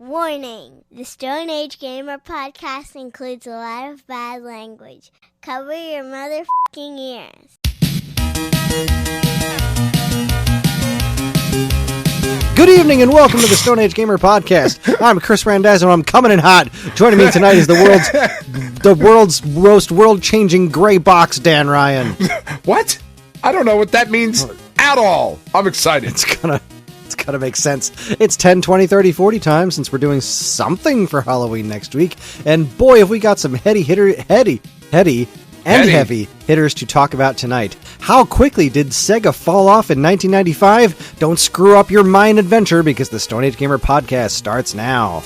Warning! The Stone Age Gamer podcast includes a lot of bad language. Cover your motherfucking ears. Good evening and welcome to the Stone Age Gamer podcast. I'm Kris Randazzo and I'm coming in hot. Joining me tonight is the world's most world-changing gray box, Dan Ryan. What? I don't know what that means at all. I'm excited. It's gonna make sense. It's 10, 20, 30, 40 times since we're doing something for Halloween next week. And boy, have we got some heavy hitters to talk about tonight. How quickly did Sega fall off in 1995? Don't screw up your mind adventure because the Stone Age Gamer podcast starts now.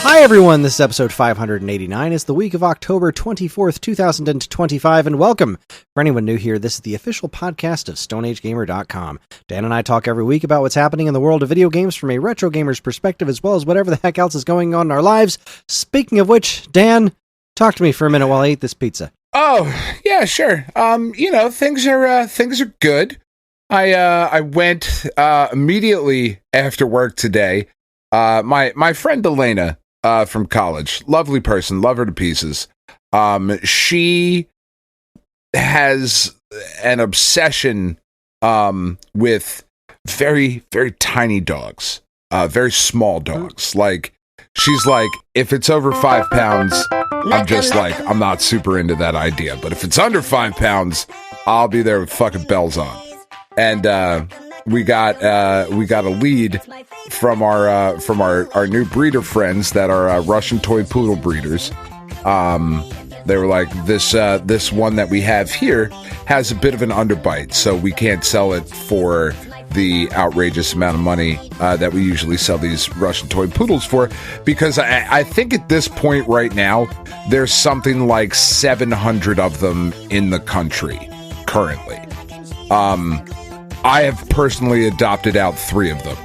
Hi everyone, this is episode 589. It's the week of October 24th, 2025, and welcome. For anyone new here, this is the official podcast of StoneAgeGamer.com. Dan and I talk every week about what's happening in the world of video games from a retro gamer's perspective, as well as whatever the heck else is going on in our lives. Speaking of which, Dan, talk to me for a minute while I eat this pizza. Oh, yeah, sure. Things are good. I went immediately after work today. My friend Elena from college, lovely person, love her to pieces. She has an obsession with very, very tiny dogs, very small dogs. Like, she's like, if it's over 5 pounds, I'm not super into that idea. But if it's under 5 pounds, I'll be there with fucking bells on. And we got a lead from our new breeder friends that are Russian toy poodle breeders. They were like, this one that we have here has a bit of an underbite, so we can't sell it for the outrageous amount of money that we usually sell these Russian toy poodles for, because I think at this point right now there's something like 700 of them in the country currently. I have personally adopted out 3 of them.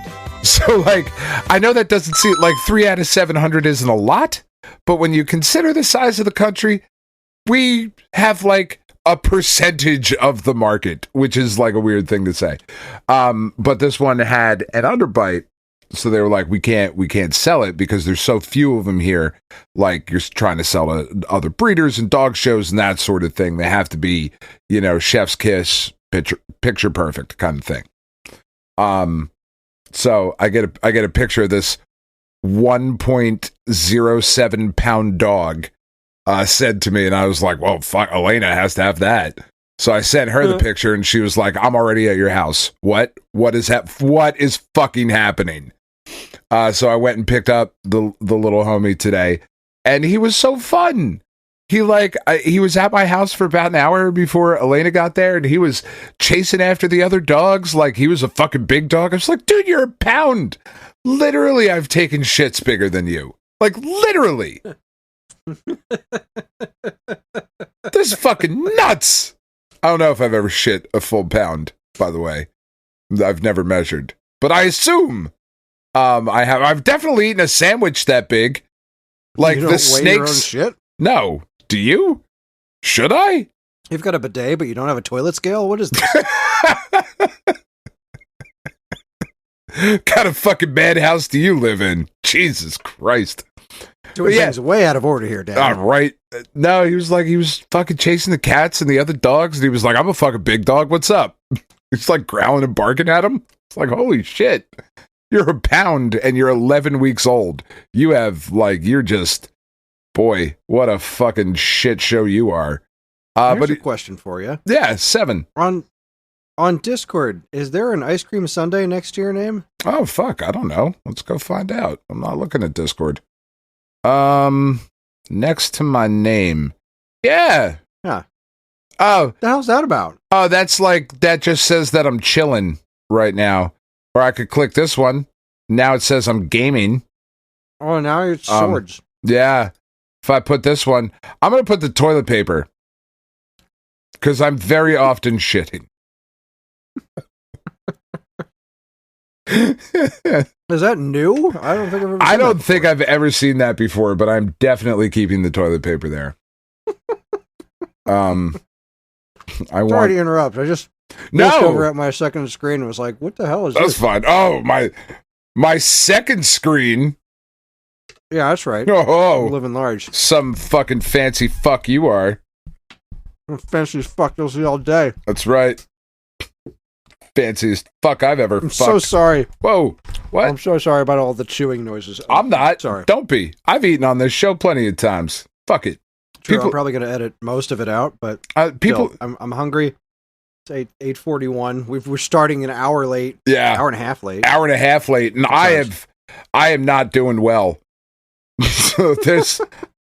So, like, I know that doesn't seem like 3 out of 700 isn't a lot, but when you consider the size of the country, we have, like, a percentage of the market, which is, like, a weird thing to say. But this one had an underbite, so they were like, we can't sell it because there's so few of them here. Like, you're trying to sell to other breeders and dog shows and that sort of thing. They have to be, chef's kiss, picture perfect kind of thing. So I get a picture of this 1.07 pound dog said to me, and I was like, well, fuck, Elena has to have that. So I sent her the picture, and she was like, I'm already at your house. What is fucking happening? So I went and picked up the little homie today, and he was so fun. He was at my house for about an hour before Elena got there, and he was chasing after the other dogs like he was a fucking big dog. I was like, dude, you're a pound. Literally, I've taken shits bigger than you. Like, literally. This is fucking nuts. I don't know if I've ever shit a full pound, by the way. I've never measured. But I assume I have. I've definitely eaten a sandwich that big. Like, you don't the weigh snakes. your own shit? No. Do you? Should I? You've got a bidet, but you don't have a toilet scale? What is this? Kind of fucking madhouse do you live in? Jesus Christ. Doing things way out of order here, Dan. Right. No, he was fucking chasing the cats and the other dogs, and he was like, I'm a fucking big dog, what's up? He's like growling and barking at him. It's like, holy shit. You're a pound and you're 11 weeks old. You have, you're just... Boy, what a fucking shit show you are. Here's a question for you. Yeah, 7. On Discord, is there an ice cream sundae next to your name? Oh, fuck, I don't know. Let's go find out. I'm not looking at Discord. Next to my name. Yeah. Yeah. Oh. What the hell's that about? Oh, that just says that I'm chilling right now. Or I could click this one. Now it says I'm gaming. Oh, now it's swords. Yeah. If I put this one, I'm going to put the toilet paper. Because I'm very often shitting. Is that new? I don't think I've ever seen that before, but I'm definitely keeping the toilet paper there. Sorry to interrupt. I just Looked over at my second screen and was like, "What the hell is That's this?" fine. Oh, my second screen. Yeah, that's right. Oh, I'm living large. Some fucking fancy fuck you are. I'm fancy as fuck. You'll see all day. That's right. Fanciest fuck I've ever fucked. So sorry. Whoa. What? I'm so sorry about all the chewing noises. I'm not. Sorry. Don't be. I've eaten on this show plenty of times. Fuck it. True, I'm probably going to edit most of it out, but people. Still, I'm hungry. It's 8:41. We're starting an hour late. Yeah. Hour and a half late. Hour and a half late. And I am not doing well. So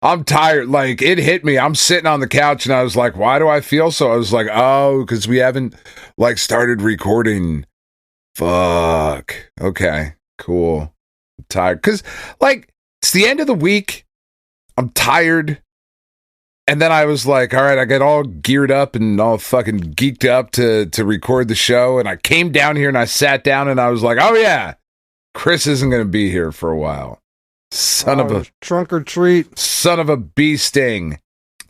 I'm tired. Like, it hit me. I'm sitting on the couch and I was like, why do I feel so? I was like, oh, because we haven't like started recording. Fuck. Okay, cool. I'm tired. Because like, it's the end of the week. I'm tired. And then I was like, all right, I got all geared up and all fucking geeked up to record the show. And I came down here and I sat down and I was like, oh yeah, Kris isn't going to be here for a while. Son of a trunk or treat. Son of a bee sting.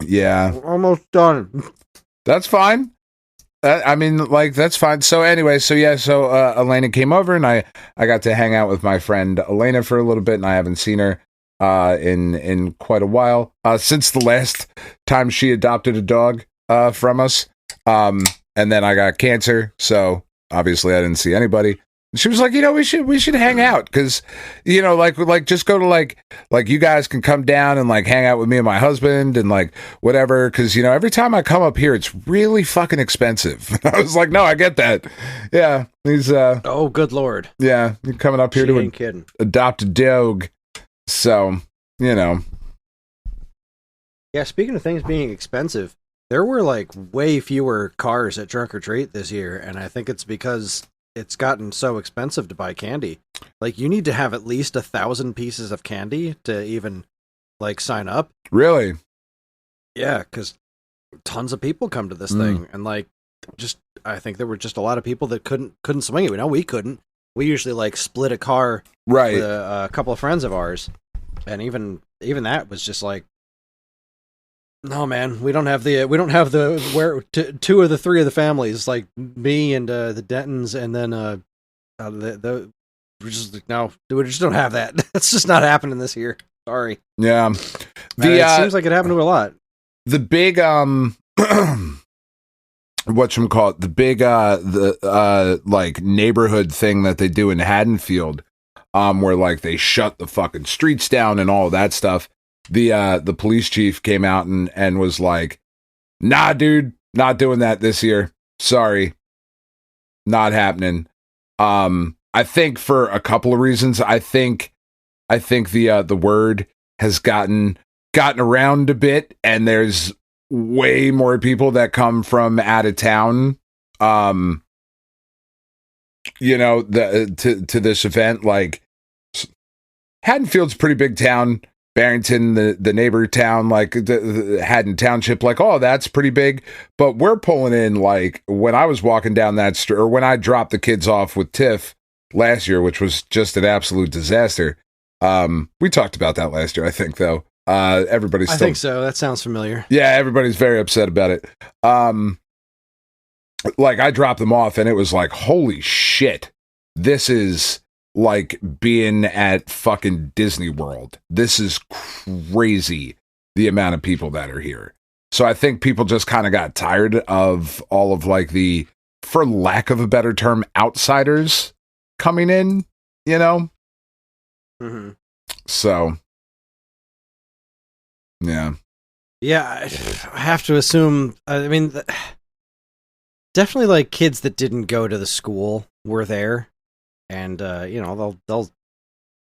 Yeah. We're almost done. That's fine. I mean, like, that's fine. So anyway, so Elena came over and I got to hang out with my friend Elena for a little bit, and I haven't seen her in quite a while, since the last time she adopted a dog from us. And then I got cancer, so obviously I didn't see anybody. She was like, we should hang out because, like just go to like you guys can come down and like hang out with me and my husband and like whatever. Because, every time I come up here, it's really fucking expensive. I was like, no, I get that. Yeah. He's, oh, good Lord. Yeah. You're coming up here to adopt a dog. So, Yeah. Speaking of things being expensive, there were like way fewer cars at Trunk or Treat this year. And I think it's because it's gotten so expensive to buy candy. Like, you need to have at least 1,000 pieces of candy to even like sign up. Really? Yeah, because tons of people come to this thing, and like, I think there were just a lot of people that couldn't swing it. We couldn't. We usually like split a car, right, with a couple of friends of ours, and even that was just like, no, man, we don't have the where two of the three of the families, like me and the Dentons, and then we're just like, no, we just don't have that. It's just not happening this year. Sorry. Yeah, it seems like it happened to a lot. The big whatchamacallit, the big like neighborhood thing that they do in Haddonfield, where like they shut the fucking streets down and all that stuff. The police chief came out and was like, nah, dude, not doing that this year. Sorry. Not happening. I think for a couple of reasons. I think the word has gotten around a bit, and there's way more people that come from out of town, to this event. Like, Haddonfield's a pretty big town. Barrington, the neighbor town, like the Haddon Township, like, oh, that's pretty big. But we're pulling in, like, when I was walking down that street, or when I dropped the kids off with Tiff last year, which was just an absolute disaster. We talked about that last year, I think, though. Everybody's still, I think so. That sounds familiar. Yeah, everybody's very upset about it. Like, I dropped them off, and it was like, holy shit, this is like being at fucking Disney World. This is crazy, the amount of people that are here. So I think people just kind of got tired of all of like the, for lack of a better term, outsiders coming in, Mm-hmm. So, yeah. Yeah, I have to assume, I mean, definitely like kids that didn't go to the school were there. And that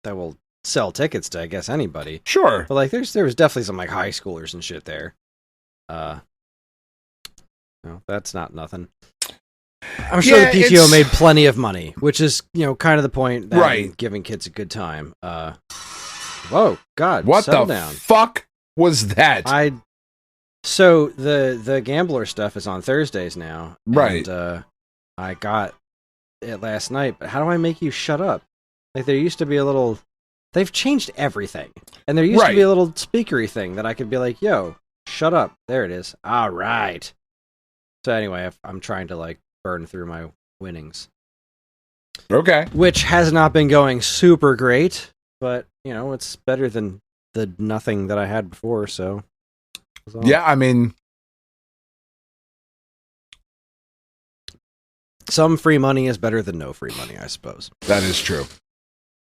will sell tickets to, I guess, anybody. Sure. But like there was definitely some like high schoolers and shit there. That's not nothing. I'm sure the PTO made plenty of money, which is, kind of the point, that right, giving kids a good time. Whoa, God, what settle the down. Fuck was that? So the gambler stuff is on Thursdays now. Right. And I got it last night, but how do I make you shut up? Like, there used to be a little, they've changed everything, and there used to be a little speakery thing that I could be like, yo, shut up. There it is. All right. So anyway, I'm trying to like burn through my winnings. Okay. Which has not been going super great, but, it's better than the nothing that I had before, so. Yeah, I mean. Some free money is better than no free money, I suppose. That is true.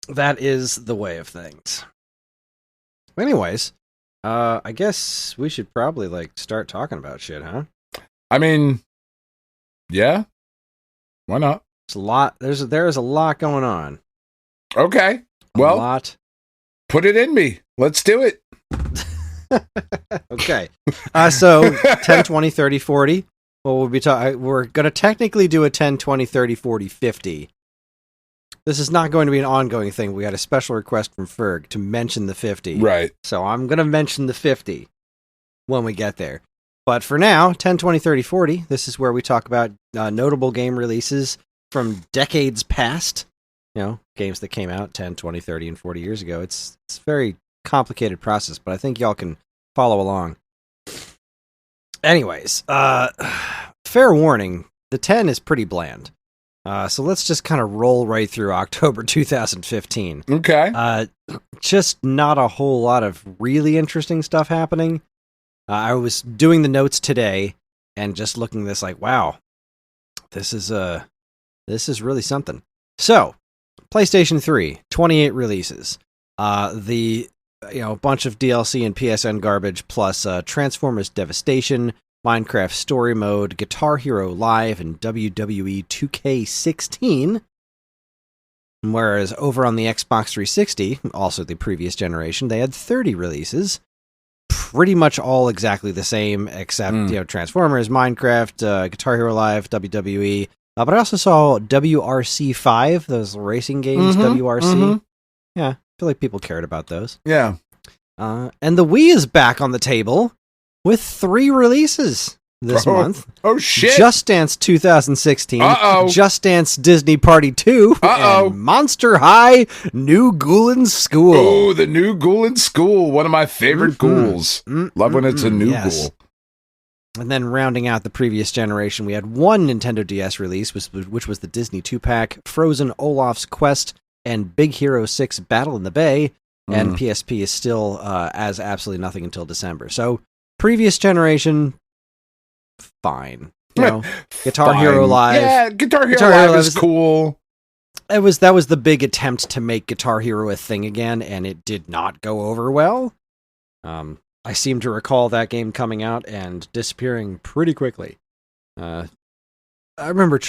That is the way of things. Anyways, I guess we should probably, start talking about shit, huh? I mean, yeah. Why not? There is a lot going on. Okay. Well, a lot. Put it in me. Let's do it. Okay. So 10, 20, 30, 40. Well, we're going to technically do a 10, 20, 30, 40, 50. This is not going to be an ongoing thing. We had a special request from Ferg to mention the 50. Right. So I'm going to mention the 50 when we get there. But for now, 10, 20, 30, 40, this is where we talk about notable game releases from decades past. Games that came out 10, 20, 30, and 40 years ago. It's a very complicated process, but I think y'all can follow along. Anyways, fair warning, the 10 is pretty bland. So let's just kind of roll right through October 2015. Okay. Just not a whole lot of really interesting stuff happening. I was doing the notes today and just looking at this wow, this is really something. So, PlayStation 3, 28 releases. The bunch of DLC and PSN garbage, plus Transformers Devastation, Minecraft Story Mode, Guitar Hero Live, and WWE 2K16. Whereas over on the Xbox 360, also the previous generation, they had 30 releases. Pretty much all exactly the same, except Transformers, Minecraft, Guitar Hero Live, WWE. But I also saw WRC 5, those racing games, WRC. Mm-hmm. Yeah, I feel like people cared about those. Yeah. And the Wii is back on the table with 3 releases this month. Oh, shit. Just Dance 2016. Uh-oh. Just Dance Disney Party 2. Uh-oh. And Monster High New Ghoulan School. Oh, the New Ghoulan School. One of my favorite ghouls. Love when it's a new ghoul. And then rounding out the previous generation, we had one Nintendo DS release, which was the Disney 2-pack, Frozen Olaf's Quest, and Big Hero 6 Battle in the Bay. And PSP is still as absolutely nothing until December. So, previous generation, fine. Guitar Hero Live. Yeah, Guitar Hero Live is cool. That was the big attempt to make Guitar Hero a thing again, and it did not go over well. I seem to recall that game coming out and disappearing pretty quickly. I remember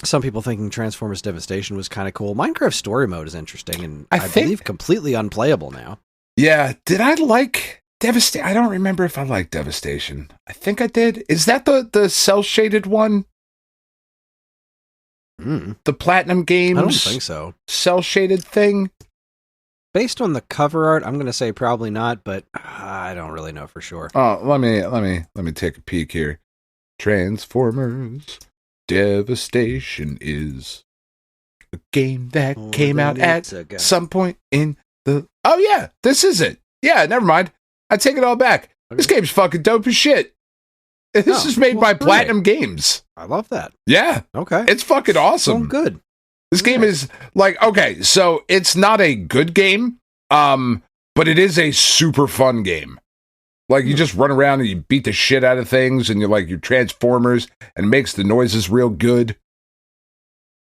some people thinking Transformers Devastation was kind of cool. Minecraft Story Mode is interesting, and I believe completely unplayable now. Yeah, did I like Devastation? I don't remember if I liked Devastation. I think I did. Is that the cel-shaded one? The Platinum Games? I don't think so. Cel-shaded thing? Based on the cover art, I'm going to say probably not, but I don't really know for sure. Oh, let me take a peek here. Transformers Devastation is a game that came out at some point in the... Oh, yeah, this is it. Yeah, never mind. I take it all back. Okay. This game's fucking dope as shit. This is made by Platinum Games. I love that. Yeah. Okay. It's fucking awesome. So good. This game is okay, so it's not a good game, but it is a super fun game. You just run around and you beat the shit out of things, and you're Transformers, and it makes the noises real good.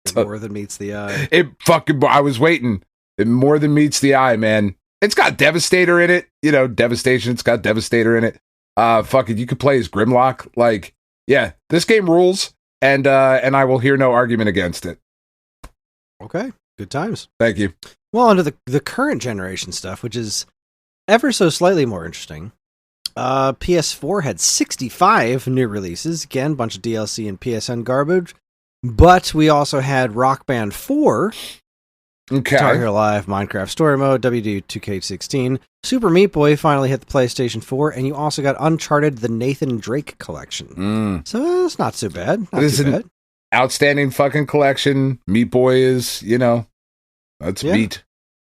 It more than meets the eye. I was waiting. It more than meets the eye, man. It's got Devastator in it. Devastation, it's got Devastator in it. You could play as Grimlock. Yeah, this game rules, and I will hear no argument against it. Okay, good times. Thank you. Well, onto the current generation stuff, which is ever so slightly more interesting. PS4 had 65 new releases. Again, a bunch of DLC and PSN garbage. But we also had Rock Band 4, Guitar Hero Live, Minecraft Story Mode, WD 2K16. Super Meat Boy finally hit the PlayStation 4, and you also got Uncharted, the Nathan Drake collection. So it's not so bad. Not too bad. Outstanding fucking collection. Meat Boy is, that's meat.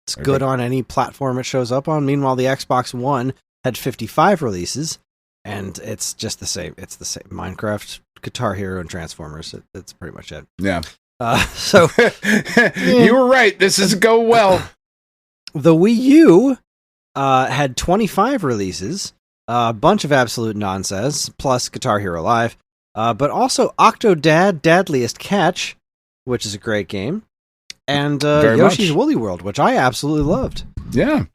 It's good on any platform it shows up on. Meanwhile, the Xbox One had 55 releases, and it's just the same. It's the same. Minecraft, Guitar Hero and Transformers. That's pretty much it. Yeah. So you were right. This is go well. The Wii U had 25 releases, a bunch of absolute nonsense, plus Guitar Hero Live, but also Octodad Dadliest Catch, which is a great game, and Yoshi's Woolly World, which I absolutely loved. Yeah.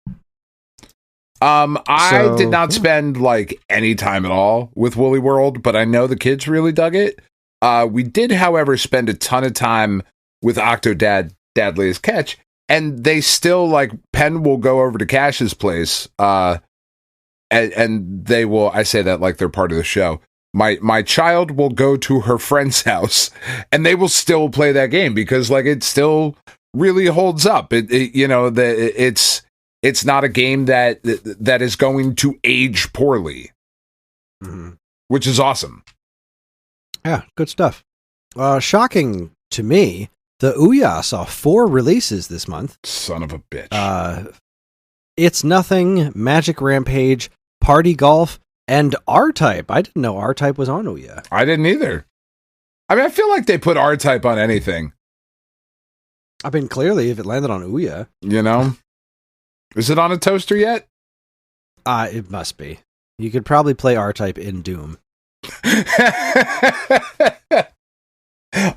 I did not spend like any time at all with Woolly World, but I know the kids really dug it. We did, however, spend a ton of time with Octodad Dadliest Catch, and they still, like, Penn will go over to Cash's place, and they will, I say that like they're part of the show. My child will go to her friend's house, and they will still play that game because, like, it still really holds up. It's not a game that is going to age poorly, which is awesome. Yeah, good stuff. Shocking to me, the Ouya saw 4 releases this month. Son of a bitch. It's Nothing, Magic Rampage, Party Golf, and R-Type. I didn't know R-Type was on Ouya. I didn't either. I mean, I feel like they put R-Type on anything. I mean, clearly, if it landed on Ouya. You know? Is it on a toaster yet? It must be. You could probably play R-Type in Doom.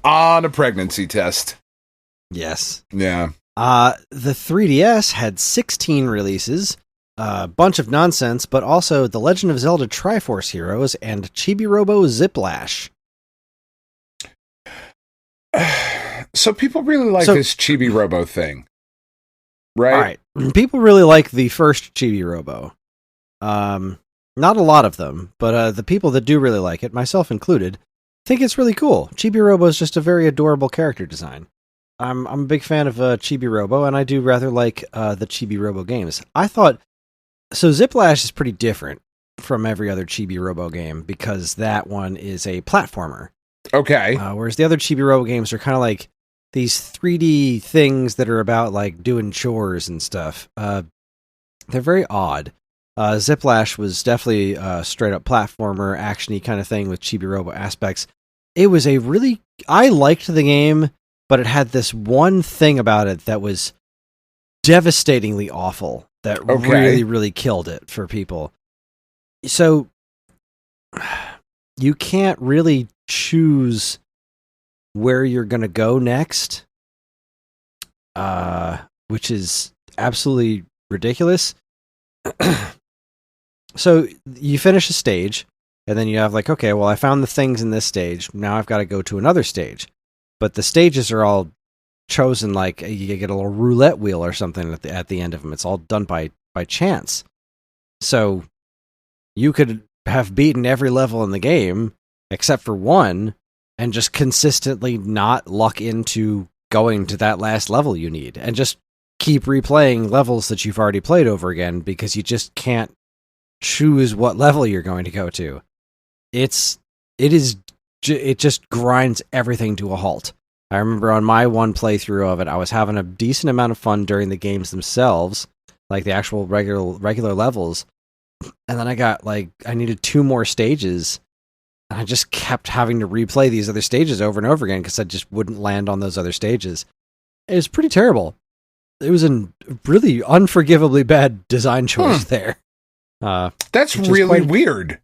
On a pregnancy test. Yes. Yeah. The 3DS had 16 releases, a bunch of nonsense, but also The Legend of Zelda Triforce Heroes and Chibi Robo Ziplash. So people really like this Chibi Robo thing, right? All right. People really like the first Chibi Robo. Not a lot of them, but the people that do really like it, myself included, think it's really cool. Chibi Robo is just a very adorable character design. I'm a big fan of Chibi Robo, and I do rather like the Chibi Robo games. I thought... So Ziplash is pretty different from every other Chibi Robo game, because that one is a platformer. Okay. Whereas the other Chibi Robo games are kind of like these 3D things that are about like doing chores and stuff. They're very odd. Ziplash was definitely a straight up platformer, action-y kind of thing with Chibi Robo aspects. It was I liked the game, but it had this one thing about it that was devastatingly awful that really, really killed it for people. So you can't really choose where you're going to go next, which is absolutely ridiculous. So you finish a stage, and then you have like, okay, well, I found the things in this stage. Now I've got to go to another stage. But the stages are all chosen like you get a little roulette wheel or something at the end of them. It's all done by chance. So you could have beaten every level in the game except for one and just consistently not luck into going to that last level you need and just keep replaying levels that you've already played over again because you just can't choose what level you're going to go to. It just grinds everything to a halt. I remember on my one playthrough of it, I was having a decent amount of fun during the games themselves, like the actual regular levels. And then I needed 2 more stages, and I just kept having to replay these other stages over and over again because I just wouldn't land on those other stages. It was pretty terrible. It was a really unforgivably bad design choice there. That's really weird.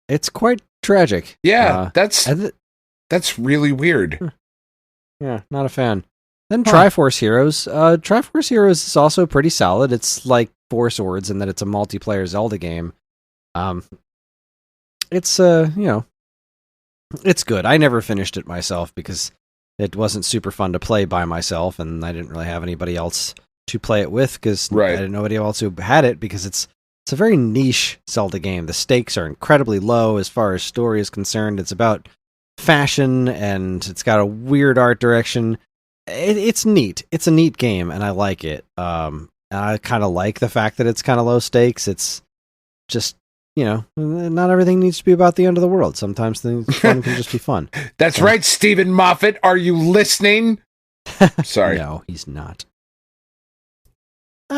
It's quite tragic. Yeah, that's really weird. Yeah, not a fan. Then Triforce Heroes. Triforce Heroes is also pretty solid. It's like Four Swords in that it's a multiplayer Zelda game. It's it's good. I never finished it myself because it wasn't super fun to play by myself, and I didn't really have anybody else to play it with because I didn't know anybody else who had it because it's a very niche Zelda game. The stakes are incredibly low as far as story is concerned. It's about fashion, and it's got a weird art direction. It's neat. It's a neat game, and I like it. And I kind of like the fact that it's kind of low stakes. It's just, not everything needs to be about the end of the world. Sometimes things fun can just be fun. That's right, Stephen Moffat. Are you listening? Sorry. No, he's not. 2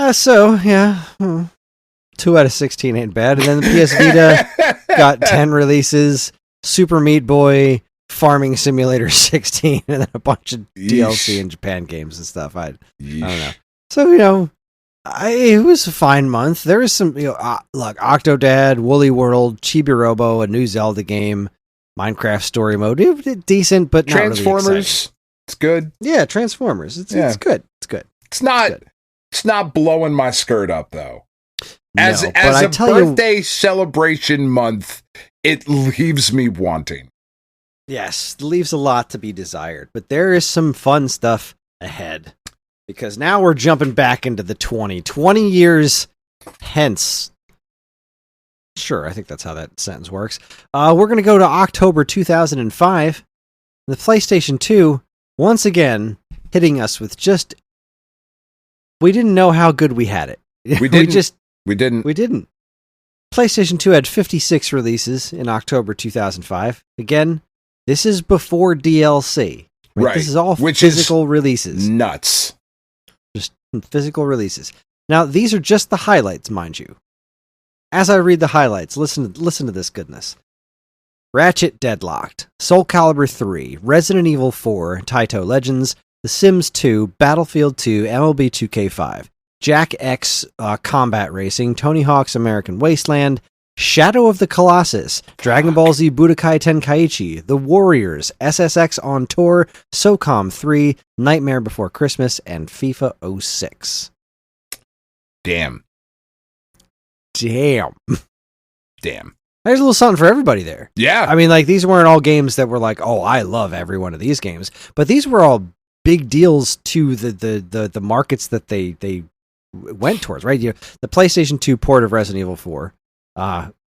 out of 16 ain't bad. And then the PS Vita got 10 releases. Super Meat Boy, Farming Simulator 16, and then a bunch of DLC and Japan games and stuff. I don't know. So, it was a fine month. There was some, like Octodad, Woolly World, Chibi Robo, a new Zelda game, Minecraft Story Mode. Decent, but not Transformers. Really exciting. It's good. Yeah, Transformers. It's good. It's good. It's not blowing my skirt up though. As a birthday celebration month, it leaves me wanting. Yes, leaves a lot to be desired, but there is some fun stuff ahead. Because now we're jumping back into the 20 years hence. Sure, I think that's how that sentence works. We're going to go to October 2005. The PlayStation 2, once again, hitting us with just... We didn't know how good we had it. We didn't. PlayStation 2 had 56 releases in October 2005. Again, this is before DLC. Right? This is all physical releases. Nuts. Just physical releases. Now, these are just the highlights, mind you. As I read the highlights, listen to this goodness. Ratchet Deadlocked, Soul Calibur 3, Resident Evil 4, Taito Legends, The Sims 2, Battlefield 2, MLB 2K5, Jack X Combat Racing, Tony Hawk's American Wasteland, Shadow of the Colossus, Dragon Ball Z Budokai Tenkaichi, The Warriors, SSX on Tour, SOCOM 3, Nightmare Before Christmas, and FIFA 06. Damn. There's a little something for everybody there. Yeah. I mean, like, these weren't all games that were like, oh, I love every one of these games. But these were all big deals to the markets that they went towards, right? The PlayStation 2 port of Resident Evil 4.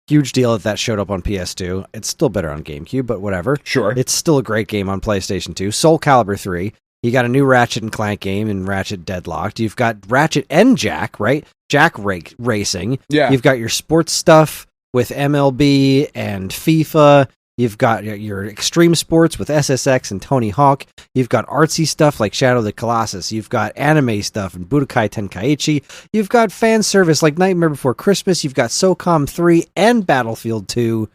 Huge deal that showed up on PS2. It's still better on GameCube, but whatever. Sure. It's still a great game on PlayStation 2. Soul Calibur 3. You got a new Ratchet and Clank game in Ratchet Deadlocked. You've got Ratchet and Jack, right? Jack Racing. Yeah. You've got your sports stuff with MLB and FIFA. You've got your extreme sports with SSX and Tony Hawk. You've got artsy stuff like Shadow of the Colossus. You've got anime stuff and Budokai Tenkaichi. You've got fan service like Nightmare Before Christmas. You've got SOCOM 3 and Battlefield 2.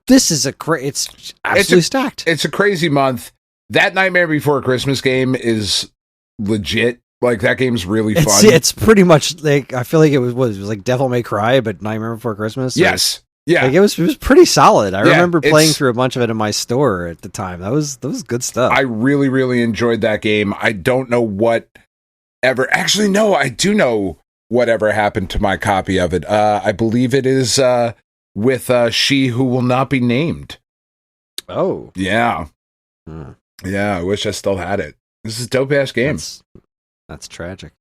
This is it's absolutely stacked. It's a crazy month. That Nightmare Before Christmas game is legit. Like, that game's really fun. It's pretty much like, I feel like it was like Devil May Cry, but Nightmare Before Christmas. Yes. Yeah. Like, it was pretty solid. I remember playing through a bunch of it in my store at the time. That was good stuff. I really, really enjoyed that game. I don't know actually, no, I do know whatever happened to my copy of it. I believe it is with She Who Will Not Be Named. Oh. Yeah. Yeah, I wish I still had it. This is a dope-ass game. That's tragic.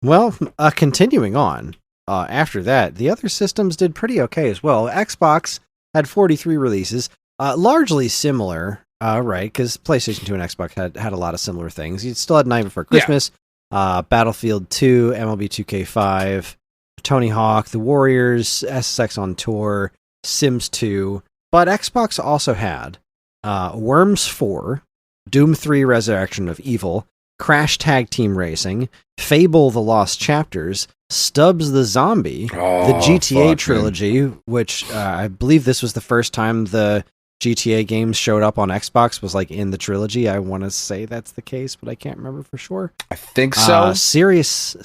Well, continuing on, after that, the other systems did pretty okay as well. Xbox had 43 releases, largely similar, right? Because PlayStation 2 and Xbox had a lot of similar things. You still had Night Before Christmas, Battlefield 2, MLB 2K5, Tony Hawk, The Warriors, SSX on Tour, Sims 2. But Xbox also had Worms 4, Doom 3 Resurrection of Evil, Crash Tag Team Racing, Fable The Lost Chapters, Stubbs the Zombie, the GTA trilogy, which I believe this was the first time the GTA games showed up on Xbox, was like in the trilogy. I want to say that's the case, but I can't remember for sure. I think so. Serious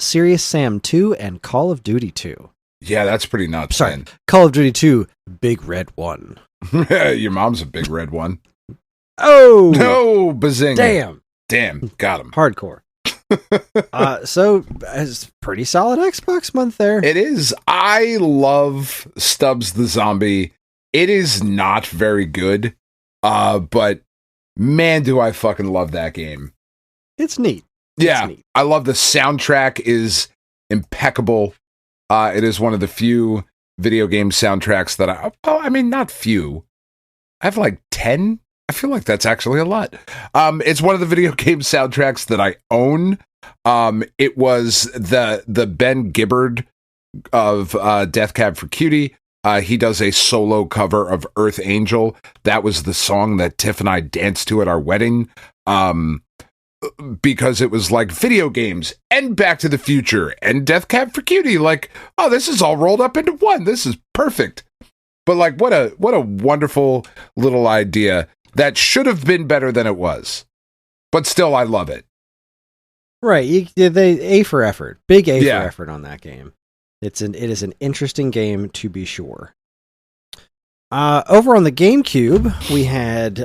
Sam 2 and Call of Duty 2. Yeah, that's pretty nuts. Sorry, Call of Duty 2, Big Red 1. Your mom's a big red one. Oh! No, bazinga. Damn, got him. Hardcore. So it's pretty solid Xbox month there. It is. I love Stubbs the Zombie. It is not very good, but man, do I fucking love that game. It's neat. Yeah, I love the soundtrack is impeccable. It is one of the few video game soundtracks that not few. I have like 10. I feel like that's actually a lot. It's one of the video game soundtracks that I own. It was the Ben Gibbard of Death Cab for Cutie. He does a solo cover of Earth Angel. That was the song that Tiff and I danced to at our wedding. Because it was like video games and Back to the Future and Death Cab for Cutie. Like, oh, this is all rolled up into one. This is perfect. But like, what a wonderful little idea that should have been better than it was. But still, I love it. Right, they A for effort, big A for effort on that game. It is an interesting game to be sure. Over on the GameCube, we had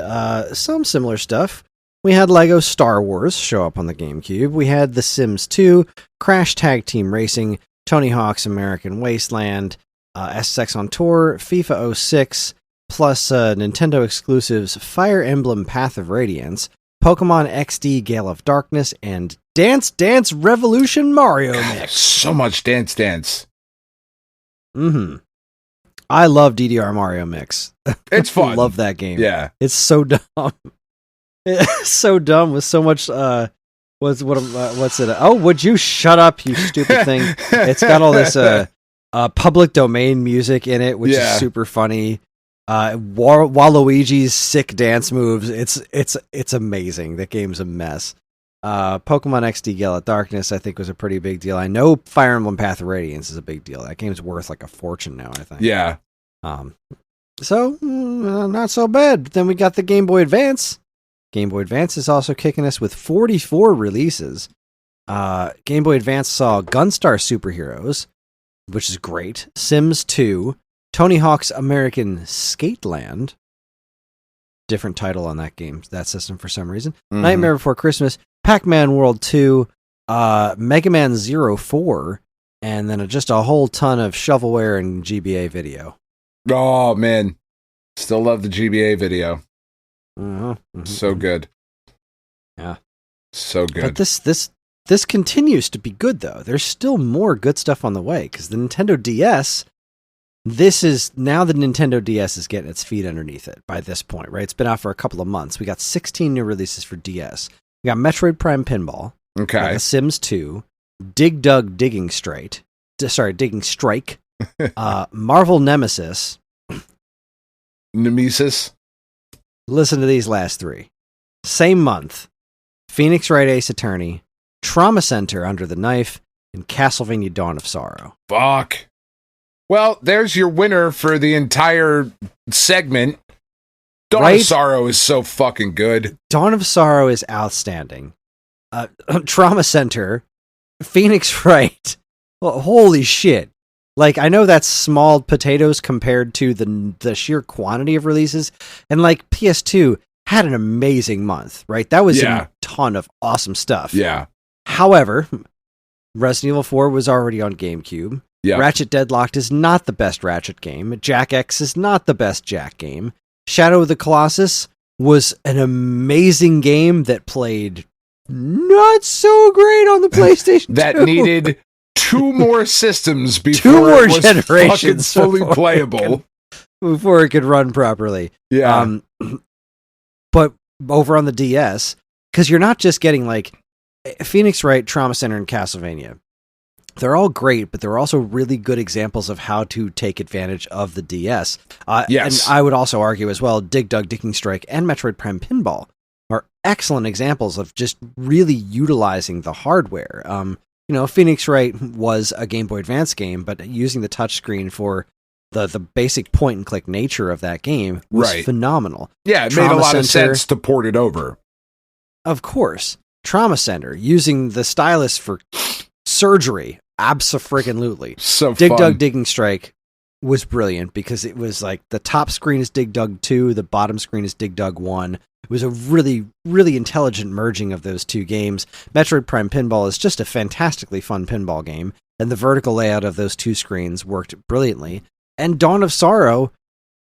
some similar stuff. We had Lego Star Wars show up on the GameCube. We had The Sims 2, Crash Tag Team Racing, Tony Hawk's American Wasteland, SSX on Tour, FIFA 06, plus Nintendo exclusives Fire Emblem Path of Radiance, Pokemon XD Gale of Darkness, and Dance Dance Revolution Mario Mix. So much Dance Dance. Mm-hmm. I love DDR Mario Mix. It's fun. Love that game. Yeah. It's so dumb. It's so dumb with so much what's it? Oh, would you shut up, you stupid thing? It's got all this public domain music in it, which is super funny. Waluigi's sick dance moves. It's amazing. That game's a mess. Pokemon XD Gale of Darkness, I think, was a pretty big deal. I know Fire Emblem Path of Radiance is a big deal. That game's worth like a fortune now, I think. Yeah. So not so bad. But then we got the Game Boy Advance. Game Boy Advance is also kicking us with 44 releases. Game Boy Advance saw Gunstar Superheroes, which is great. Sims 2, Tony Hawk's American Skateland. Different title on that game, that system for some reason. Mm-hmm. Nightmare Before Christmas, Pac-Man World 2, Mega Man 04, and then just a whole ton of shovelware and GBA video. Oh, man. Still love the GBA video. Mm-hmm. So good. Yeah. So good. But this continues to be good, though. There's still more good stuff on the way, because the Nintendo DS... Now the Nintendo DS is getting its feet underneath it by this point, right? It's been out for a couple of months. We got 16 new releases for DS. We got Metroid Prime Pinball. Okay. The Sims 2. Digging Strike. Marvel Nemesis. Nemesis. Listen to these last three. Same month. Phoenix Wright Ace Attorney. Trauma Center Under the Knife. And Castlevania Dawn of Sorrow. Fuck. Well, there's your winner for the entire segment. Dawn of Sorrow is so fucking good. Dawn of Sorrow is outstanding. Trauma Center, Phoenix Wright. Well, holy shit. Like, I know that's small potatoes compared to the sheer quantity of releases. And like PS2 had an amazing month, right? That was a ton of awesome stuff. Yeah. However, Resident Evil 4 was already on GameCube. Yep. Ratchet Deadlocked is not the best Ratchet game. Jack X is not the best Jack game. Shadow of the Colossus was an amazing game that played not so great on the PlayStation that 2. Needed two more systems before it was generations fully playable. Before it could run properly. Yeah. But over on the DS, because you're not just getting like Phoenix Wright, Trauma Center, and Castlevania. They're all great, but they're also really good examples of how to take advantage of the DS. Yes. And I would also argue as well, Digging Strike, and Metroid Prime Pinball are excellent examples of just really utilizing the hardware. Phoenix Wright was a Game Boy Advance game, but using the touchscreen for the basic point-and-click nature of that game was phenomenal. Yeah, it made a lot of sense to port it over. Of course. Trauma Center, using the stylus for surgery, abso-freaking-lutely. So fun. Digging Strike was brilliant because it was like the top screen is Dig Dug 2, the bottom screen is Dig Dug 1. It was a really, really intelligent merging of those two games. Metroid Prime Pinball is just a fantastically fun pinball game, and the vertical layout of those two screens worked brilliantly. And Dawn of Sorrow,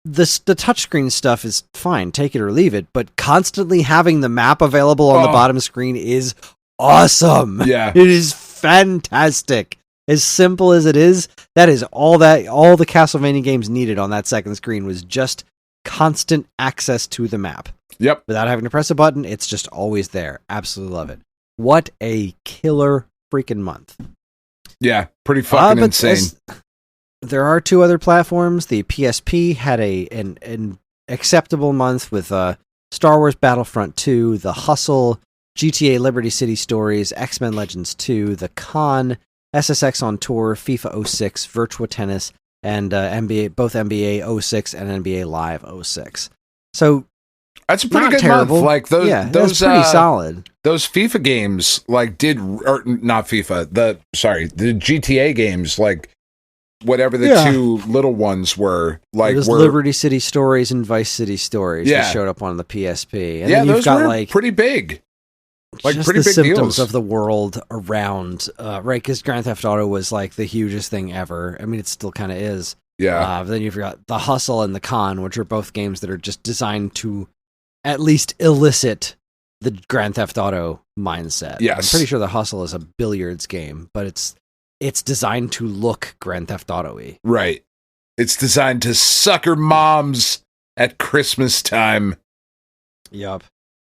the touchscreen stuff is fine, take it or leave it, but constantly having the map available on the bottom screen is awesome. Yeah. It is fantastic. As simple as it is, that is all the Castlevania games needed on that second screen was just constant access to the map. Yep. Without having to press a button, it's just always there. Absolutely love it. What a killer freaking month. Yeah, pretty fucking insane. There are two other platforms. The PSP had an acceptable month with Star Wars Battlefront 2, The Hustle, GTA Liberty City Stories, X-Men Legends 2, The Con, SSX on Tour, FIFA 06, Virtua Tennis, and both NBA 06 and NBA Live 06. So that's a pretty good terrible. month. Like those, that's pretty solid. Those FIFA games, like not FIFA. The GTA games, like whatever the two little ones were. Like were Liberty City Stories and Vice City Stories. that showed up on the PSP. And then those were pretty big. Like just pretty the big symptoms deals of the world around, right? Because Grand Theft Auto was like the hugest thing ever. I mean, it still kind of is. Yeah. Then you've got The Hustle and The Con, which are both games that are just designed to at least elicit the Grand Theft Auto mindset. Yes. I'm pretty sure The Hustle is a billiards game, but it's designed to look Grand Theft Auto-y. Right. It's designed to sucker moms at Christmas time. Yup.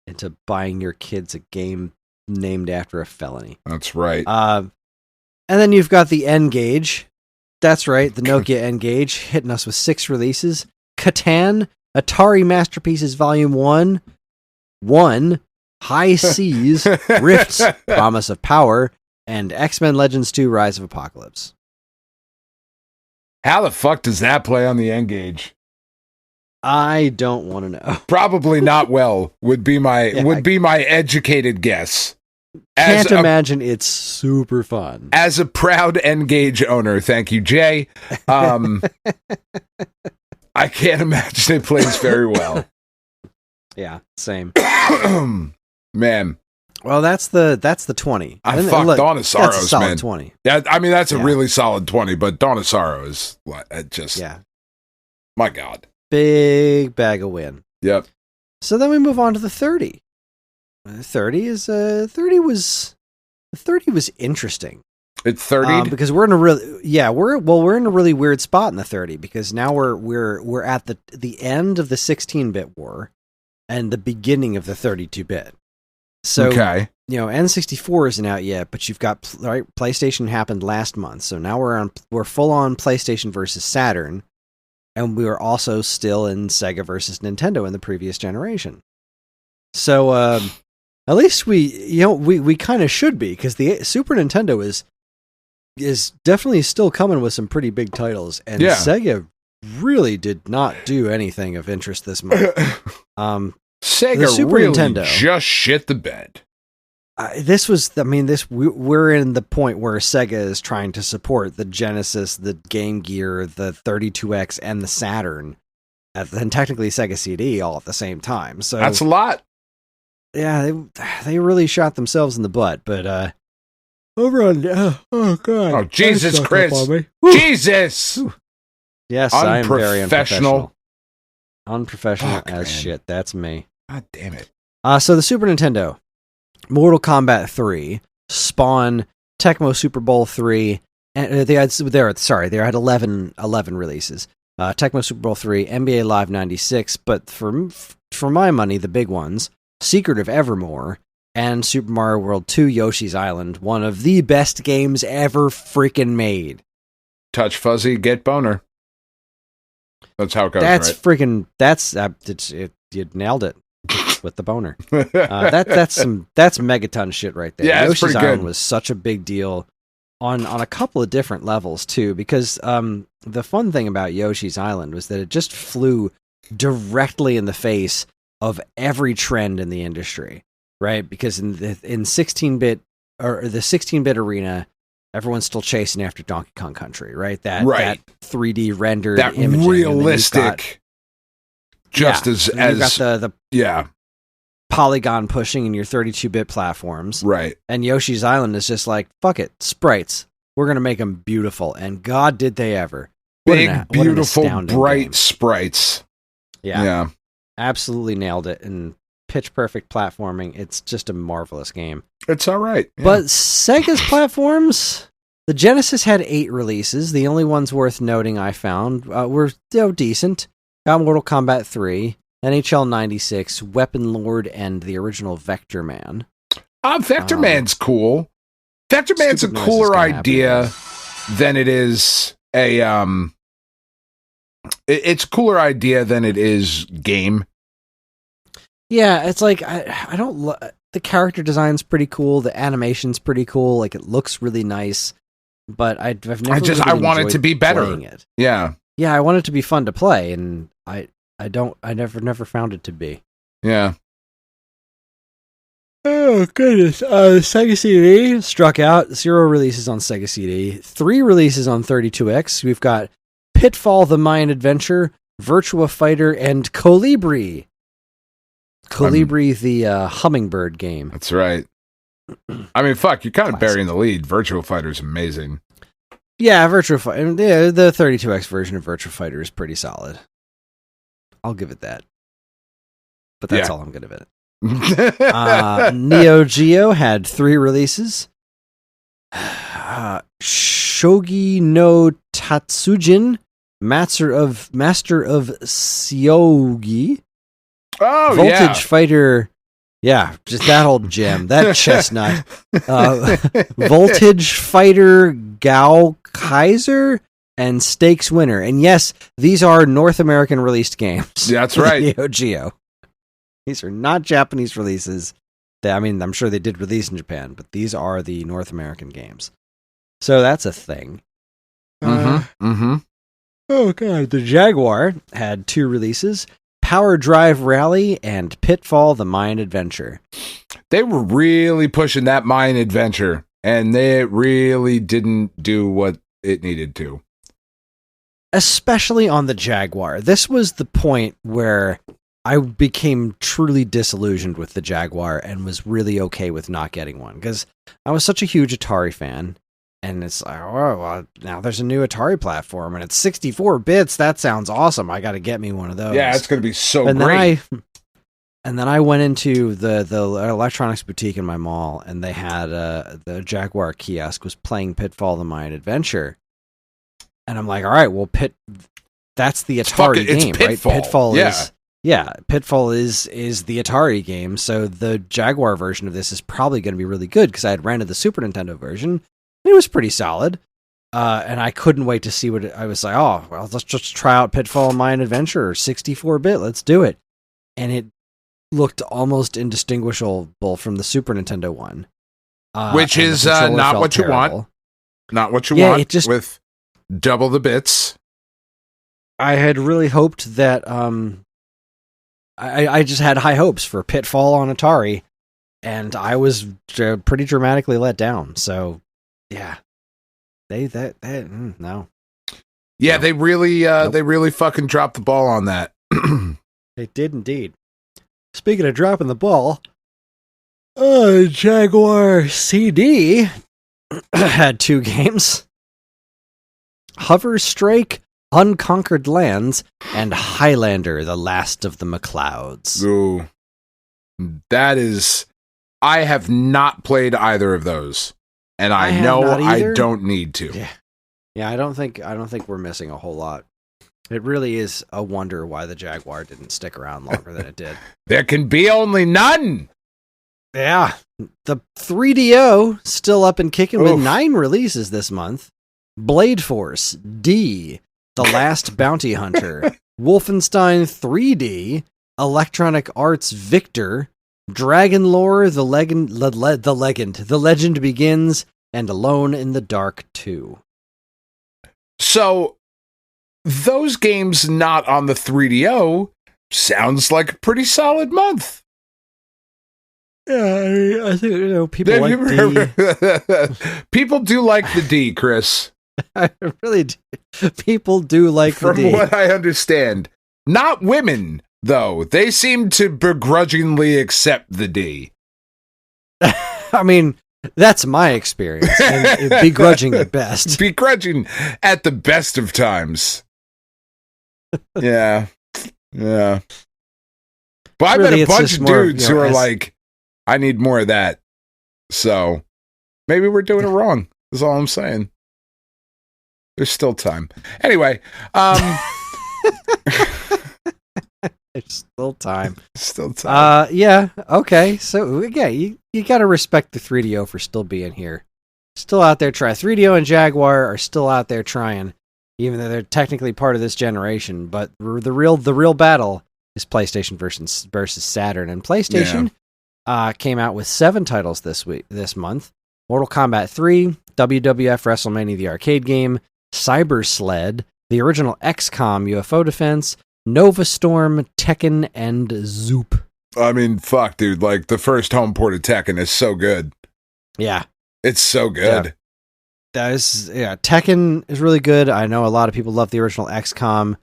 Into buying your kids a game named after a felony. That's right. And then you've got the N-Gage. That's right, the Nokia N-Gage hitting us with 6 releases. Catan, Atari Masterpieces Volume 1, High Seas, Rifts, Promise of Power, and X-Men Legends 2, Rise of Apocalypse. How the fuck does that play on the N-Gage? I don't want to know. Probably not well. Would be my educated guess. Can't imagine it's super fun. As a proud N-Gage owner, thank you, Jay. I can't imagine it plays very well. Yeah, same. Man. Well, that's the 20. I fucked Dawn of Sorrows, that's a solid man. 20. Yeah, I mean that's a really solid 20, but Dawn of Sorrow is just my God. Big bag of win. Yep. So then we move on to the 30. 30 was interesting. It's 30 because we're in a really weird spot in the 30 because now we're at the end of the 16-bit war and the beginning of the 32-bit. So N64 isn't out yet, but you've got PlayStation happened last month, so now we're full on PlayStation versus Saturn. And we were also still in Sega versus Nintendo in the previous generation. So at least we kind of should be, because the Super Nintendo is definitely still coming with some pretty big titles, and Sega really did not do anything of interest this month. Sega Super really Nintendo just shit the bed. We're in the point where Sega is trying to support the Genesis, the Game Gear, the 32X, and the Saturn, and technically Sega CD all at the same time. So that's a lot. Yeah, they really shot themselves in the butt. But over on oh Jesus Christ, Jesus! Yes, I am very unprofessional. Unprofessional as shit. That's me. God damn it. So the Super Nintendo. Mortal Kombat 3, Spawn, Tecmo Super Bowl 3, and they had 11 releases. Tecmo Super Bowl 3, NBA Live 96, but for my money, the big ones, Secret of Evermore, and Super Mario World 2 Yoshi's Island, one of the best games ever freaking made. Touch fuzzy, get boner. That's how it goes, you nailed it. With the boner. That's megaton shit right there. Yeah, Yoshi's Island good. was such a big deal on a couple of different levels too, because the fun thing about Yoshi's Island was that it just flew directly in the face of every trend in the industry, right? Because in 16-bit or the 16-bit arena, everyone's still chasing after Donkey Kong Country, right? That 3D rendered, that imaging, realistic. Just as you've got the polygon pushing in your 32-bit platforms. Right. And Yoshi's Island is just like, fuck it, sprites. We're going to make them beautiful. And God, did they ever. Beautiful, bright game. Sprites. Yeah. Absolutely nailed it. And pitch perfect platforming. It's just a marvelous game. It's all right. Yeah. But Sega's platforms, the Genesis had 8 releases. The only ones worth noting I found were decent. Got Mortal Kombat 3, NHL 96, Weapon Lord, and the original Vector Man. Vector Man's cool. Vector Man's a cooler idea than it is a it's a cooler idea than it is game. Yeah, it's like I don't the character design's pretty cool, the animation's pretty cool, like it looks really nice. but I've never. I want it to be better. It. Yeah, I want it to be fun to play, and I never found it to be. Yeah. Oh goodness! Sega CD struck out. 0 releases on Sega CD. 3 releases on 32X. We've got Pitfall: The Mayan Adventure, Virtua Fighter, and Colibri. Colibri, the hummingbird game. That's right. I mean, fuck, you're kind of burying the lead. Virtua Fighter's amazing. Yeah, Virtua Fighter. Yeah, the 32X version of Virtua Fighter is pretty solid. I'll give it that. But that's all I'm going to give it. Neo Geo had 3 releases. Shogi no Tatsujin, Master of Syogi. Oh, Voltage Fighter. Yeah, just that old gem, that chestnut. Voltage Fighter Gao Kaiser and Stakes Winner. And yes, these are North American released games. That's right. Neo Geo. These are not Japanese releases. I mean, I'm sure they did release in Japan, but these are the North American games. So that's a thing. Oh, God. The Jaguar had 2 releases. Power Drive Rally and Pitfall: The Mayan Adventure. They were really pushing that Mayan Adventure, and they really didn't do what it needed to. Especially on the Jaguar. This was the point where I became truly disillusioned with the Jaguar and was really okay with not getting one, because I was such a huge Atari fan, and it's like, oh, well, now there's a new Atari platform, and it's 64 bits. That sounds awesome. I got to get me one of those. Yeah, it's going to be so great. Then I went into the electronics boutique in my mall, and they had the Jaguar kiosk was playing Pitfall: The Mayan Adventure, and I'm like, all right, well, that's the Atari game, right? Pitfall is. Yeah, Pitfall is the Atari game, so the Jaguar version of this is probably going to be really good, because I had rented the Super Nintendo version, and it was pretty solid, and I couldn't wait to see I was like, oh, well, let's just try out Pitfall: Mayan Adventure, 64-bit, let's do it. And it looked almost indistinguishable from the Super Nintendo one. Which is not what you want. Not what you want, with double the bits. I had really hoped that... I just had high hopes for Pitfall on Atari, and I was pretty dramatically let down. So, yeah, no. Yeah, they really fucking dropped the ball on that. They did indeed. Speaking of dropping the ball, Jaguar CD had 2 games: Hover Strike, Unconquered Lands, and Highlander: The Last of the MacLeods. Ooh, that is... I have not played either of those, and I know I don't need to. Yeah, I don't think we're missing a whole lot. It really is a wonder why the Jaguar didn't stick around longer than it did. There can be only none. Yeah, the 3DO still up and kicking with 9 releases this month. Blade Force, D, The Last Bounty Hunter, Wolfenstein 3D, Electronic Arts Victor, Dragon Lore, The Legend Begins, and Alone in the Dark 2. So, those games not on the 3DO sounds like a pretty solid month. Yeah, I think people like D. People do like the D, Chris. I really do. People do like the D. From what I understand. Not women, though. They seem to begrudgingly accept the D. I mean, that's my experience. And begrudging at best. Begrudging at the best of times. Yeah. But I met a bunch of dudes who are like, I need more of that. So, maybe we're doing it wrong. That's all I'm saying. There's still time. Anyway, There's still time. Still time. Yeah, okay. So, yeah, you got to respect the 3DO for still being here. Still out there trying. 3DO and Jaguar are still out there trying, even though they're technically part of this generation. But the real battle is PlayStation versus Saturn. And PlayStation came out with 7 titles this month. Mortal Kombat 3, WWF WrestleMania the arcade game, Cyber Sled, the original XCOM UFO Defense, Nova Storm, Tekken, and Zoop. I mean, fuck, dude. Like, the first home port of Tekken is so good. Yeah. It's so good. Tekken is really good. I know a lot of people love the original XCOM.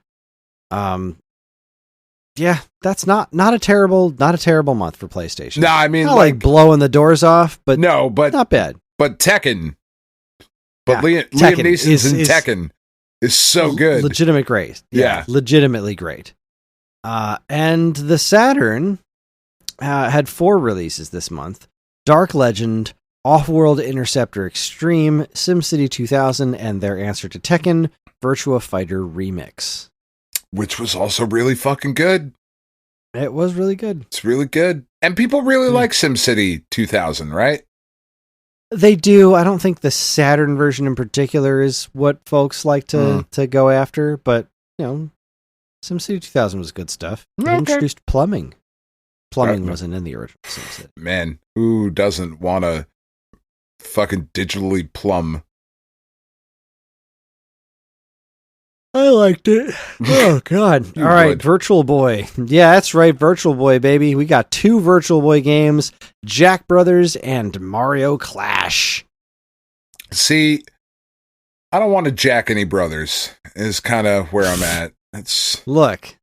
That's not a terrible month for PlayStation. No, I mean, not like blowing the doors off, but not bad. But Tekken, Liam Neeson's in Tekken is so good. Legitimate great. Yeah. Legitimately great. And the Saturn had 4 releases this month: Dark Legend, Off-World Interceptor Extreme, SimCity 2000, and their answer to Tekken, Virtua Fighter Remix. Which was also really fucking good. It was really good. It's really good. And people really like SimCity 2000, right? They do. I don't think the Saturn version in particular is what folks like to go after, but, SimCity 2000 was good stuff. It introduced plumbing. Plumbing wasn't in the original SimCity. Man, who doesn't want to fucking digitally plumb? I liked it. Oh, God. All right, Virtual Boy. Yeah, that's right, Virtual Boy, baby. We got 2 Virtual Boy games, Jack Brothers and Mario Clash. See, I don't want to jack any brothers, is kind of where I'm at. Look,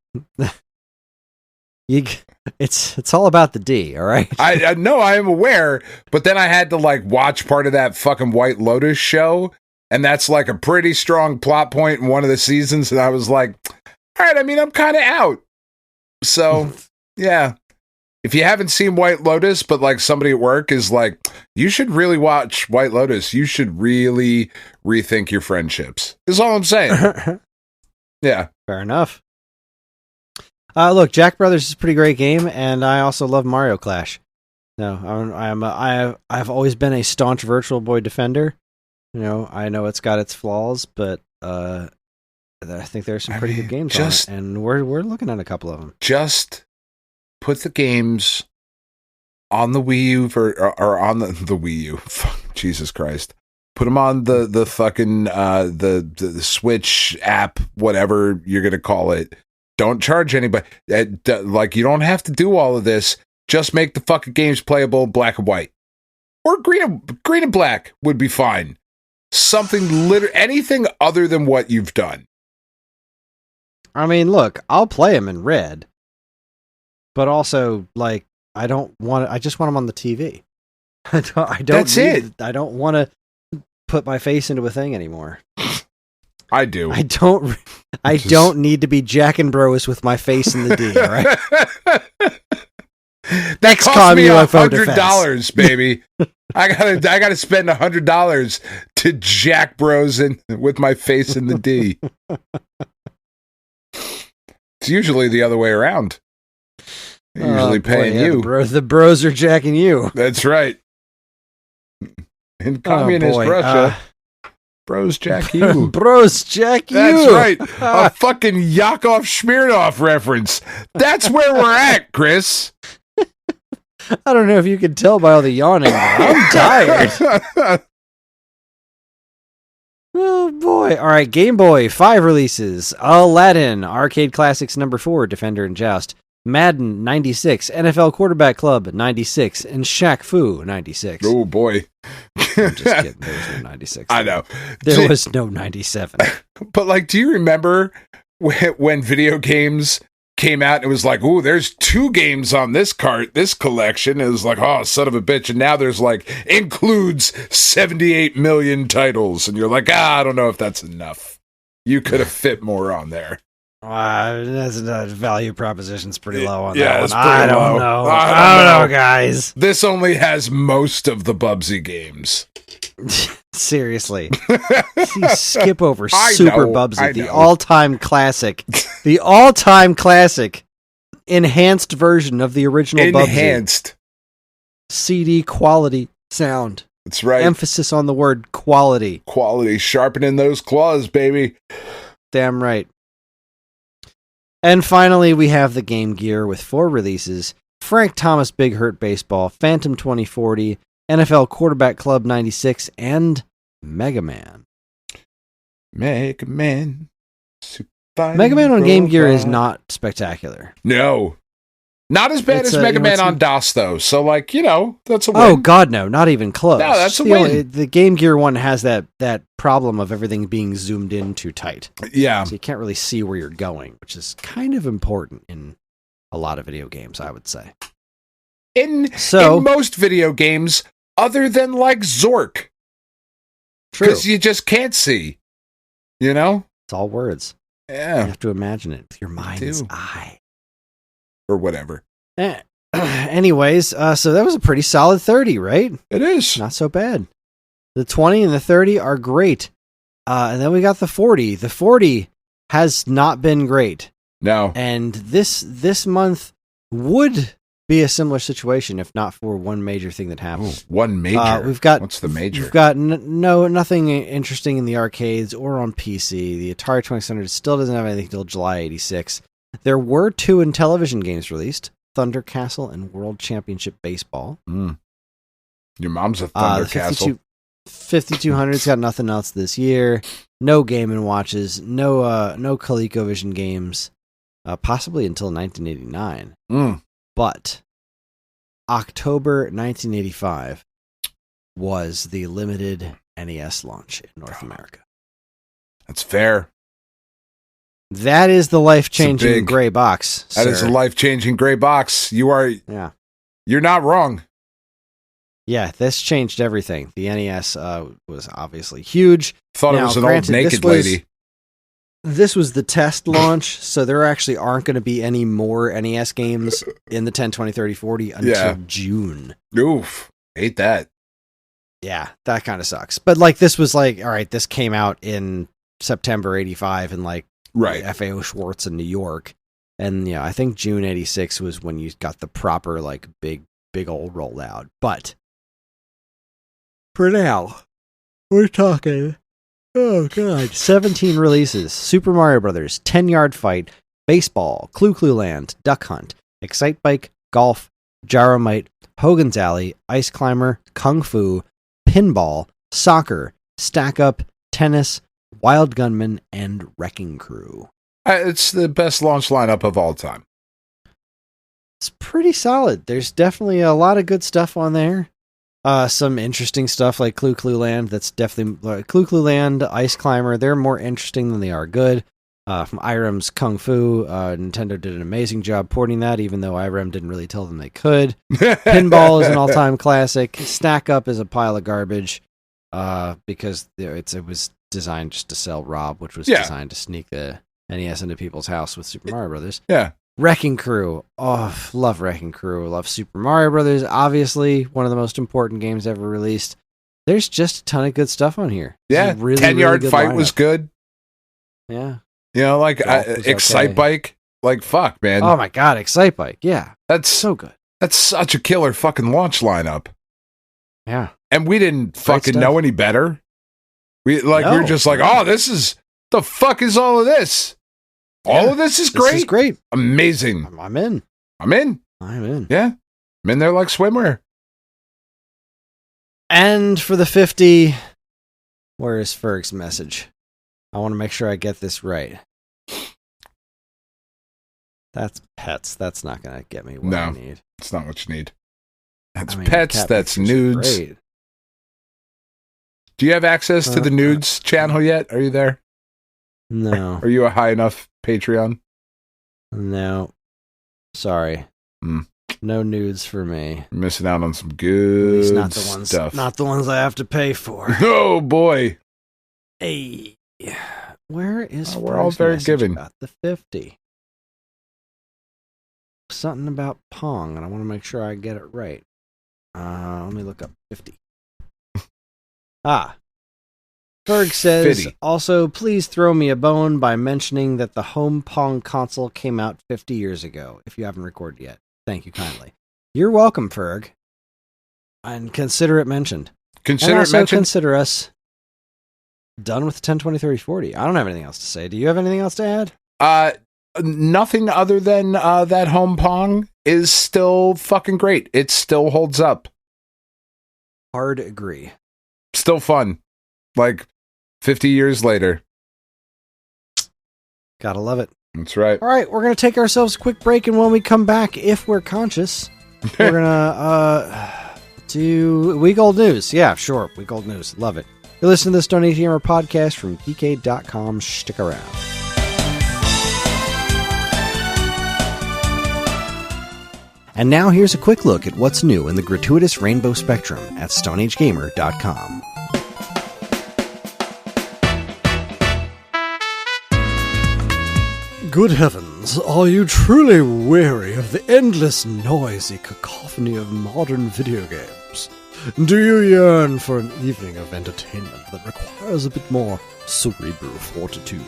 it's all about the D, all right? I know, I am aware, but then I had to, watch part of that fucking White Lotus show, and that's, a pretty strong plot point in one of the seasons, and I was like, all right, I mean, I'm kind of out. So, yeah. If you haven't seen White Lotus, but, somebody at work is like, you should really watch White Lotus. You should really rethink your friendships, is all I'm saying. Yeah. Fair enough. Look, Jack Brothers is a pretty great game, and I also love Mario Clash. No, I've always been a staunch Virtual Boy defender. I know it's got its flaws, but I think there's some pretty good games on it, and we're looking at a couple of them. Just put the games on the Wii U or on the Wii U. Jesus Christ. Put them on the fucking the Switch app, whatever you're gonna call it. Don't charge anybody. You don't have to do all of this. Just make the fucking games playable in black and white, or green and black would be fine. Something anything other than what you've done. I mean, look, I'll play them in red, but also I just want them on the TV. I don't want to put my face into a thing anymore. I do. I don't need to be Jack and Bros with my face in the D, all right? That cost me $100, baby. I gotta spend $100 to Jack Bros in with my face in the D. It's usually the other way around. They're usually paying you. The bros are jacking you. That's right. In communist Russia, bros jack you. Bros jack you. That's right. A fucking Yakov Smirnoff reference. That's where we're at, Kris. I don't know if you can tell by all the yawning, but I'm tired. Oh, boy. All right, Game Boy, 5 releases. Aladdin, Arcade Classics number 4, Defender and Joust. Madden, 96. NFL Quarterback Club, 96. And Shaq Fu, 96. Oh, boy. I'm just kidding. There was no 96. I know. There was no 97. But, do you remember when video games came out and it was like, ooh, there's 2 games on this collection. It was like, oh, son of a bitch. And now there's includes 78 million titles. And you're like, I don't know if that's enough. You could have fit more on there. That's value proposition's pretty low on that one. It's pretty low. I don't know, guys. This only has most of the Bubsy games. Seriously. Skip over Super Bubsy, the all-time classic. The all-time classic enhanced version of the original Bubsy. Enhanced. CD quality sound. That's right. Emphasis on the word quality. Quality. Sharpening those claws, baby. Damn right. And finally, we have the Game Gear with 4 releases. Frank Thomas Big Hurt Baseball, Phantom 2040, NFL Quarterback Club 96, and Mega Man. Mega Man. Mega Man on Game Gear is not spectacular. No. Not as bad as Mega Man on DOS, though. So, like, that's a win. Oh, God, no. Not even close. No, that's a win. The Game Gear one has that problem of everything being zoomed in too tight. Yeah. So you can't really see where you're going, which is kind of important in a lot of video games, I would say. In most video games, other than, like, Zork. True. Because you just can't see. It's all words. Yeah. You have to imagine it with your mind's eye. Or whatever. Anyways, so that was a pretty solid 30, right? It is. Not so bad. The 20 and the 30 are great. And then we got the 40. The 40 has not been great. No. And this month would be a similar situation if not for one major thing that happened. One major? What's the major? We've got nothing interesting in the arcades or on PC. The Atari 2600 still doesn't have anything until July 86. There were 2 Intellivision games released, Thunder Castle and World Championship Baseball. Your mom's a Thunder Castle. 5200's got nothing else this year. No Game & Watches. No ColecoVision games. Possibly until 1989. But October 1985 was the limited NES launch in North America. That's fair. That is the life-changing gray box. That is a life-changing gray box. You're not wrong. Yeah, this changed everything. The NES was obviously huge. Thought it was an old naked lady. This was the test launch, so there actually aren't going to be any more NES games in the 10, 20, 30, 40 until June. Oof. Hate that. Yeah, that kind of sucks. But like this was like, all right, this came out in September 85 and like FAO Schwartz in New York. And I think June 86 was when you got the proper like big old rollout. But for now, we're talking 17 releases. Super Mario Brothers, 10-Yard Fight, Baseball, Clue Clue Land, Duck Hunt, Excite Bike, Golf, Gyromite, Hogan's Alley, Ice Climber, Kung Fu, Pinball, Soccer, Stack Up, Tennis, Wild Gunman, and Wrecking Crew. It's the best launch lineup of all time. It's pretty solid. There's definitely a lot of good stuff on there. Some interesting stuff like Clue Clue Land. That's definitely Clue Clue Land, Ice Climber. They're more interesting than they are good. From Irem's Kung Fu, Nintendo did an amazing job porting that, even though Irem didn't really tell them they could. Pinball is an all-time classic. Stack Up is a pile of garbage because it was designed just to sell Rob, which was designed to sneak the NES into people's house with Super Mario Brothers. Yeah. Wrecking Crew. Oh, love Wrecking Crew. Love Super Mario Brothers. Obviously, one of the most important games ever released. There's just a ton of good stuff on here. Yeah, really, 10-Yard Fight was good. Yeah. Like Excite Bike. Like, fuck, man. Oh my god, Excite Bike. Yeah. That's so good. That's such a killer fucking launch lineup. Yeah. And we didn't fucking know any better. We were just like, oh, the fuck is all of this? All of this is great. This is great. Amazing. I'm in. Yeah. I'm in there like swimwear. And for the 50, where is Ferg's message? I want to make sure I get this right. That's pets. That's not going to get me what I need. It's not what you need. That's pets. That's nudes. Do you have access to the nudes channel yet? Are you there? No. Are you a high enough Patreon? No. Sorry. No nudes for me. You're missing out on some good stuff. Not the ones I have to pay for. Oh, boy. Hey. Where is we're all very giving. About the 50. Something about Pong, and I want to make sure I get it right. Let me look up 50. Ferg says, 50. Also, please throw me a bone by mentioning that the home Pong console came out 50 years ago, if you haven't recorded yet. Thank you kindly. You're welcome, Ferg. And consider it mentioned. Consider us done with the 10, 20, 30, 40. I don't have anything else to say. Do you have anything else to add? Nothing other than that home Pong is still fucking great. It still holds up. Hard agree. Still fun. Like 50 years later. Gotta love it. That's right. All right, we're going to take ourselves a quick break, and when we come back, if we're conscious, we're going to do Week Old News. Yeah, sure. Week Old News. Love it. You're listening to the Stone Age Gamer podcast from geekade.com. Stick around. And now here's a quick look at what's new in the gratuitous Rainbow Spectrum at stoneagegamer.com. Good heavens, are you truly weary of the endless noisy cacophony of modern video games? Do you yearn for an evening of entertainment that requires a bit more cerebral fortitude?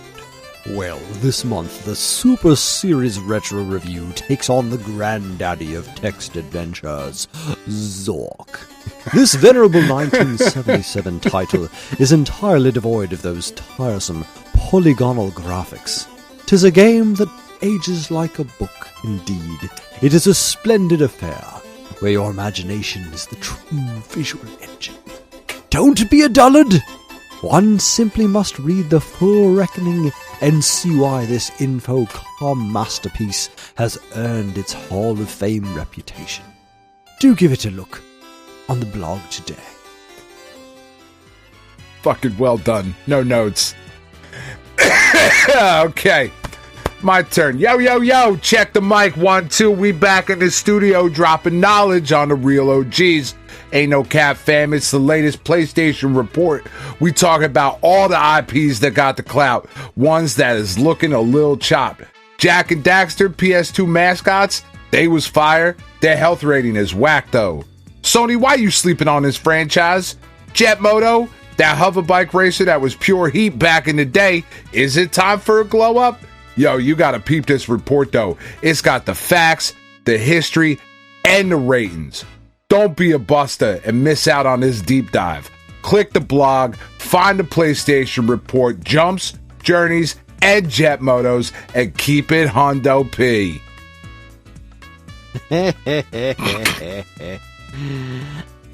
Well, this month, the Super Series Retro Review takes on the granddaddy of text adventures, Zork. This venerable 1977 title is entirely devoid of those tiresome polygonal graphics. 'Tis a game that ages like a book, indeed. It is a splendid affair, where your imagination is the true visual engine. Don't be a dullard! One simply must read the full reckoning and see why this Infocom masterpiece has earned its Hall of Fame reputation. Do give it a look on the blog today. Fucking well done. No notes. Okay. My turn. Yo. Check the mic. 1, 2. We back in the studio dropping knowledge on the real OGs. Ain't no cap, fam. It's the latest PlayStation report. We talk about all the IPs that got the clout. Ones that is looking a little chopped. Jak and Daxter, PS2 mascots, they was fire. Their health rating is whack though. Sony, why you sleeping on this franchise? Jet Moto, that hover bike racer that was pure heat back in the day. Is it time for a glow up? Yo, you gotta peep this report though. It's got the facts, the history, and the ratings. Don't be a buster and miss out on this deep dive. Click the blog, find the PlayStation report, jumps, journeys, and jet motos, and keep it Hondo P.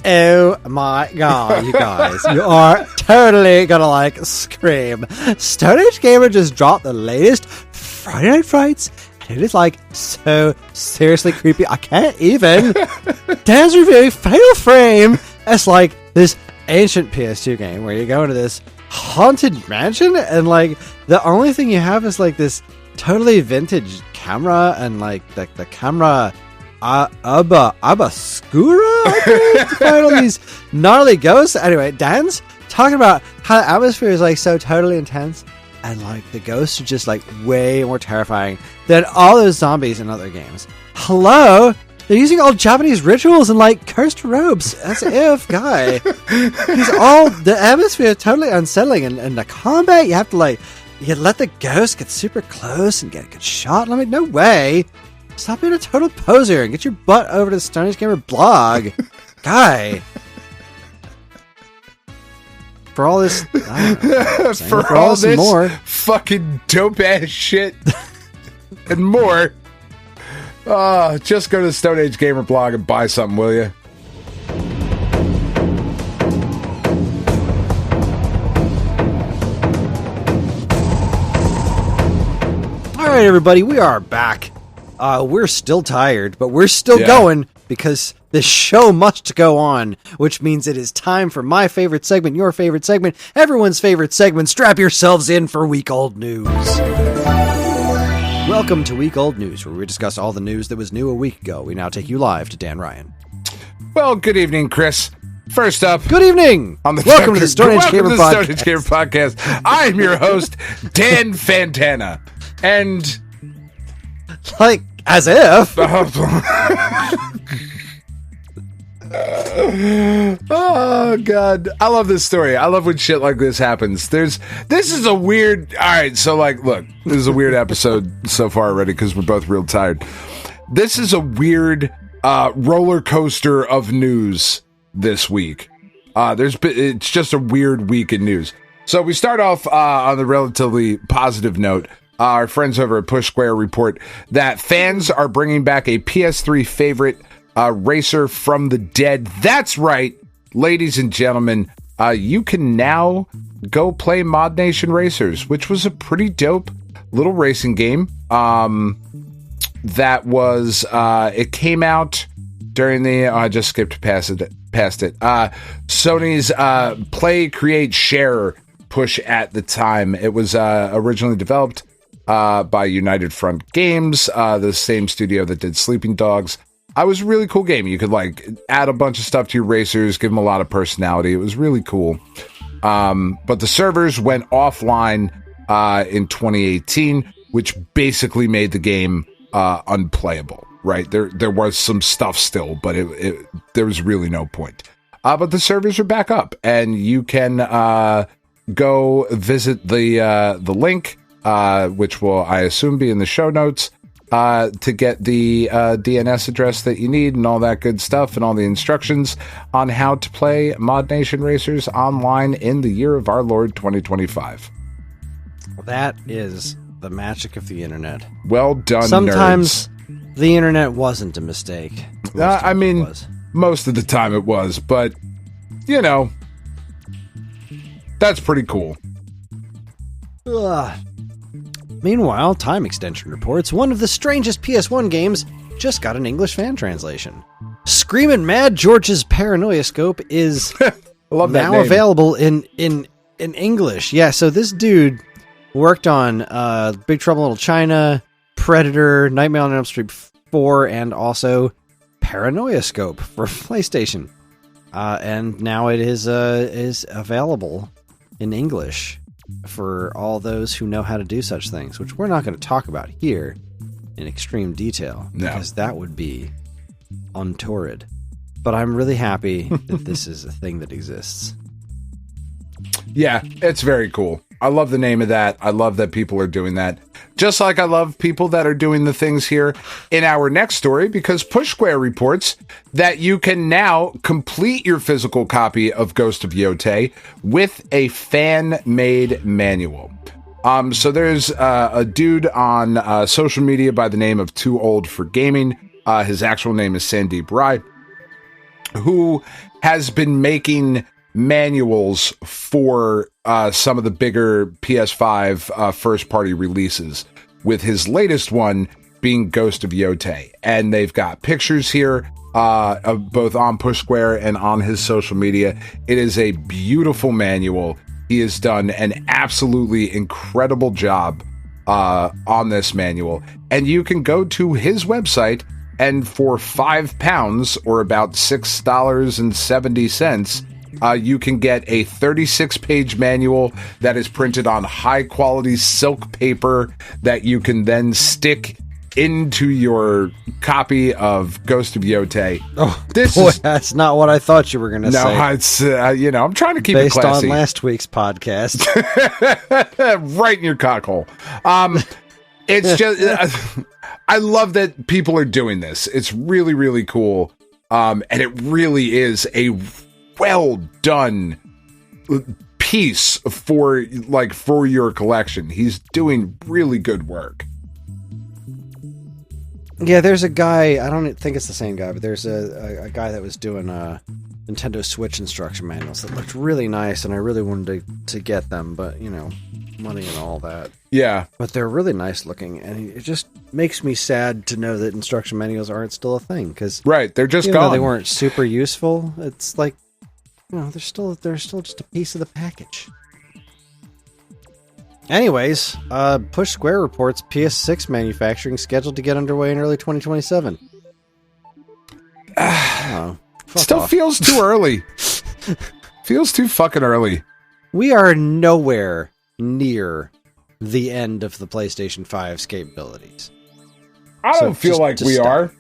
Oh my god, you guys. You are totally gonna scream. Stone Age Gamer just dropped the latest Friday Night Frights, and it is so seriously creepy. I can't even. Dan's reviewing Fatal Frame. It's this ancient PS2 game where you go into this haunted mansion, and the only thing you have is this totally vintage camera, and the camera Abascura, I think, to fight all these gnarly ghosts. Anyway, Dan's talking about how the atmosphere is so totally intense, and the ghosts are just way more terrifying than all those zombies in other games. Hello? They're using all Japanese rituals and cursed robes as if, guy. The atmosphere is totally unsettling, and the combat, you have to you let the ghost get super close and get a good shot. And no way. Stop being a total poser and get your butt over to the Stone Age Gamer blog. Guy. For all this... for all this more fucking dope-ass shit and more, just go to the Stone Age Gamer blog and buy something, will you? All right, everybody, we are back. We're still tired, but we're still going because the show must go on, which means it is time for my favorite segment, your favorite segment, everyone's favorite segment. Strap yourselves in for Week Old News. Welcome to Week Old News, where we discuss all the news that was new a week ago. We now take you live to Dan Ryan. Well, good evening, Kris. First up, good evening. Welcome to the Stone Age Gamer Podcast. I am your host, Dan Fantana, and as if. Oh god, I love this story. I love when shit like this happens. This is a weird. All right, so look, this is a weird episode so far already because we're both real tired. This is a weird roller coaster of news this week. It's just a weird week in news. So we start off on the relatively positive note. Our friends over at Push Square report that fans are bringing back a PS3 favorite racer from the dead. That's right. ladies and gentlemen, you can now go play Mod Nation Racers, which was a pretty dope little racing game. That was it came out during the I just skipped past it. Sony's Play, Create, Share push at the time. It was originally developed by United Front Games, the same studio that did Sleeping Dogs. It was a really cool game. You could like add a bunch of stuff to your racers, give them a lot of personality. It was really cool. But the servers went offline in 2018, which basically made the game unplayable. Right, there was some stuff still, but there was really no point. But the servers are back up, and you can go visit the link, which will, I assume, be in the show notes, to get the DNS address that you need and all that good stuff, and all the instructions on how to play Mod Nation Racers online in the year of our Lord 2025. That is the magic of the internet. Well done, Sometimes nerds. The internet wasn't a mistake. I mean, most of the time it was, but, you know, that's pretty cool. Meanwhile, Time Extension reports one of the strangest PS1 games just got an English fan translation. Screamin' Mad George's Paranoia Scope is Love that now name. available in English. Yeah, so this dude worked on Big Trouble in Little China, Predator, Nightmare on Elm Street 4, and also Paranoia Scope for PlayStation. And now it is available in English for all those who know how to do such things, which we're not going to talk about here in extreme detail, because that would be untoward. But I'm really happy that this is a thing that exists. Yeah, it's very cool. I love the name of that. I love that people are doing that. Just like I love people that are doing the things here in our next story, because Push Square reports that you can now complete your physical copy of Ghost of Yotei with a fan-made manual. So there's a dude on social media by the name of Too Old for Gaming. His actual name is Sandeep Rai, who has been making manuals for some of the bigger PS5 first-party releases, with his latest one being Ghost of Yotei. And they've got pictures here of both on Push Square and on his social media. It is a beautiful manual. He has done an absolutely incredible job on this manual. And you can go to his website, and for £5, or about $6.70, you can get a 36-page manual that is printed on high-quality silk paper that you can then stick into your copy of Ghost of Yotei. Oh, that's not what I thought you were going to say. No, it's, I'm trying to keep Based it classy. on last week's podcast. Right in your cockhole. It's just, I love that people are doing this. It's really, really cool. And it really is a well done piece for your collection. He's doing really good work. Yeah, there's a guy, I don't think it's the same guy, but there's a guy that was doing Nintendo Switch instruction manuals that looked really nice, and I really wanted to get them, but, money and all that. Yeah. But they're really nice looking, and it just makes me sad to know that instruction manuals aren't still a thing, because right, they're just even gone. though they weren't super useful, it's like, they're still just a piece of the package. Anyways, Push Square reports PS6 manufacturing scheduled to get underway in early 2027. Still off. feels too early. Feels too fucking early. We are nowhere near the end of the PlayStation 5's capabilities. I don't feel like we are.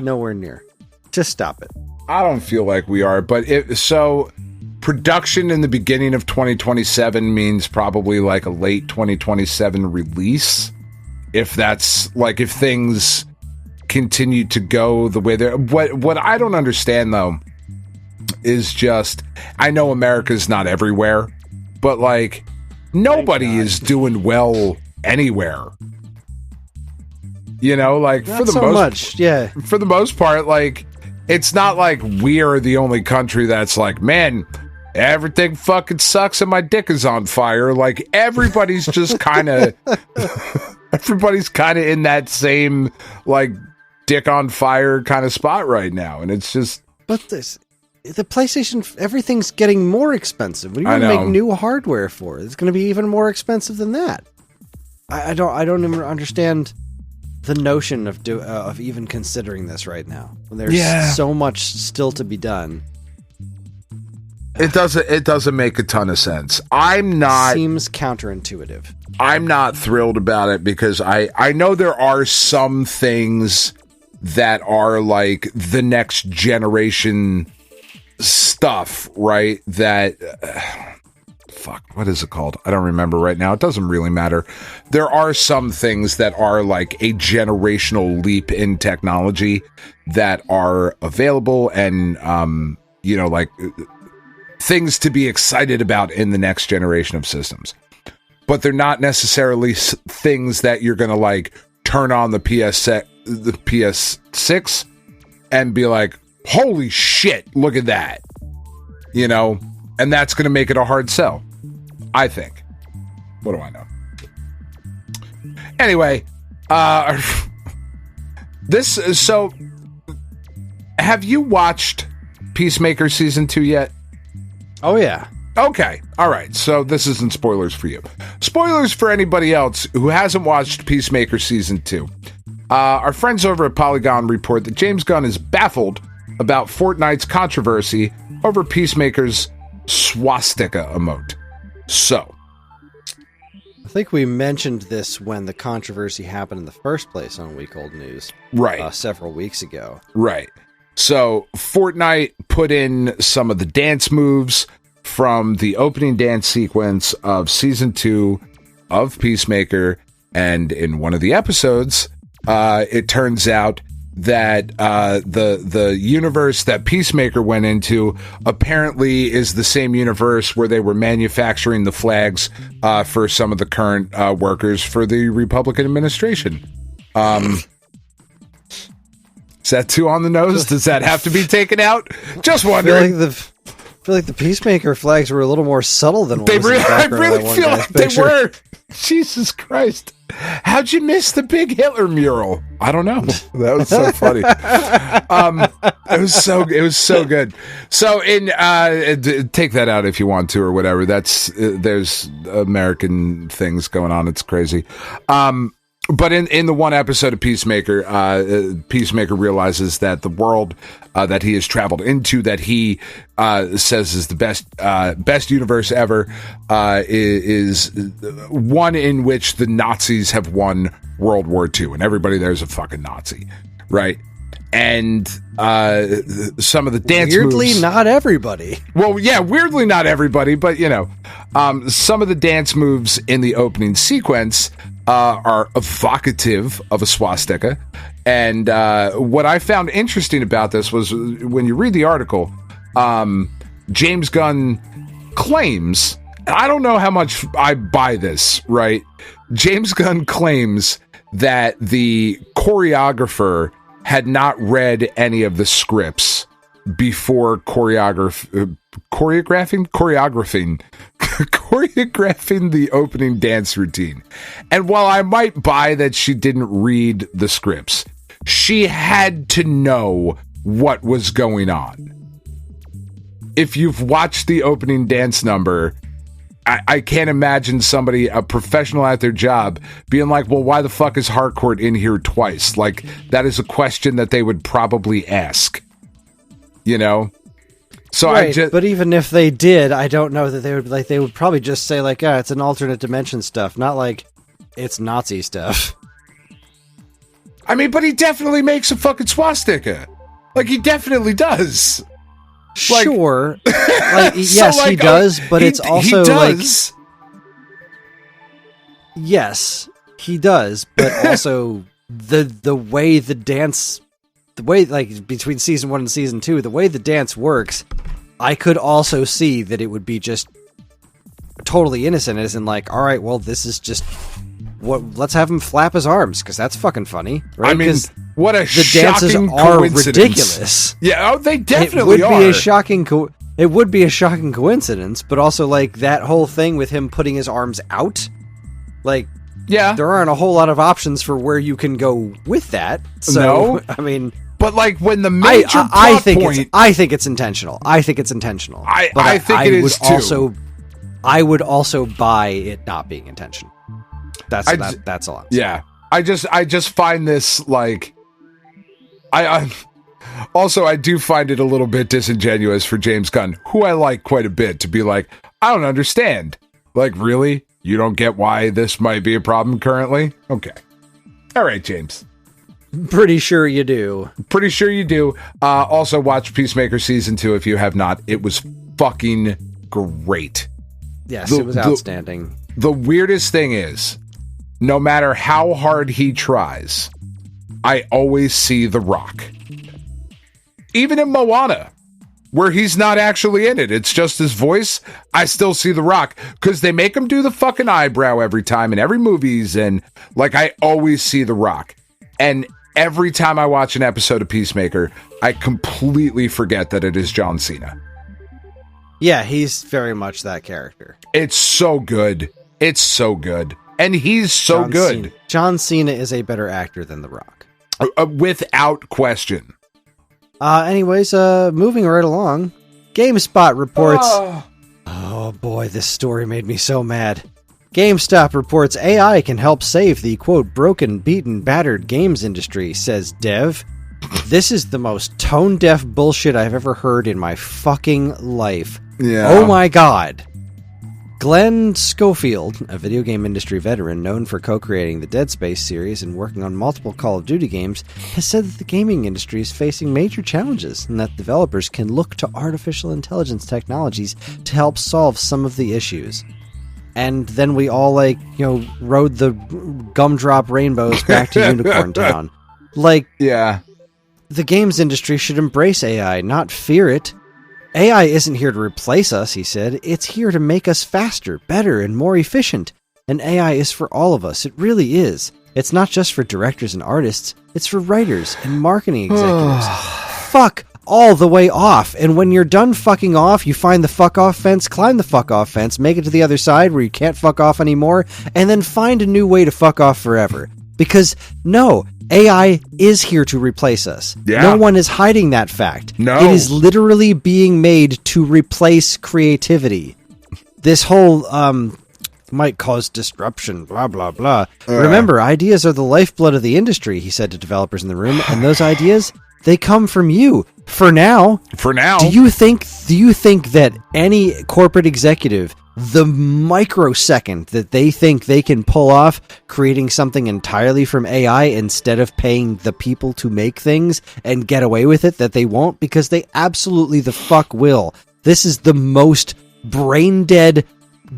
Nowhere near. Just stop it. I don't feel like we are, but production in the beginning of 2027 means probably like a late 2027 release. If that's if things continue to go the way they're. What I don't understand though is just, I know America's not everywhere, but nobody is doing well anywhere. For the most part, it's not like we are the only country that's like, man, everything fucking sucks and my dick is on fire. Like, everybody's just kind of everybody's kind of in that same like dick on fire kind of spot right now, and it's just. But the PlayStation, everything's getting more expensive. What are you going to make new hardware for? It's going to be even more expensive than that. I don't even understand the notion of even considering this right now. There's so much still to be done. It doesn't make a ton of sense. Seems counterintuitive. I'm not thrilled about it because I know there are some things that are like the next generation stuff, right? That fuck, what is it called? I don't remember right now. It doesn't really matter. There are some things that are like a generational leap in technology that are available and like things to be excited about in the next generation of systems. But they're not necessarily things that you're going to like turn on the PS6 and be like, holy shit, look at that. And that's going to make it a hard sell, I think. What do I know? Anyway, so have you watched Peacemaker Season 2 yet? Oh, yeah. Okay. All right. So this isn't spoilers for you. Spoilers for anybody else who hasn't watched Peacemaker Season 2. Our friends over at Polygon report that James Gunn is baffled about Fortnite's controversy over Peacemaker's swastika emote. So, I think we mentioned this when the controversy happened in the first place on Week Old News. Right. Several weeks ago. Right. So, Fortnite put in some of the dance moves from the opening dance sequence of Season 2 of Peacemaker, and in one of the episodes, it turns out that the universe that Peacemaker went into apparently is the same universe where they were manufacturing the flags for some of the current workers for the Republican administration. Is that too on the nose? Does that have to be taken out? Just wondering. I feel like the Peacemaker flags were a little more subtle than what I really feel like they were. Jesus Christ. How'd you miss the big Hitler mural? I don't know. That was so funny. It was so good. So take that out if you want to or whatever. There's American things going on. It's crazy. But in the one episode of Peacemaker, Peacemaker realizes that the world that he has traveled into, that he says is the best universe ever, is one in which the Nazis have won World War II, and everybody there's a fucking Nazi, right? And some of the dance moves... Weirdly, not everybody. Well, yeah, weirdly not everybody, but, some of the dance moves in the opening sequence are evocative of a swastika. And what I found interesting about this was when you read the article, James Gunn claims, and I don't know how much I buy this, right? James Gunn claims that the choreographer had not read any of the scripts before choreographing the opening dance routine. And while I might buy that she didn't read the scripts, she had to know what was going on. If you've watched the opening dance number, I can't imagine somebody, a professional at their job, being like, well, why the fuck is Harcourt in here twice? Like, that is a question that they would probably ask. So right, but even if they did, I don't know that they would probably just say like, it's an alternate dimension stuff, not like it's Nazi stuff. I mean, but he definitely makes a fucking swastika. Like, he definitely does. Like, sure. Like, yes, so, like, he does, but it's also like... Yes, he does, but also the way the dance... The way, like, between Season 1 and Season 2, the way the dance works, I could also see that it would be just totally innocent, as in, like, alright, well, this is just let's have him flap his arms, because that's fucking funny, right? I mean, what a the dances shocking are coincidence. Ridiculous. Yeah, they definitely it would are. Be a shocking it would be a shocking coincidence, but also, like, that whole thing with him putting his arms out, like, yeah, there aren't a whole lot of options for where you can go with that. So, no. I mean... But, like, when the major I plot think point... I think it's intentional. I think it is, too. I would also buy it not being intentional. That's all I'm saying. Yeah. I just find this, like... I do find it a little bit disingenuous for James Gunn, who I like quite a bit, to be like, I don't understand. Like, really? You don't get why this might be a problem currently? Okay. All right, James. Pretty sure you do. Pretty sure you do. Also, watch Peacemaker Season 2 if you have not. It was fucking great. Yes, it was outstanding. The weirdest thing is, no matter how hard he tries, I always see The Rock. Even in Moana, where he's not actually in it, it's just his voice, I still see The Rock, because they make him do the fucking eyebrow every time in every movie he's in. Like, I always see The Rock. And every time I watch an episode of Peacemaker, I completely forget that it is John Cena. Yeah, he's very much that character. It's so good. It's so good. And he's so good. John Cena is a better actor than The Rock. Without question. Anyways, moving right along, GameSpot reports... Oh boy, this story made me so mad. GameStop reports AI can help save the, quote, broken, beaten, battered games industry, says Dev. This is the most tone-deaf bullshit I've ever heard in my fucking life. Yeah. Oh my god. Glenn Schofield, a video game industry veteran known for co-creating the Dead Space series and working on multiple Call of Duty games, has said that the gaming industry is facing major challenges and that developers can look to artificial intelligence technologies to help solve some of the issues. And then we all, like, rode the gumdrop rainbows back to Unicorn Town. Like, yeah, the games industry should embrace AI, not fear it. AI isn't here to replace us, he said. It's here to make us faster, better, and more efficient. And AI is for all of us. It really is. It's not just for directors and artists. It's for writers and marketing executives. Fuck all the way off. And when you're done fucking off, you find the fuck off fence, climb the fuck off fence, make it to the other side where you can't fuck off anymore, and then find a new way to fuck off forever. Because, no, AI is here to replace us. Yeah. No one is hiding that fact. No. It is literally being made to replace creativity. This whole, might cause disruption, blah, blah, blah. Remember, ideas are the lifeblood of the industry, he said to developers in the room, and those ideas, they come from you. For now. Do you think that any corporate executive, the microsecond that they think they can pull off creating something entirely from AI instead of paying the people to make things and get away with it, that they won't? Because they absolutely the fuck will. This is the most brain-dead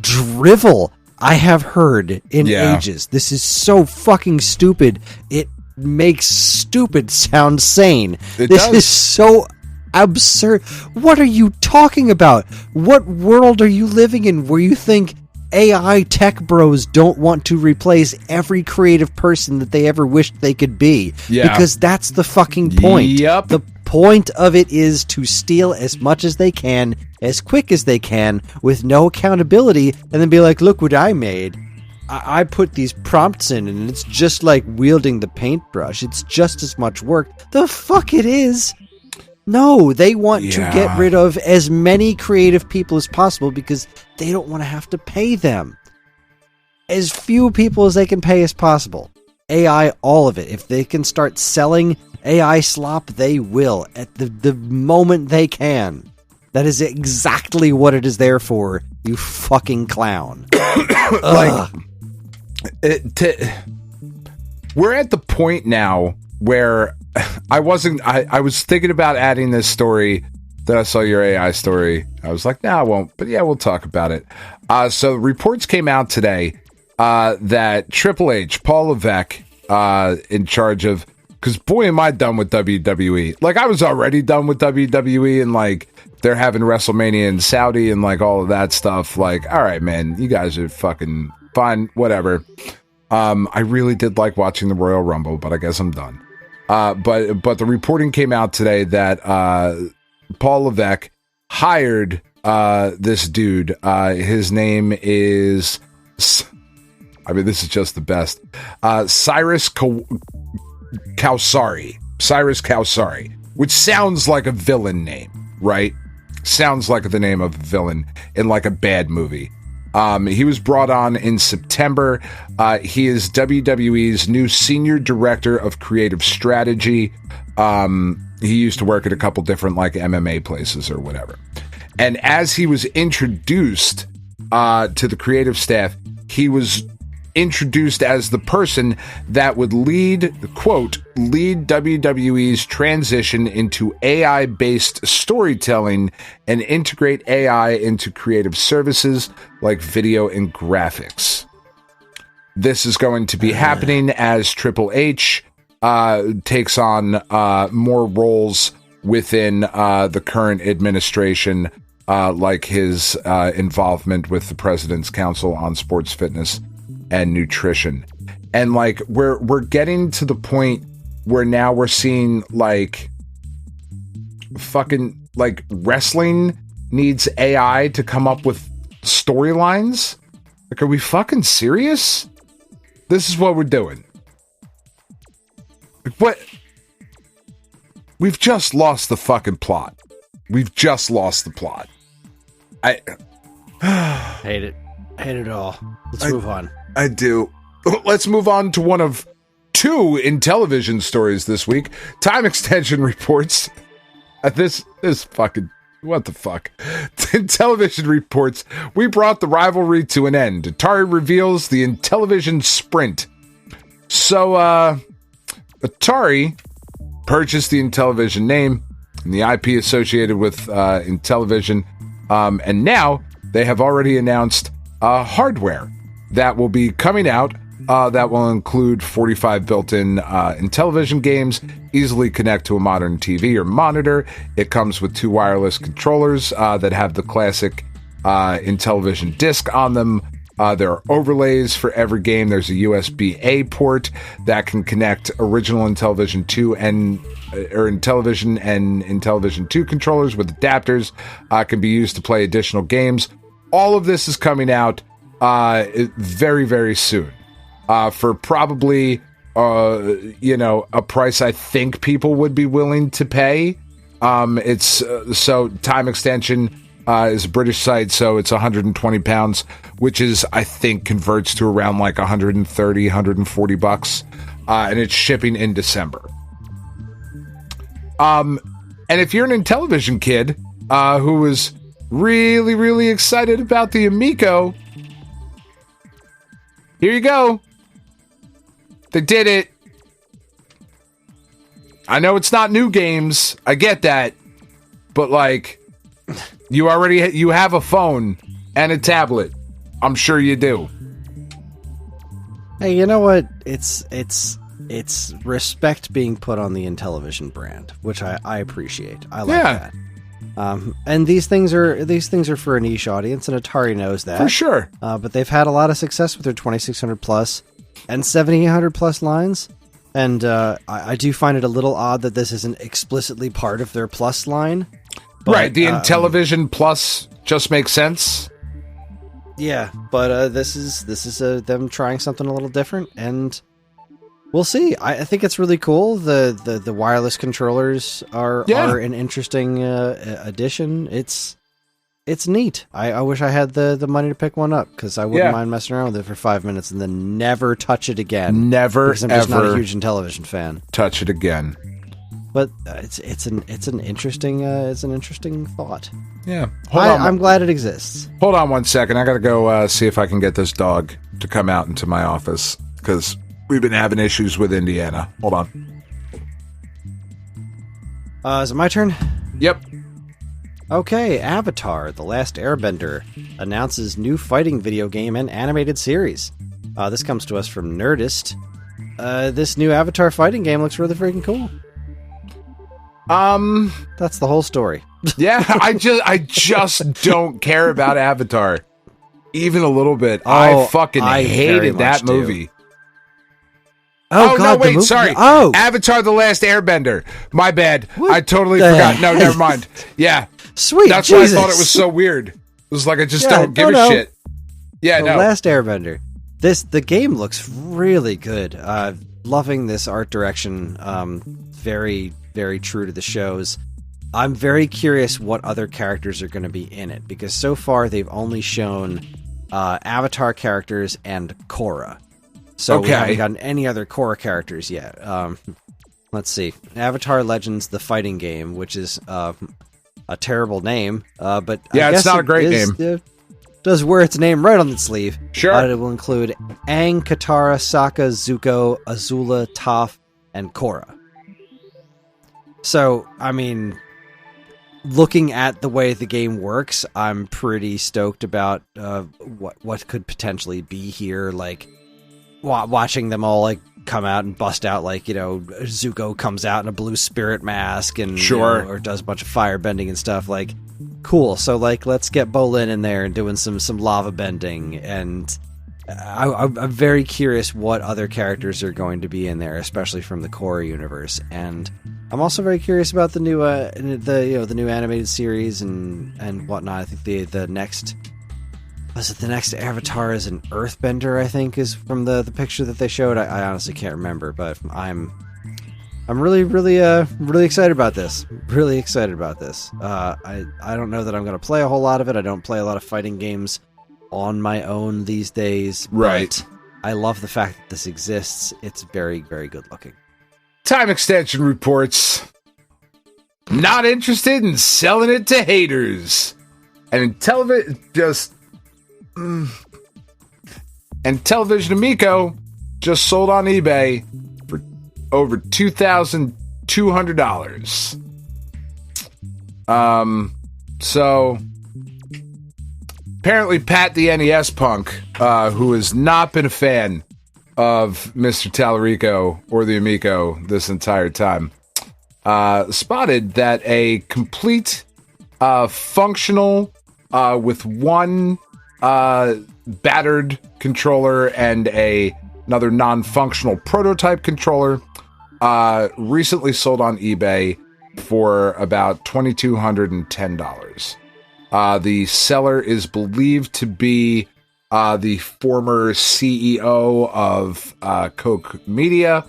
drivel I have heard in ages. This is so fucking stupid. It makes stupid sound sane. This is so absurd. What are you talking about? What world are you living in where you think AI tech bros don't want to replace every creative person that they ever wished they could be? Yeah. Because that's the fucking point. Yep. The point of it is to steal as much as they can, as quick as they can, with no accountability, and then be like, look what I made. I put these prompts in, and it's just like wielding the paintbrush. It's just as much work. The fuck it is. No, they want to get rid of as many creative people as possible because they don't want to have to pay them. As few people as they can pay as possible. AI, all of it. If they can start selling AI slop, they will at the moment they can. That is exactly what it is there for, you fucking clown. Like, we're at the point now where I was thinking about adding this story. Then I saw your AI story. I was like, I won't. But yeah, we'll talk about it. So reports came out today that Triple H, Paul Levesque, in charge of, because boy, am I done with WWE. Like, I was already done with WWE, and like, they're having WrestleMania in Saudi and like all of that stuff. Like, all right, man, you guys are fucking fine, whatever. I really did like watching the Royal Rumble, but I guess I'm done. But the reporting came out today that Paul Levesque hired this dude. His name is, this is just the best. Cyrus Kawsari. Cyrus Kawsari, which sounds like a villain name, right? Sounds like the name of a villain in like a bad movie. He was brought on in September. He is WWE's new senior director of creative strategy. He used to work at a couple different like MMA places or whatever. And as he was introduced to the creative staff, he was introduced as the person that would lead WWE's transition into AI-based storytelling and integrate AI into creative services like video and graphics. This is going to be happening as Triple H takes on more roles within the current administration, like his involvement with the President's Council on Sports Fitness and Nutrition. And like we're getting to the point where now we're seeing like fucking like wrestling needs AI to come up with storylines. Like, are we fucking serious? This is what we're doing. Like, what? We've just lost the fucking plot. We've just lost the plot. I hate it. Hate it all. Let's move on. I do. Let's move on to one of two Intellivision stories this week. Time extension reports. This fucking... What the fuck? Intellivision reports, we brought the rivalry to an end. Atari reveals the Intellivision Sprint. So, Atari purchased the Intellivision name and the IP associated with Intellivision, and now they have already announced hardware that will be coming out that will include 45 built-in Intellivision games, easily connect to a modern TV or monitor. It comes with 2 wireless controllers that have the classic Intellivision disc on them. There are overlays for every game. There's a USB-A port that can connect original Intellivision 2 or Intellivision and Intellivision 2 controllers with adapters. Can be used to play additional games. All of this is coming out very, very soon. For probably, a price I think people would be willing to pay. So Time Extension is a British site, so it's £120, which is, I think, converts to around like $130, $140, and it's shipping in December. And if you're an Intellivision kid who was really, really excited about the Amico, here you go. They did it. I know it's not new games. I get that. But like, you have a phone and a tablet. I'm sure you do. Hey, you know what? It's respect being put on the Intellivision brand, which I appreciate. I like that. And these things are for a niche audience, and Atari knows that for sure. But they've had a lot of success with their 2600 plus and 7800 plus lines, and I do find it a little odd that this isn't explicitly part of their plus line. But, right, the Intellivision Plus just makes sense. Yeah, but this is them trying something a little different, and we'll see. I think it's really cool. The wireless controllers are an interesting addition. It's neat. I wish I had the money to pick one up, because I wouldn't mind messing around with it for 5 minutes and then never touch it again. Never, because I'm just not a huge Intellivision fan. Touch it again. But it's an interesting thought. Yeah, I'm glad it exists. Hold on 1 second. I gotta go see if I can get this dog to come out into my office, because we've been having issues with Indiana. Hold on. Is it my turn? Yep. Okay, Avatar: The Last Airbender announces new fighting video game and animated series. This comes to us from Nerdist. This new Avatar fighting game looks really freaking cool. That's the whole story. Yeah, I just don't care about Avatar even a little bit. I hated that movie. Oh, God, no, wait, sorry. Oh. Avatar The Last Airbender. My bad. What I totally the forgot. No, heck? never mind. Yeah. Sweet That's Jesus. why I thought it was so weird. It was like, I just Yeah, don't give no. a shit. Yeah, The Last Airbender. The game looks really good. Loving this art direction. Very, very true to the shows. I'm very curious what other characters are going to be in it, because so far they've only shown Avatar characters and Korra. So we haven't gotten any other Korra characters yet. Let's see. Avatar Legends: The Fighting Game, which is a terrible name, but yeah, I guess it's not a great name. Does wear its name right on its sleeve. Sure. It will include Aang, Katara, Sokka, Zuko, Azula, Toph, and Korra. So, I mean, looking at the way the game works, I'm pretty stoked about what could potentially be here. Like, watching them all like come out and bust out, like, you know, Zuko comes out in a blue spirit mask and sure, or does a bunch of fire bending and stuff. Like, cool. So, like, let's get Bolin in there and doing some lava bending. And I'm very curious what other characters are going to be in there, especially from the Korra universe. And I'm also very curious about the new the new animated series and whatnot. I think the next Avatar is an Earthbender, I think, is from the picture that they showed. I honestly can't remember, but I'm really excited about this. Really excited about this. I don't know that I'm going to play a whole lot of it. I don't play a lot of fighting games on my own these days. Right. But I love the fact that this exists. It's very, very good looking. Time extension reports. Not interested in selling it to haters. And Intellivision Amico just sold on eBay for over $2,200. So apparently Pat the NES punk, who has not been a fan of Mr. Tallarico or the Amico this entire time, spotted that a complete, functional, with one battered controller and another non-functional prototype controller, recently sold on eBay for about $2,210. The seller is believed to be the former CEO of Koch Media,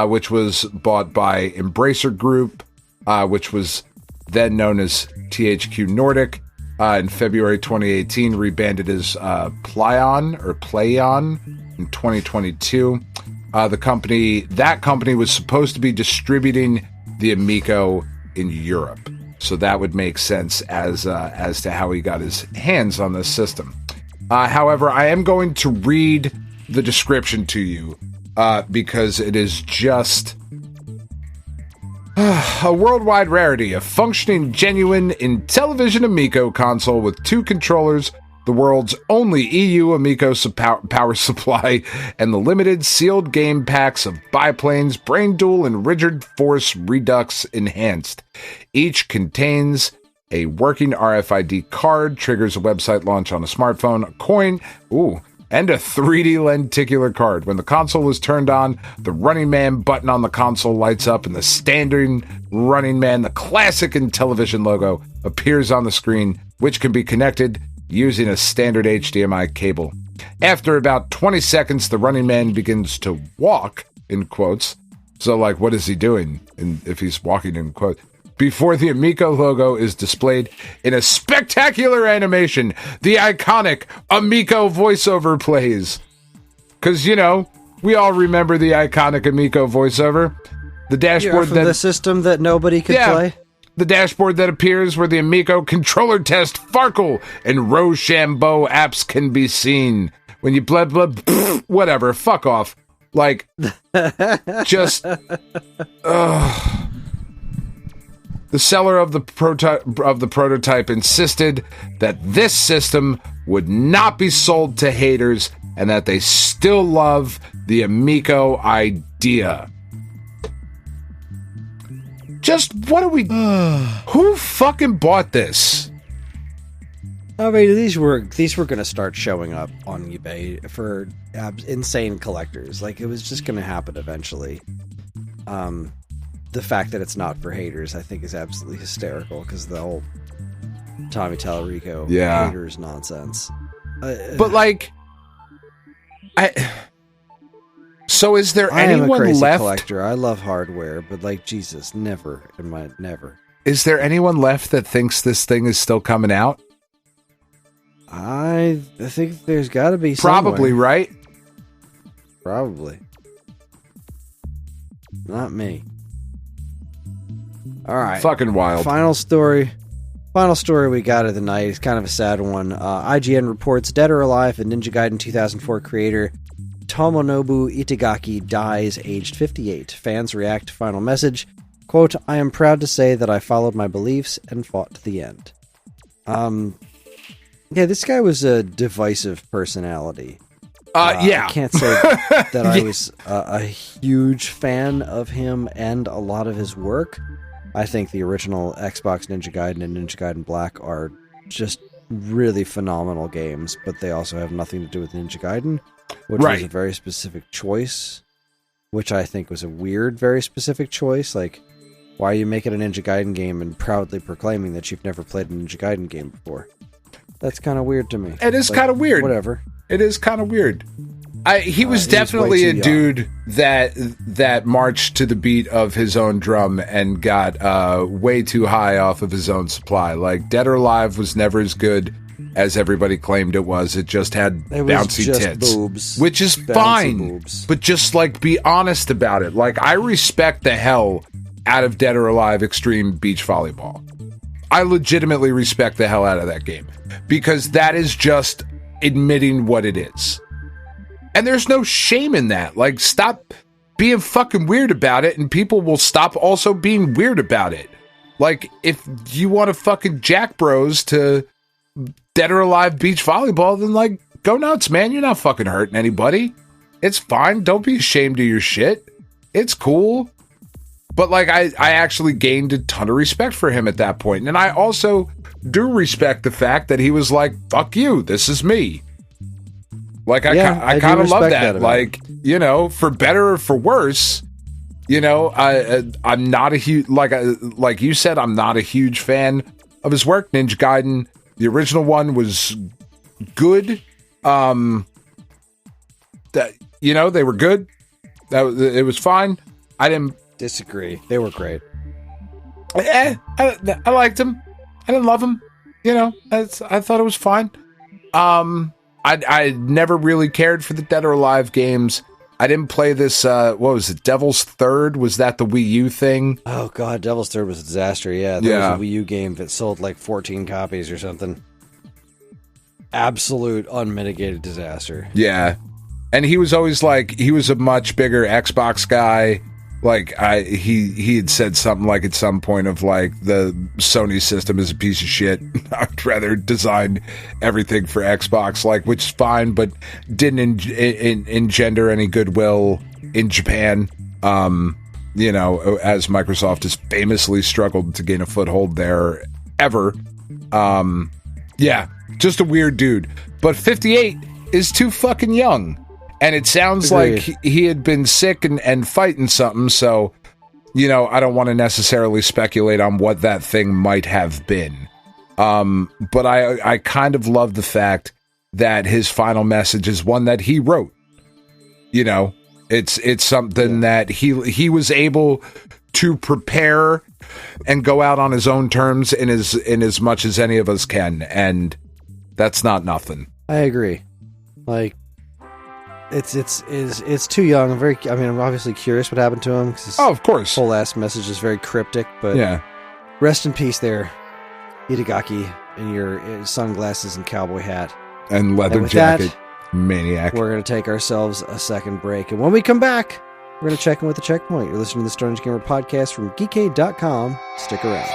which was bought by Embracer Group, which was then known as THQ Nordic. In February 2018, rebranded as Plaion in 2022. That company was supposed to be distributing the Amico in Europe, so that would make sense as to how he got his hands on this system. However, I am going to read the description to you because it is just a worldwide rarity, a functioning, genuine Intellivision Amico console with two controllers, the world's only EU Amico power supply, and the limited sealed game packs of Biplanes, Brain Duel, and Rigid Force Redux Enhanced. Each contains a working RFID card, triggers a website launch on a smartphone, a coin, and a 3D lenticular card. When the console is turned on, the Running Man button on the console lights up, and the standard Running Man, the classic Intellivision logo, appears on the screen, which can be connected using a standard HDMI cable. After about 20 seconds, the Running Man begins to walk, in quotes. So, like, what is he doing if he's walking, in quotes? Before the Amico logo is displayed in a spectacular animation, the iconic Amico voiceover plays. Because, you know, we all remember the iconic Amico voiceover. The dashboard from the system that nobody could play? The dashboard that appears where the Amico controller test, Farkle, and Rochambeau apps can be seen. When you whatever, fuck off. Like, just... The seller of the prototype insisted that this system would not be sold to haters and that they still love the Amico idea. Just what are we... Who fucking bought this? I mean, these were going to start showing up on eBay for insane collectors. Like, it was just going to happen eventually. The fact that it's not for haters, I think, is absolutely hysterical because the whole Tommy Tallarico haters nonsense. But like, so is there anyone I am a crazy left? Collector. I love hardware, but like, Jesus, never. Is there anyone left that thinks this thing is still coming out? I think there's got to be probably somewhere. Right. Probably not me. All right, fucking wild. Final story we got of the night is kind of a sad one. IGN reports Dead or Alive and Ninja Gaiden 2004 creator Tomonobu Itagaki dies aged 58. Fans react to final message. Quote, I am proud to say that I followed my beliefs and fought to the end. Yeah, this guy was a divisive personality. Yeah. I can't say that I was a huge fan of him and a lot of his work. I think the original Xbox Ninja Gaiden and Ninja Gaiden Black are just really phenomenal games, but they also have nothing to do with Ninja Gaiden, which was a very specific choice, which I think was a weird, very specific choice. Like, why are you making a Ninja Gaiden game and proudly proclaiming that you've never played a Ninja Gaiden game before? That's kind of weird to me. It is kind of weird. Whatever. It is kind of weird. He was definitely a dude that marched to the beat of his own drum and got way too high off of his own supply. Like, Dead or Alive was never as good as everybody claimed it was. It just had bouncy tits, boobs, which is fine. Boobs. But just like, be honest about it. Like, I respect the hell out of Dead or Alive Extreme Beach Volleyball. I legitimately respect the hell out of that game because that is just admitting what it is. And there's no shame in that. Like, stop being fucking weird about it, and people will stop also being weird about it. Like, if you want to fucking jack bros to Dead or Alive Beach Volleyball, then, like, go nuts, man. You're not fucking hurting anybody. It's fine. Don't be ashamed of your shit. It's cool. But, like, I actually gained a ton of respect for him at that point. And I also do respect the fact that he was like, fuck you, this is me. Like, I kind of love that. Like, you know, for better or for worse, you know, I'm not a huge, like you said, I'm not a huge fan of his work. Ninja Gaiden, the original one, was good. That, you know, they were good. It was fine. I didn't disagree. They were great. I liked him. I didn't love him. You know, I thought it was fine. I never really cared for the Dead or Alive games. I didn't play this, what was it, Devil's Third? Was that the Wii U thing? Oh, God, Devil's Third was a disaster, yeah. There was a Wii U game that sold like 14 copies or something. Absolute unmitigated disaster. Yeah. And he was always like, he was a much bigger Xbox guy. Like, he had said something like at some point of like, the Sony system is a piece of shit. I'd rather design everything for Xbox, like, which is fine, but didn't engender any goodwill in Japan. You know, as Microsoft has famously struggled to gain a foothold there ever. Yeah, just a weird dude. But 58 is too fucking young. And it sounds like he had been sick and fighting something, so, you know, I don't want to necessarily speculate on what that thing might have been. But I kind of love the fact that his final message is one that he wrote. You know, it's something that he was able to prepare and go out on his own terms in as much as any of us can, and that's not nothing. I agree. Like, it's too young. I'm obviously curious what happened to him. Of course. Whole ass message is very cryptic, but yeah. Rest in peace there, Itagaki, in your sunglasses and cowboy hat. And leather jacket. Maniac. We're going to take ourselves a second break. And when we come back, we're going to check in with the checkpoint. You're listening to the Stone Age Gamer podcast from geekade.com. Stick around.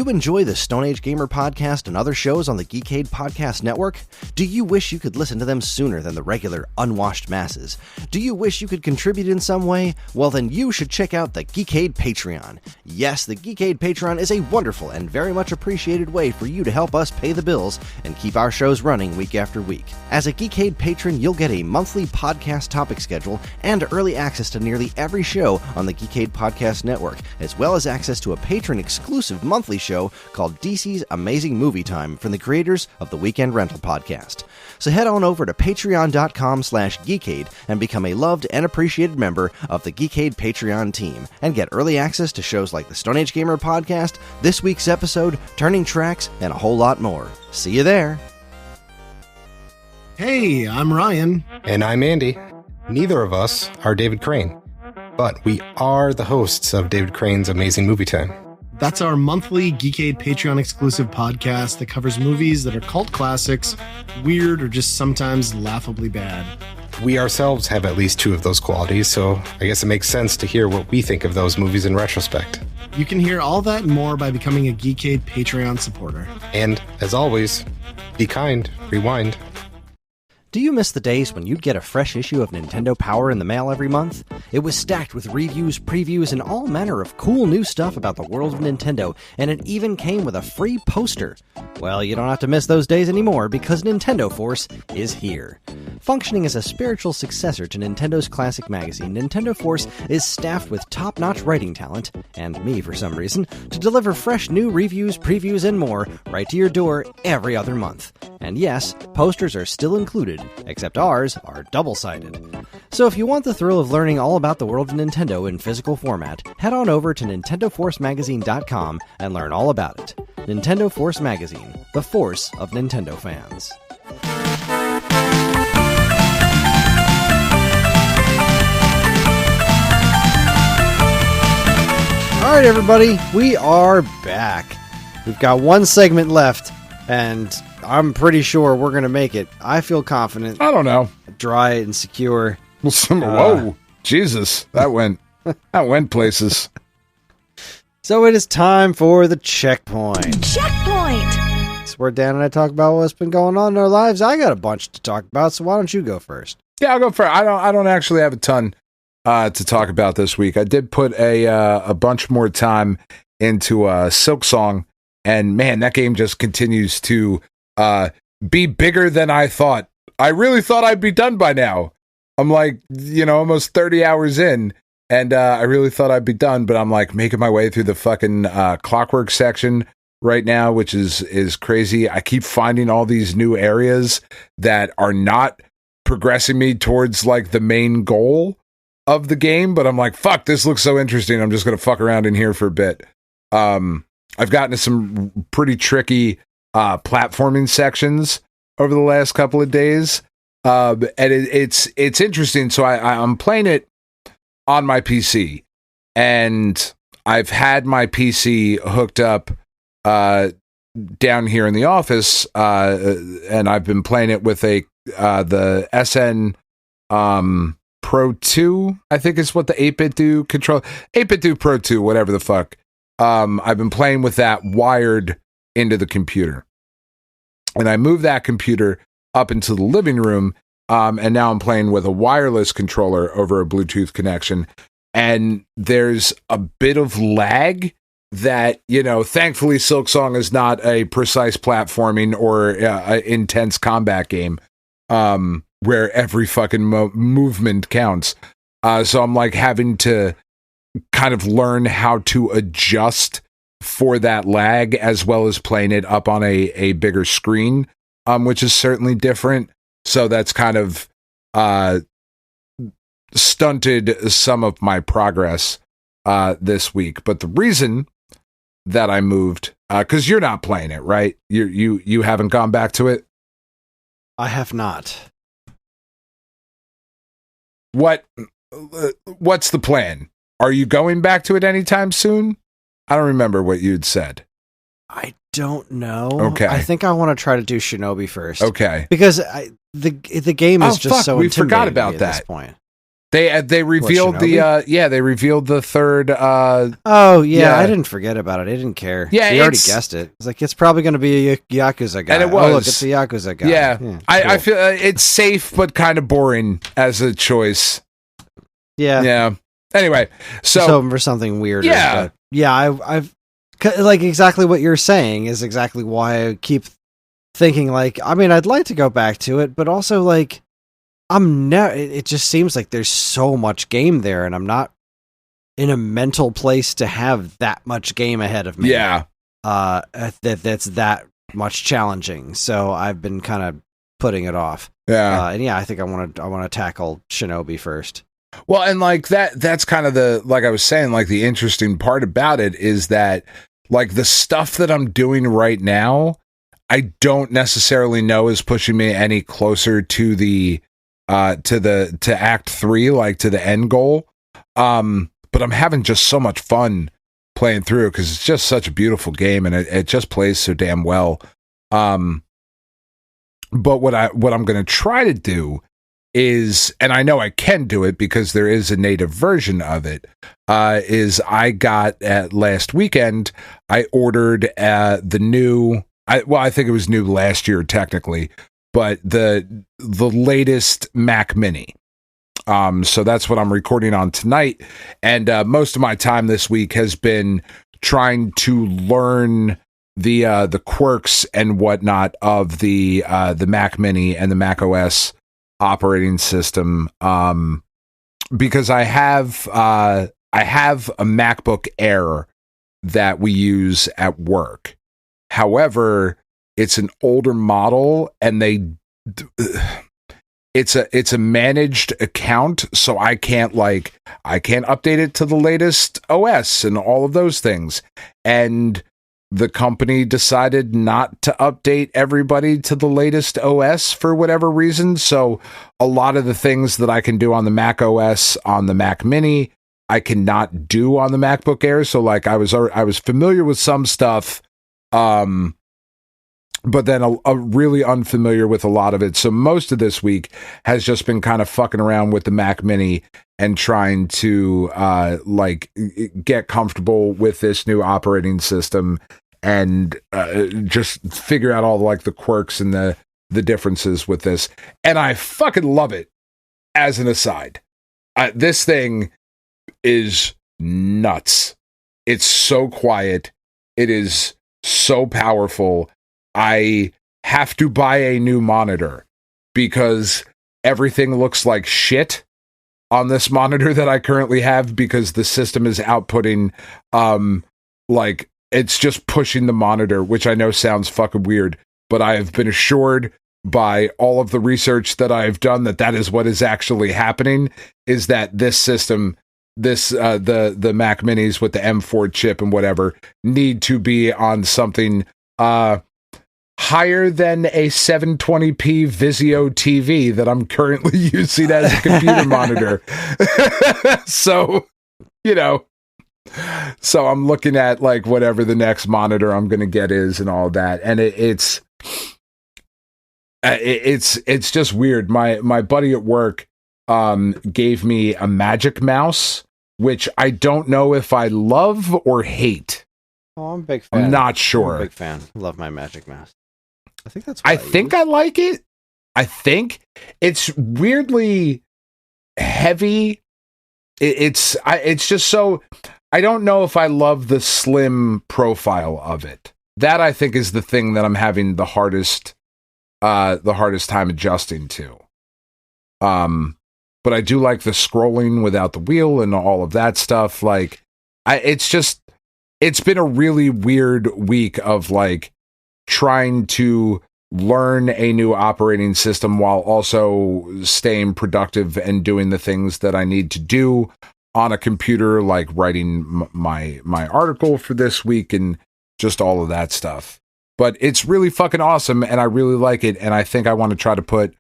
you enjoy the Stone Age Gamer podcast and other shows on the Geekade Podcast Network? Do you wish you could listen to them sooner than the regular unwashed masses? Do you wish you could contribute in some way? Well, then you should check out the Geekade Patreon. Yes, the Geekade Patreon is a wonderful and very much appreciated way for you to help us pay the bills and keep our shows running week after week. As a Geekade patron, you'll get a monthly podcast topic schedule and early access to nearly every show on the Geekade Podcast Network, as well as access to a patron-exclusive monthly show called DC's Amazing Movie Time from the creators of the Weekend Rental podcast. So head on over to patreon.com/geekade and become a loved and appreciated member of the Geekade Patreon team and get early access to shows like the Stone Age Gamer podcast, this week's episode, Turning Tracks, and a whole lot more. See you there. Hey, I'm Ryan. And I'm Andy. Neither of us are David Crane, but we are the hosts of David Crane's Amazing Movie Time. That's our monthly Geekade Patreon exclusive podcast that covers movies that are cult classics, weird, or just sometimes laughably bad. We ourselves have at least two of those qualities, so I guess it makes sense to hear what we think of those movies in retrospect. You can hear all that and more by becoming a Geekade Patreon supporter. And, as always, be kind, rewind. Do you miss the days when you'd get a fresh issue of Nintendo Power in the mail every month? It was stacked with reviews, previews, and all manner of cool new stuff about the world of Nintendo, and it even came with a free poster. Well, you don't have to miss those days anymore because Nintendo Force is here. Functioning as a spiritual successor to Nintendo's classic magazine, Nintendo Force is staffed with top-notch writing talent, and me for some reason, to deliver fresh new reviews, previews, and more right to your door every other month. And yes, posters are still included, except ours are double-sided. So if you want the thrill of learning all about the world of Nintendo in physical format, head on over to NintendoForceMagazine.com and learn all about it. Nintendo Force Magazine, the force of Nintendo fans. All right, everybody, we are back. We've got one segment left, and I'm pretty sure we're going to make it. I feel confident. I don't know. Dry and secure. Whoa, Jesus, that went places. So it is time for the checkpoint. Checkpoint! It's where Dan and I talk about what's been going on in our lives. I got a bunch to talk about, so why don't you go first? Yeah, I'll go first. I don't actually have a ton to talk about this week. I did put a bunch more time into Silk Song, and man, that game just continues to be bigger than I thought. I really thought I'd be done by now. I'm like, almost 30 hours in, and I really thought I'd be done, but I'm like making my way through the fucking clockwork section right now, which is crazy. I keep finding all these new areas that are not progressing me towards like the main goal of the game, but I'm like, fuck, this looks so interesting. I'm just going to fuck around in here for a bit. I've gotten to some pretty tricky platforming sections over the last couple of days. And it's interesting. So I'm playing it on my PC, and I've had my PC hooked up down here in the office, and I've been playing it with the SN Pro 2, I think is what the 8-bit do control. 8-bit do Pro 2, whatever the fuck. I've been playing with that wired into the computer, and I moved that computer up into the living room, and now I'm playing with a wireless controller over a Bluetooth connection, and there's a bit of lag that, thankfully Silk Song is not a precise platforming or intense combat game where every fucking movement counts. So I'm like having to kind of learn how to adjust for that lag, as well as playing it up on a bigger screen, which is certainly different. So that's kind of stunted some of my progress this week. But the reason that I moved, because you're not playing it, right? You haven't gone back to it? I have not. What's the plan? Are you going back to it anytime soon? I don't remember what you'd said. I don't know. Okay. I think I want to try to do Shinobi first. Okay. Because the game is just so we intimidating forgot about at that. this point. They revealed they revealed the third. Oh yeah, I didn't forget about it. I didn't care. Yeah, we already guessed it. It's like it's probably going to be a Yakuza guy. And it was. Oh, look, it's a Yakuza guy. Yeah, cool. I feel it's safe but kind of boring as a choice. Yeah. Anyway, so for something weirder. Yeah, but yeah. I've like exactly what you're saying is exactly why I keep thinking like. I mean, I'd like to go back to it, but also like. It just seems like there's so much game there, and I'm not in a mental place to have that much game ahead of me. Yeah. That's that much challenging. So I've been kind of putting it off. Yeah. And I think I want to tackle Shinobi first. Well, and like that's kind of like I was saying, like the interesting part about it is that like the stuff that I'm doing right now, I don't necessarily know is pushing me any closer to the to act 3, like to the end goal. But I'm having just so much fun playing through because it's just such a beautiful game and it just plays so damn well. But what I'm going to try to do is, and I know I can do it because there is a native version of it, is I got last weekend, I ordered the new, I think it was new last year technically, but the latest Mac Mini. So that's what I'm recording on tonight. And most of my time this week has been trying to learn the quirks and whatnot of the Mac Mini and the Mac OS operating system. Because I have a MacBook Air that we use at work. However, it's an older model and it's a managed account, so I can't update it to the latest OS and all of those things. And the company decided not to update everybody to the latest OS for whatever reason. So a lot of the things that I can do on the Mac OS on the Mac Mini, I cannot do on the MacBook Air. So like I was familiar with some stuff, but then a really unfamiliar with a lot of it. So most of this week has just been kind of fucking around with the Mac Mini and trying to get comfortable with this new operating system and just figure out all the quirks and the differences with this. And I fucking love it. As an aside, this thing is nuts. It's so quiet. It is so powerful. I have to buy a new monitor because everything looks like shit on this monitor that I currently have because the system is outputting, it's just pushing the monitor, which I know sounds fucking weird, but I have been assured by all of the research that I've done that is what is actually happening, is that this system, the Mac Minis with the M4 chip and whatever, need to be on something, higher than a 720p Vizio TV that I'm currently using as a computer monitor. So, so I'm looking at whatever the next monitor I'm going to get is and all that. And it's just weird. My buddy at work gave me a Magic Mouse, which I don't know if I love or hate. Oh, I'm a big fan. I'm not sure. I'm a big fan. Love my Magic Mouse. I think that's. I think I like it. I think it's weirdly heavy. It's just so. I don't know if I love the slim profile of it. That I think is the thing that I'm having the hardest time adjusting to. But I do like the scrolling without the wheel and all of that stuff. It's been a really weird week of trying to learn a new operating system while also staying productive and doing the things that I need to do on a computer, like writing my article for this week and just all of that stuff. But it's really fucking awesome, and I really like it, and I think I want to try to put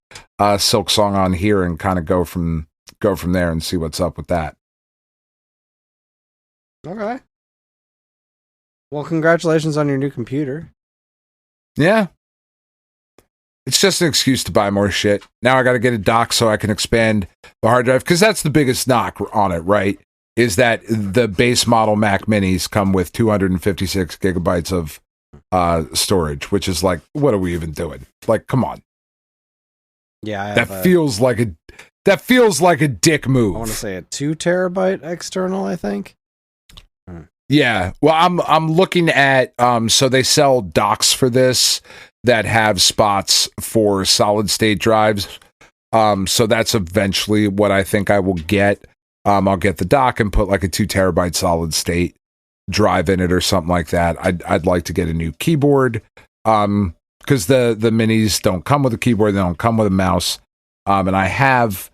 Silk Song on here and kind of go from there and see what's up with that. Okay. Well, congratulations on your new computer. Yeah. It's just an excuse to buy more shit. Now I got to get a dock so I can expand the hard drive, because that's the biggest knock on it, right? Is that the base model Mac Minis come with 256 gigabytes of storage, which is like, what are we even doing? Like, come on. Yeah, that feels like a dick move. I want to say a 2 terabyte external, I think. Yeah, well, I'm looking at so they sell docks for this that have spots for solid state drives. So that's eventually what I think I will get. I'll get the dock and put like a 2 terabyte solid state drive in it or something like that. I'd like to get a new keyboard because the minis don't come with a keyboard, they don't come with a mouse. And I have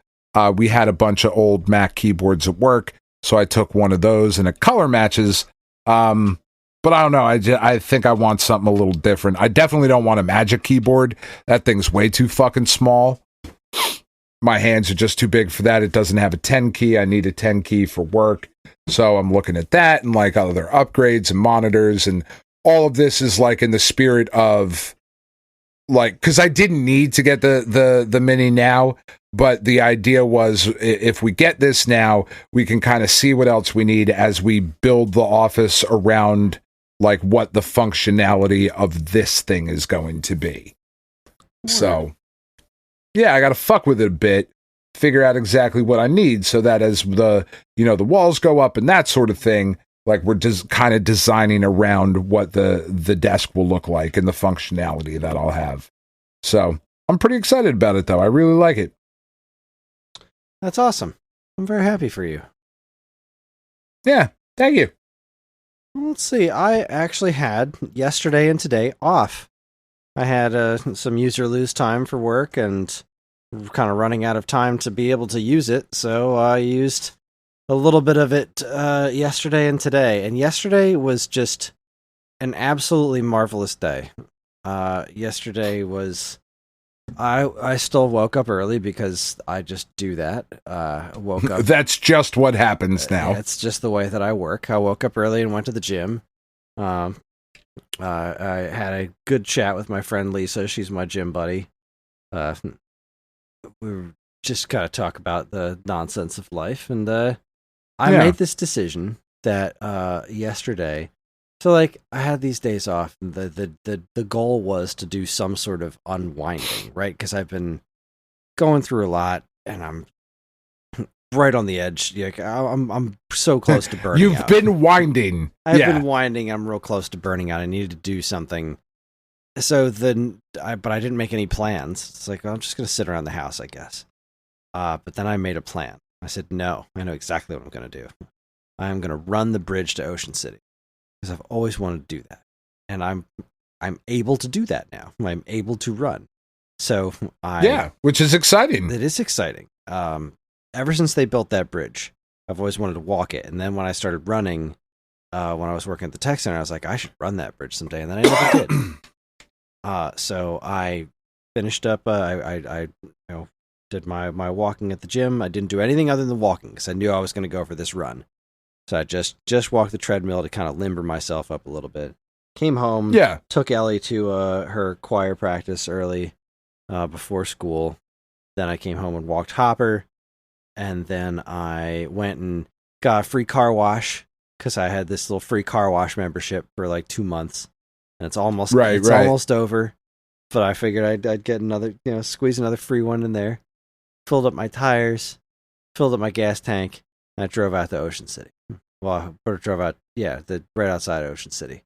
we had a bunch of old Mac keyboards at work. So I took one of those and it color matches. But I don't know. I think I want something a little different. I definitely don't want a Magic keyboard. That thing's way too fucking small. My hands are just too big for that. It doesn't have a 10 key. I need a 10 key for work. So I'm looking at that and like other upgrades and monitors. And all of this is like in the spirit of like, because I didn't need to get the mini now. But the idea was, if we get this now, we can kind of see what else we need as we build the office around like what the functionality of this thing is going to be. So, yeah, I got to fuck with it a bit, figure out exactly what I need so that as the walls go up and that sort of thing, like we're just kind of designing around what the desk will look like and the functionality that I'll have. So I'm pretty excited about it, though. I really like it. That's awesome. I'm very happy for you. Yeah, thank you. Let's see. I actually had yesterday and today off. I had some user lose time for work and kind of running out of time to be able to use it. So I used a little bit of it yesterday and today. And yesterday was just an absolutely marvelous day. Yesterday was... I still woke up early because I just do that. Woke up. That's just what happens now. It's just the way that I work. I woke up early and went to the gym. I had a good chat with my friend Lisa. She's my gym buddy. We were just kind of talk about the nonsense of life, and I made this decision that yesterday. So, like, I had these days off, and the goal was to do some sort of unwinding, right? Because I've been going through a lot, and I'm right on the edge. Like, I'm so close to burning out. You've been winding. I've been winding. I'm real close to burning out. I needed to do something. So then, but I didn't make any plans. It's like, well, I'm just going to sit around the house, I guess. But then I made a plan. I said, no, I know exactly what I'm going to do. I'm going to run the bridge to Ocean City. Because I've always wanted to do that, and I'm able to do that now. I'm able to run, so which is exciting. It is exciting. Ever since they built that bridge, I've always wanted to walk it, and then when I started running, when I was working at the tech center, I was like, I should run that bridge someday, and then I never did. So I finished up. I did my walking at the gym. I didn't do anything other than walking because I knew I was going to go for this run. So I just walked the treadmill to kind of limber myself up a little bit. Came home, took Ellie to her choir practice early before school. Then I came home and walked Hopper. And then I went and got a free car wash because I had this little free car wash membership for like 2 months. And it's almost almost over. But I figured I'd get another, squeeze another free one in there. Filled up my tires, filled up my gas tank, and I drove out to Ocean City. Well, I drove out, right outside Ocean City.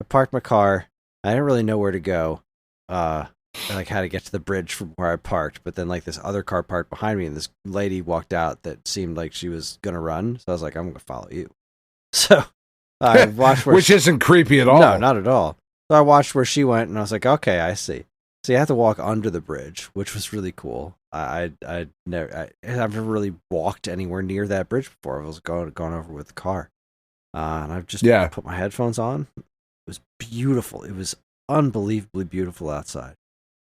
I parked my car. I didn't really know where to go. I had to get to the bridge from where I parked, but then like this other car parked behind me, and this lady walked out that seemed like she was gonna run. So I was like, I'm gonna follow you. So I watched where which isn't creepy at all. No, not at all. So I watched where she went, and I was like, okay, I see. So you have to walk under the bridge, which was really cool. I've never really walked anywhere near that bridge before. I was going over with the car, and I've just put my headphones on. It was beautiful. It was unbelievably beautiful outside.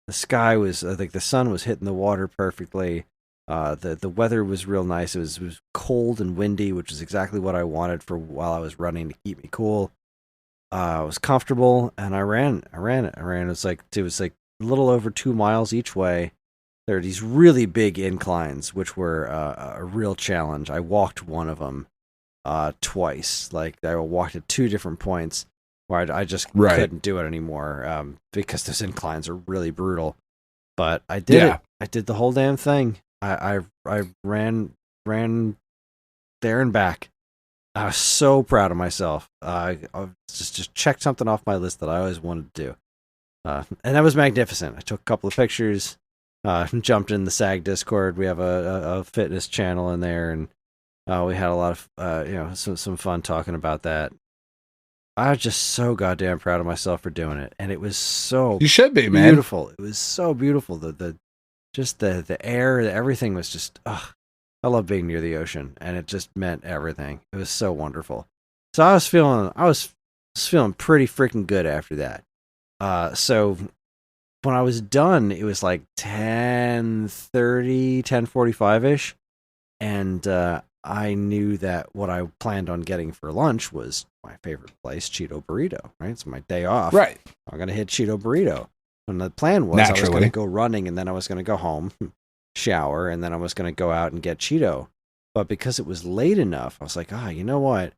The sky was, I think, the sun was hitting the water perfectly. The weather was real nice. It was cold and windy, which is exactly what I wanted for while I was running to keep me cool. I was comfortable, and I ran. It was like little over 2 miles each way. There are these really big inclines, which were a real challenge. I walked one of them twice. Like, I walked at 2 different points where I just couldn't do it anymore because those inclines are really brutal. But I did it. I did the whole damn thing. I ran there and back. I was so proud of myself. I just checked something off my list that I always wanted to do. And that was magnificent. I took a couple of pictures, jumped in the SAG Discord. We have a fitness channel in there, and we had a lot of some fun talking about that. I was just so goddamn proud of myself for doing it, and it was so you should be, man. Beautiful. It was so beautiful. The air, everything was just. I love being near the ocean, and it just meant everything. It was so wonderful. So I was feeling pretty freaking good after that. So when I was done, it was like 10:30, 10:45-ish, and I knew that what I planned on getting for lunch was my favorite place, Cheeto Burrito. Right, it's my day off. Right, I'm gonna hit Cheeto Burrito. And the plan was I was going to go running, and then I was going to go home, shower, and then I was going to go out and get Cheeto. But because it was late enough, I was like, you know what?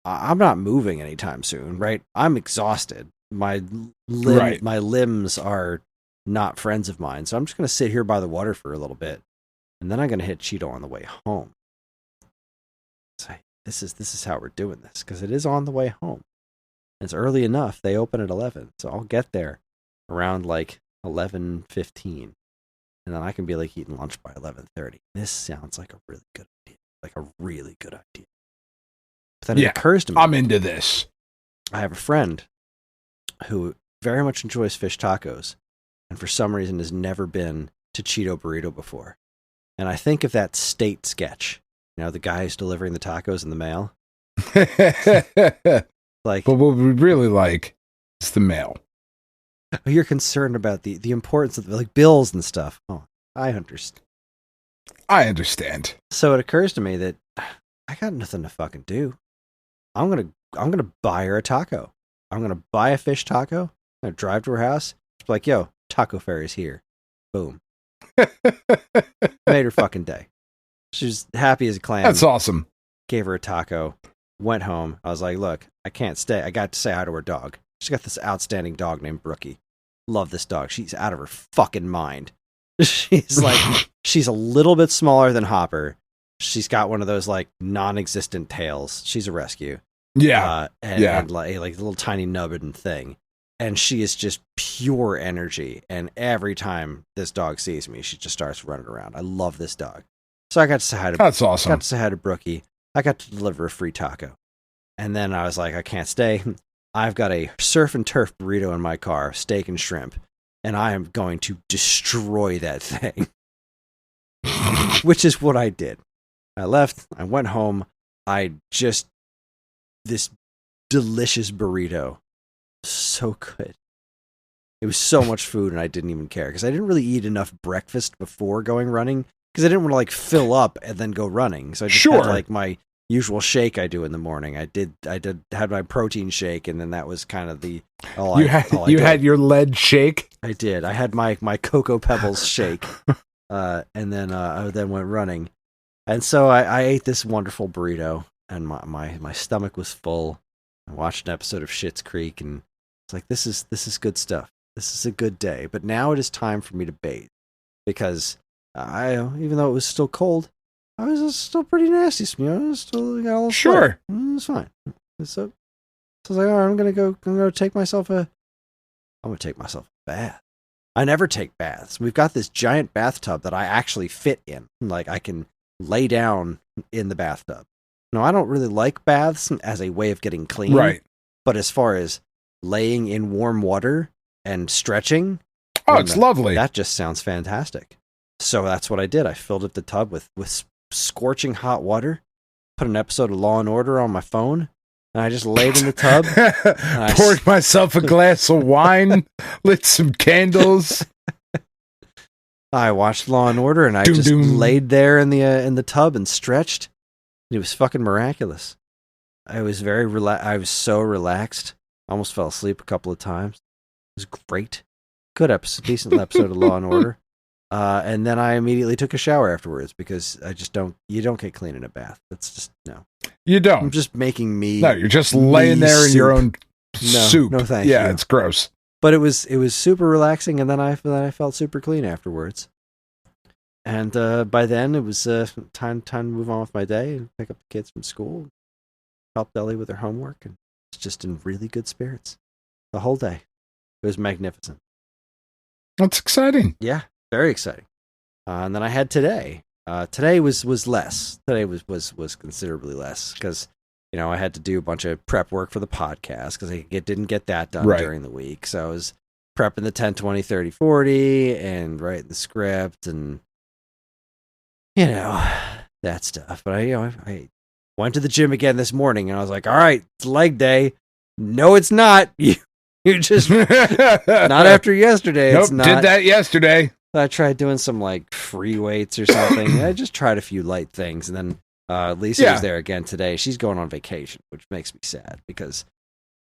I'm not moving anytime soon, right? I'm exhausted. My limbs are not friends of mine, so I'm just going to sit here by the water for a little bit, and then I'm going to hit Cheeto on the way home. So this is how we're doing this, because it is on the way home. It's early enough. They open at 11, so I'll get there around like 11:15, and then I can be like eating lunch by 11:30. This sounds like a really good idea, like a really good idea. But then it occurs to me, I'm into this. I have a friend who very much enjoys fish tacos, and for some reason has never been to Cheeto Burrito before. And I think of that State sketch, the guy who's delivering the tacos in the mail. Like, but what we really like is the mail. You're concerned about the importance of like bills and stuff. Oh, I understand. I understand. So it occurs to me that I got nothing to fucking do. I'm gonna buy her a taco. I'm gonna buy a fish taco. I'm gonna drive to her house. She's like, yo, Taco Fairy's here. Boom. Made her fucking day. She's happy as a clam. That's awesome. Gave her a taco. Went home. I was like, look, I can't stay. I got to say hi to her dog. She's got this outstanding dog named Brookie. Love this dog. She's out of her fucking mind. She's like, she's a little bit smaller than Hopper. She's got one of those like non-existent tails. She's a rescue. Yeah. And like a little tiny nubbin thing. And she is just pure energy. And every time this dog sees me, she just starts running around. I love this dog. So I got to say hi to That's awesome. Got to say hi to Brookie. I got to deliver a free taco. And then I was like, I can't stay. I've got a surf and turf burrito in my car, steak and shrimp, and I am going to destroy that thing. Which is what I did. I left, I went home, this delicious burrito. So good. It was so much food, and I didn't even care, because I didn't really eat enough breakfast before going running, because I didn't want to like fill up and then go running. So I just had like my usual shake I do in the morning. I had my protein shake, and then that was kind of the you had your lead shake. I did. I had my Cocoa Pebbles shake, and then I then went running, and so I ate this wonderful burrito, and my stomach was full. I watched an episode of Schitt's Creek, and it's like this is good stuff. This is a good day. But now it is time for me to bathe, because even though it was still cold, I was still pretty nasty. I was still got a little sure. It's fine. So I was like, all right, I'm gonna take myself a bath. I never take baths. We've got this giant bathtub that I actually fit in. Like, I can lay down in the bathtub. No, I don't really like baths as a way of getting clean. Right. But as far as laying in warm water and stretching, it's lovely. That just sounds fantastic. So that's what I did. I filled up the tub with scorching hot water, put an episode of Law and Order on my phone, and I just laid in the tub. Poured myself a glass of wine, lit some candles. I watched Law and Order, and I laid there in the tub and stretched. It was fucking miraculous. I was I was so relaxed. I almost fell asleep a couple of times. It was great. good episode, decent episode of Law and Order. And then I immediately took a shower afterwards because you don't get clean in a bath. That's just, no. You don't. I'm just making me. No, you're just laying there in your own soup. No, thank you. Yeah, it's gross. But it was super relaxing, and then I felt super clean afterwards. And by then, it was time to move on with my day and pick up the kids from school, help Ellie with her homework, and it's just in really good spirits the whole day. It was magnificent. That's exciting. Yeah, very exciting. And then I had today. Today was less. Today was considerably less because I had to do a bunch of prep work for the podcast because I didn't get that done during the week. So I was prepping the 10, 20, 30, 40 and writing the script and that stuff. But I went to the gym again this morning and I was like, all right, it's leg day. No, it's not. You just not after yesterday. Nope, it's not. did that yesterday. I tried doing some like free weights or something. I just tried a few light things, and then Lisa was there again today. She's going on vacation, which makes me sad because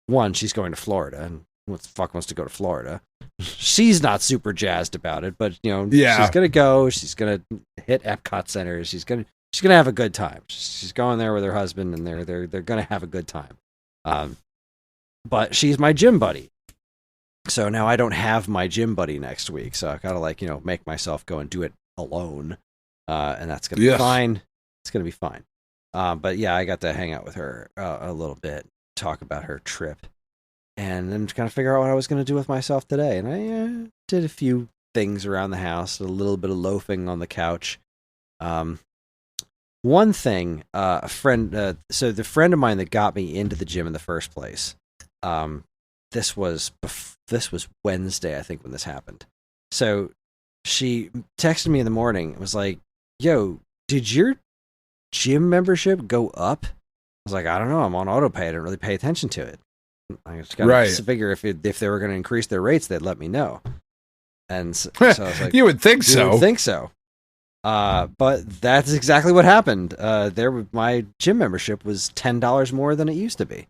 one, she's going to Florida, and what the fuck wants to go to Florida? She's not super jazzed about it, but she's gonna go. She's gonna hit Epcot Center. She's gonna have a good time. She's going there with her husband, and they're gonna have a good time. But she's my gym buddy. So now I don't have my gym buddy next week, so I gotta make myself go and do it alone, and that's gonna be fine. It's gonna be fine. But yeah, I got to hang out with her a little bit, talk about her trip, and then kind of figure out what I was gonna do with myself today. And I did a few things around the house, a little bit of loafing on the couch. One thing, a friend, so the friend of mine that got me into the gym in the first place. This was Wednesday, I think, when this happened. So she texted me in the morning. It was like, yo, did your gym membership go up? I was like, I don't know. I'm on autopay. I didn't really pay attention to it. I just got to figure if they were going to increase their rates, they'd let me know. And so I was like, you would think so. You would think so. But that's exactly what happened. My gym membership was $10 more than it used to be.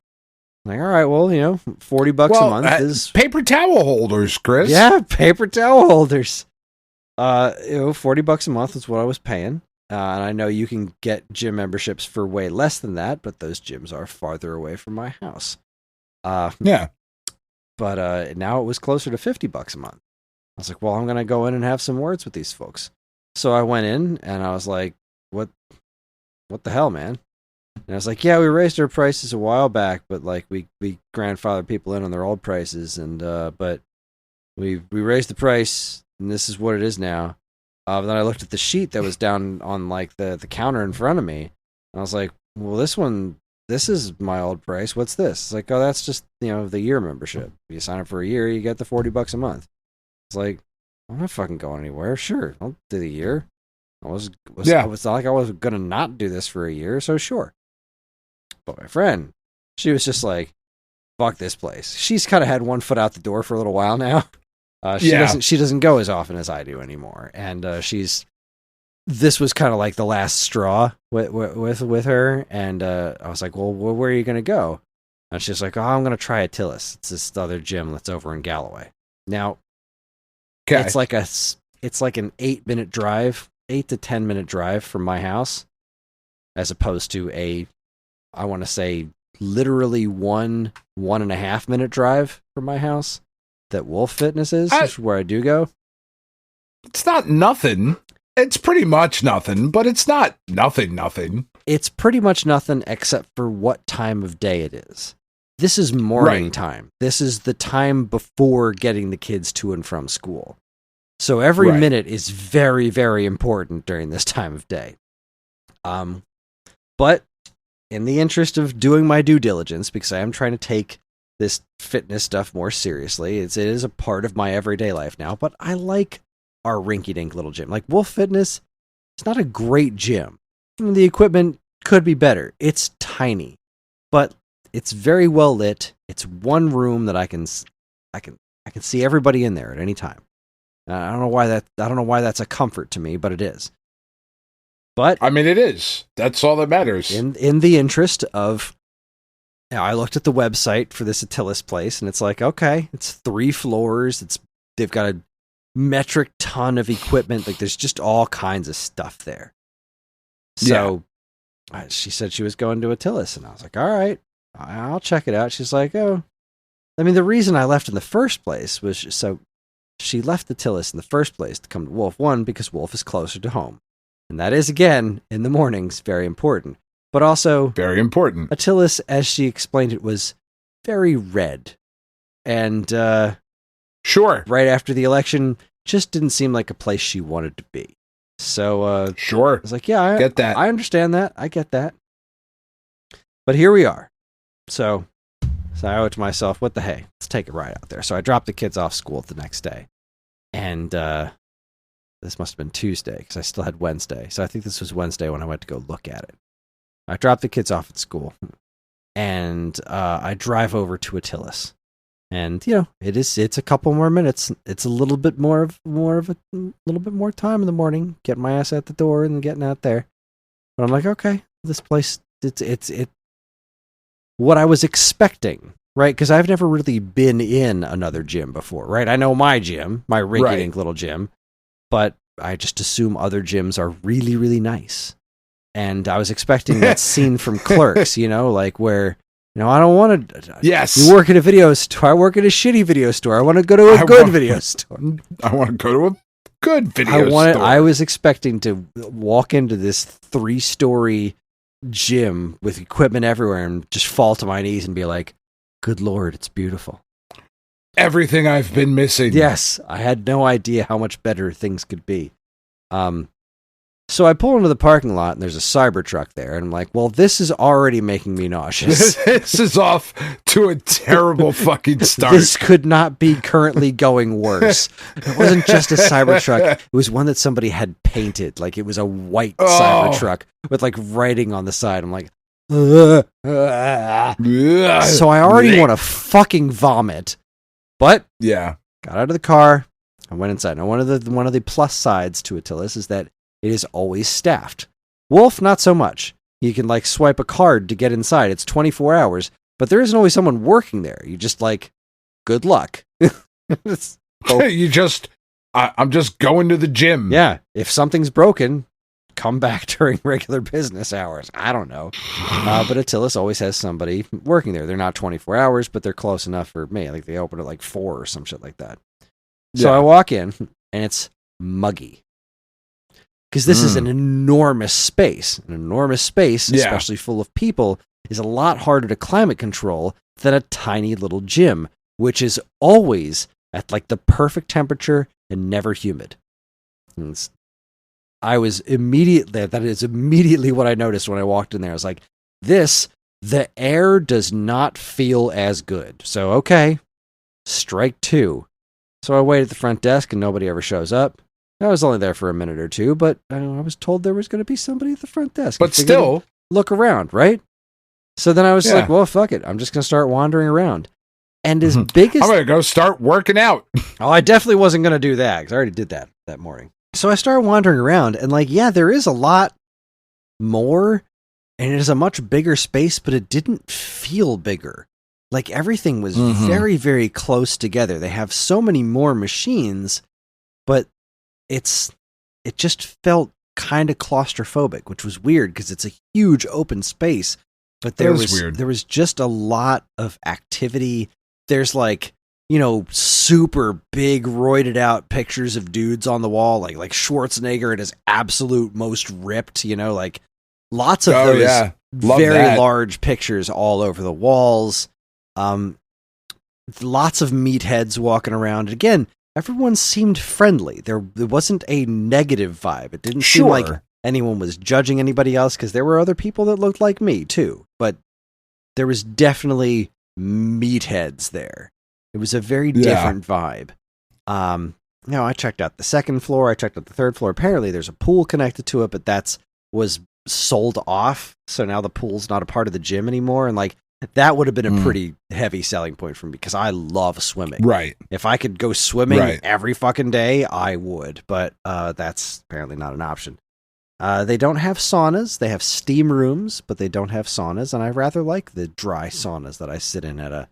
Like, all right, well, $40 a month is paper towel holders, Chris. Yeah, paper towel holders. $40 a month is what I was paying. And I know you can get gym memberships for way less than that, but those gyms are farther away from my house. Yeah. But now it was closer to $50 a month. I was like, well, I'm going to go in and have some words with these folks. So I went in and I was like, what the hell, man? And I was like, yeah, we raised our prices a while back, but like we grandfathered people in on their old prices, and but we raised the price, and this is what it is now. Then I looked at the sheet that was down on like the counter in front of me, and I was like, well, this is my old price. What's this? It's like, oh, that's just the year membership. If you sign up for a year, you get the $40 a month. It's like, I'm not fucking going anywhere. Sure, I'll do the year. It's not like I was gonna not do this for a year, so sure. But my friend, she was just like, fuck this place. She's kind of had one foot out the door for a little while now. She doesn't go as often as I do anymore. And this was kind of like the last straw with her. And I was like, well, where are you going to go? And she's like, oh, I'm going to try Attilis. It's this other gym that's over in Galloway. Now, it's like an 8-minute drive, 8 to 10 minute drive from my house, as opposed to I want to say literally 1.5 minute drive from my house that Wolf Fitness is, which is where I do go. It's not nothing. It's pretty much nothing, but it's not nothing. It's pretty much nothing except for what time of day it is. This is morning time. This is the time before getting the kids to and from school. So every minute is very, very important during this time of day. But in the interest of doing my due diligence, because I am trying to take this fitness stuff more seriously, it is a part of my everyday life now, but I like our rinky-dink little gym. Like Wolf Fitness, it's not a great gym. The equipment could be better. It's tiny, but it's very well lit. It's one room that I can see everybody in there at any time. I don't know why that's a comfort to me, but it is. But I mean, it is. That's all that matters. In the interest of, I looked at the website for this Attilis place, and it's like, okay, it's 3 floors, it's they've got a metric ton of equipment. Like, there's just all kinds of stuff there. So she said she was going to Attilis, and I was like, all right, I'll check it out. She's like, oh, I mean, the reason I left in the first place was so she left Attilis in the first place to come to Wolf. One, because Wolf is closer to home. And that is, again, in the mornings, very important. But also, very important. Attilis, as she explained it, was very red. And sure, right after the election, just didn't seem like a place she wanted to be. So sure, I was like, yeah, I get that. I understand that. I get that. But here we are. So I owe it to myself, what the hey, let's take a ride out there. So I dropped the kids off school the next day. And this must have been Tuesday, because I still had Wednesday. So I think this was Wednesday when I went to go look at it. I dropped the kids off at school, and I drive over to Attilis. And, you know, it's a couple more minutes. It's a little bit more of a little bit more time in the morning, getting my ass at the door and getting out there. But I'm like, okay, this place, it's what I was expecting, right? Because I've never really been in another gym before, right? I know my gym, my rinky-dink little gym, but I just assume other gyms are really, really nice. And I was expecting that scene from Clerks, you know, like where, you know, I don't want to. Yes. You work at a video store. I work at a shitty video store. I want to go to a good video store. I want to go to a good video store. I was expecting to walk into this 3-story gym with equipment everywhere and just fall to my knees and be like, good Lord, it's beautiful. Everything I've been missing. Yes. I had no idea how much better things could be. So I pull into the parking lot, and there's a Cybertruck there, and I'm like, well, this is already making me nauseous. This is off to a terrible fucking start. This could not be currently going worse. It wasn't just a Cybertruck. It was one that somebody had painted. Like, it was a white Cybertruck with, like, writing on the side. I'm like, so I already want to fucking vomit. But yeah, got out of the car. I went inside. Now, one of the plus sides to Attilis is that it is always staffed. Wolf, not so much. You can, like, swipe a card to get inside. It's 24 hours, but there isn't always someone working there. You just, like, good luck. I'm just going to the gym. Yeah. If something's broken, come back during regular business hours. I don't know. But Attilis always has somebody working there. They're not 24 hours, but they're close enough for me. I think they open at like 4 or some shit like that. So I walk in, and it's muggy. Because this is an enormous space. An enormous space, especially full of people, is a lot harder to climate control than a tiny little gym, which is always at like the perfect temperature and never humid. That is immediately what I noticed when I walked in there. I was like, the air does not feel as good. So, okay, strike 2. So I wait at the front desk, and nobody ever shows up. I was only there for a minute or two, but I was told there was going to be somebody at the front desk. But still, look around, right? So then I was like, well, fuck it. I'm just going to start wandering around. And as big as... I'm going to go start working out. Oh, I definitely wasn't going to do that, because I already did that morning. So I started wandering around, and like, yeah, there is a lot more, and it is a much bigger space, but it didn't feel bigger. Like, everything was very, very close together. They have so many more machines, but it just felt kind of claustrophobic, which was weird because it's a huge open space, but there was just a lot of activity. There's like, you know, super big roided out pictures of dudes on the wall, like Schwarzenegger at his absolute most ripped, you know, like lots of those very large pictures all over the walls. Lots of meatheads walking around. Again, everyone seemed friendly. There wasn't a negative vibe. It didn't seem like anyone was judging anybody else, because there were other people that looked like me too. But there was definitely meatheads there. It was a very different vibe. I checked out the second floor. I checked out the third floor. Apparently there's a pool connected to it, but was sold off. So now the pool's not a part of the gym anymore. And like, that would have been a pretty heavy selling point for me, because I love swimming. Right. If I could go swimming every fucking day, I would. But that's apparently not an option. They don't have saunas. They have steam rooms, but they don't have saunas. And I rather like the dry saunas that I sit in at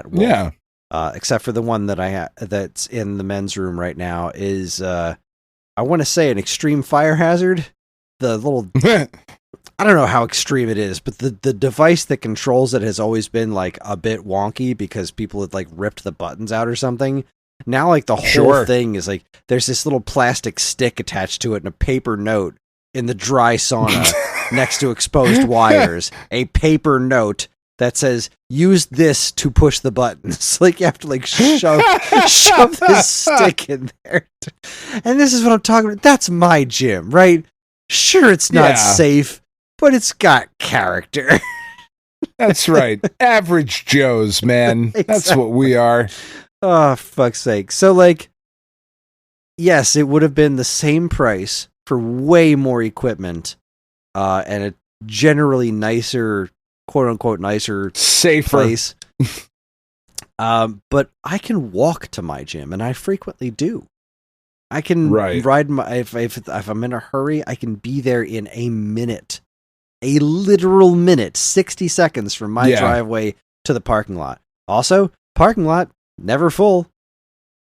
Wolf. Yeah. except for the one that that's in the men's room right now is, I want to say an extreme fire hazard. The little, I don't know how extreme it is, but the device that controls it has always been like a bit wonky because people had like ripped the buttons out or something. Now, like the whole thing is like, there's this little plastic stick attached to it and a paper note in the dry sauna next to exposed wires, a paper note that says, use this to push the buttons. Like you have to like shove this stick in there. And this is what I'm talking about. That's my gym, right? Sure, it's not safe, but it's got character. That's right. Average Joes, man. Exactly. That's what we are. Oh, fuck's sake. So like, yes, it would have been the same price for way more equipment, and a generally nicer, quote unquote, nicer, safer place. But I can walk to my gym, and I frequently do. I can ride my if I'm in a hurry, I can be there in a minute, a literal minute, 60 seconds from my driveway to the parking lot. Also, parking lot never full,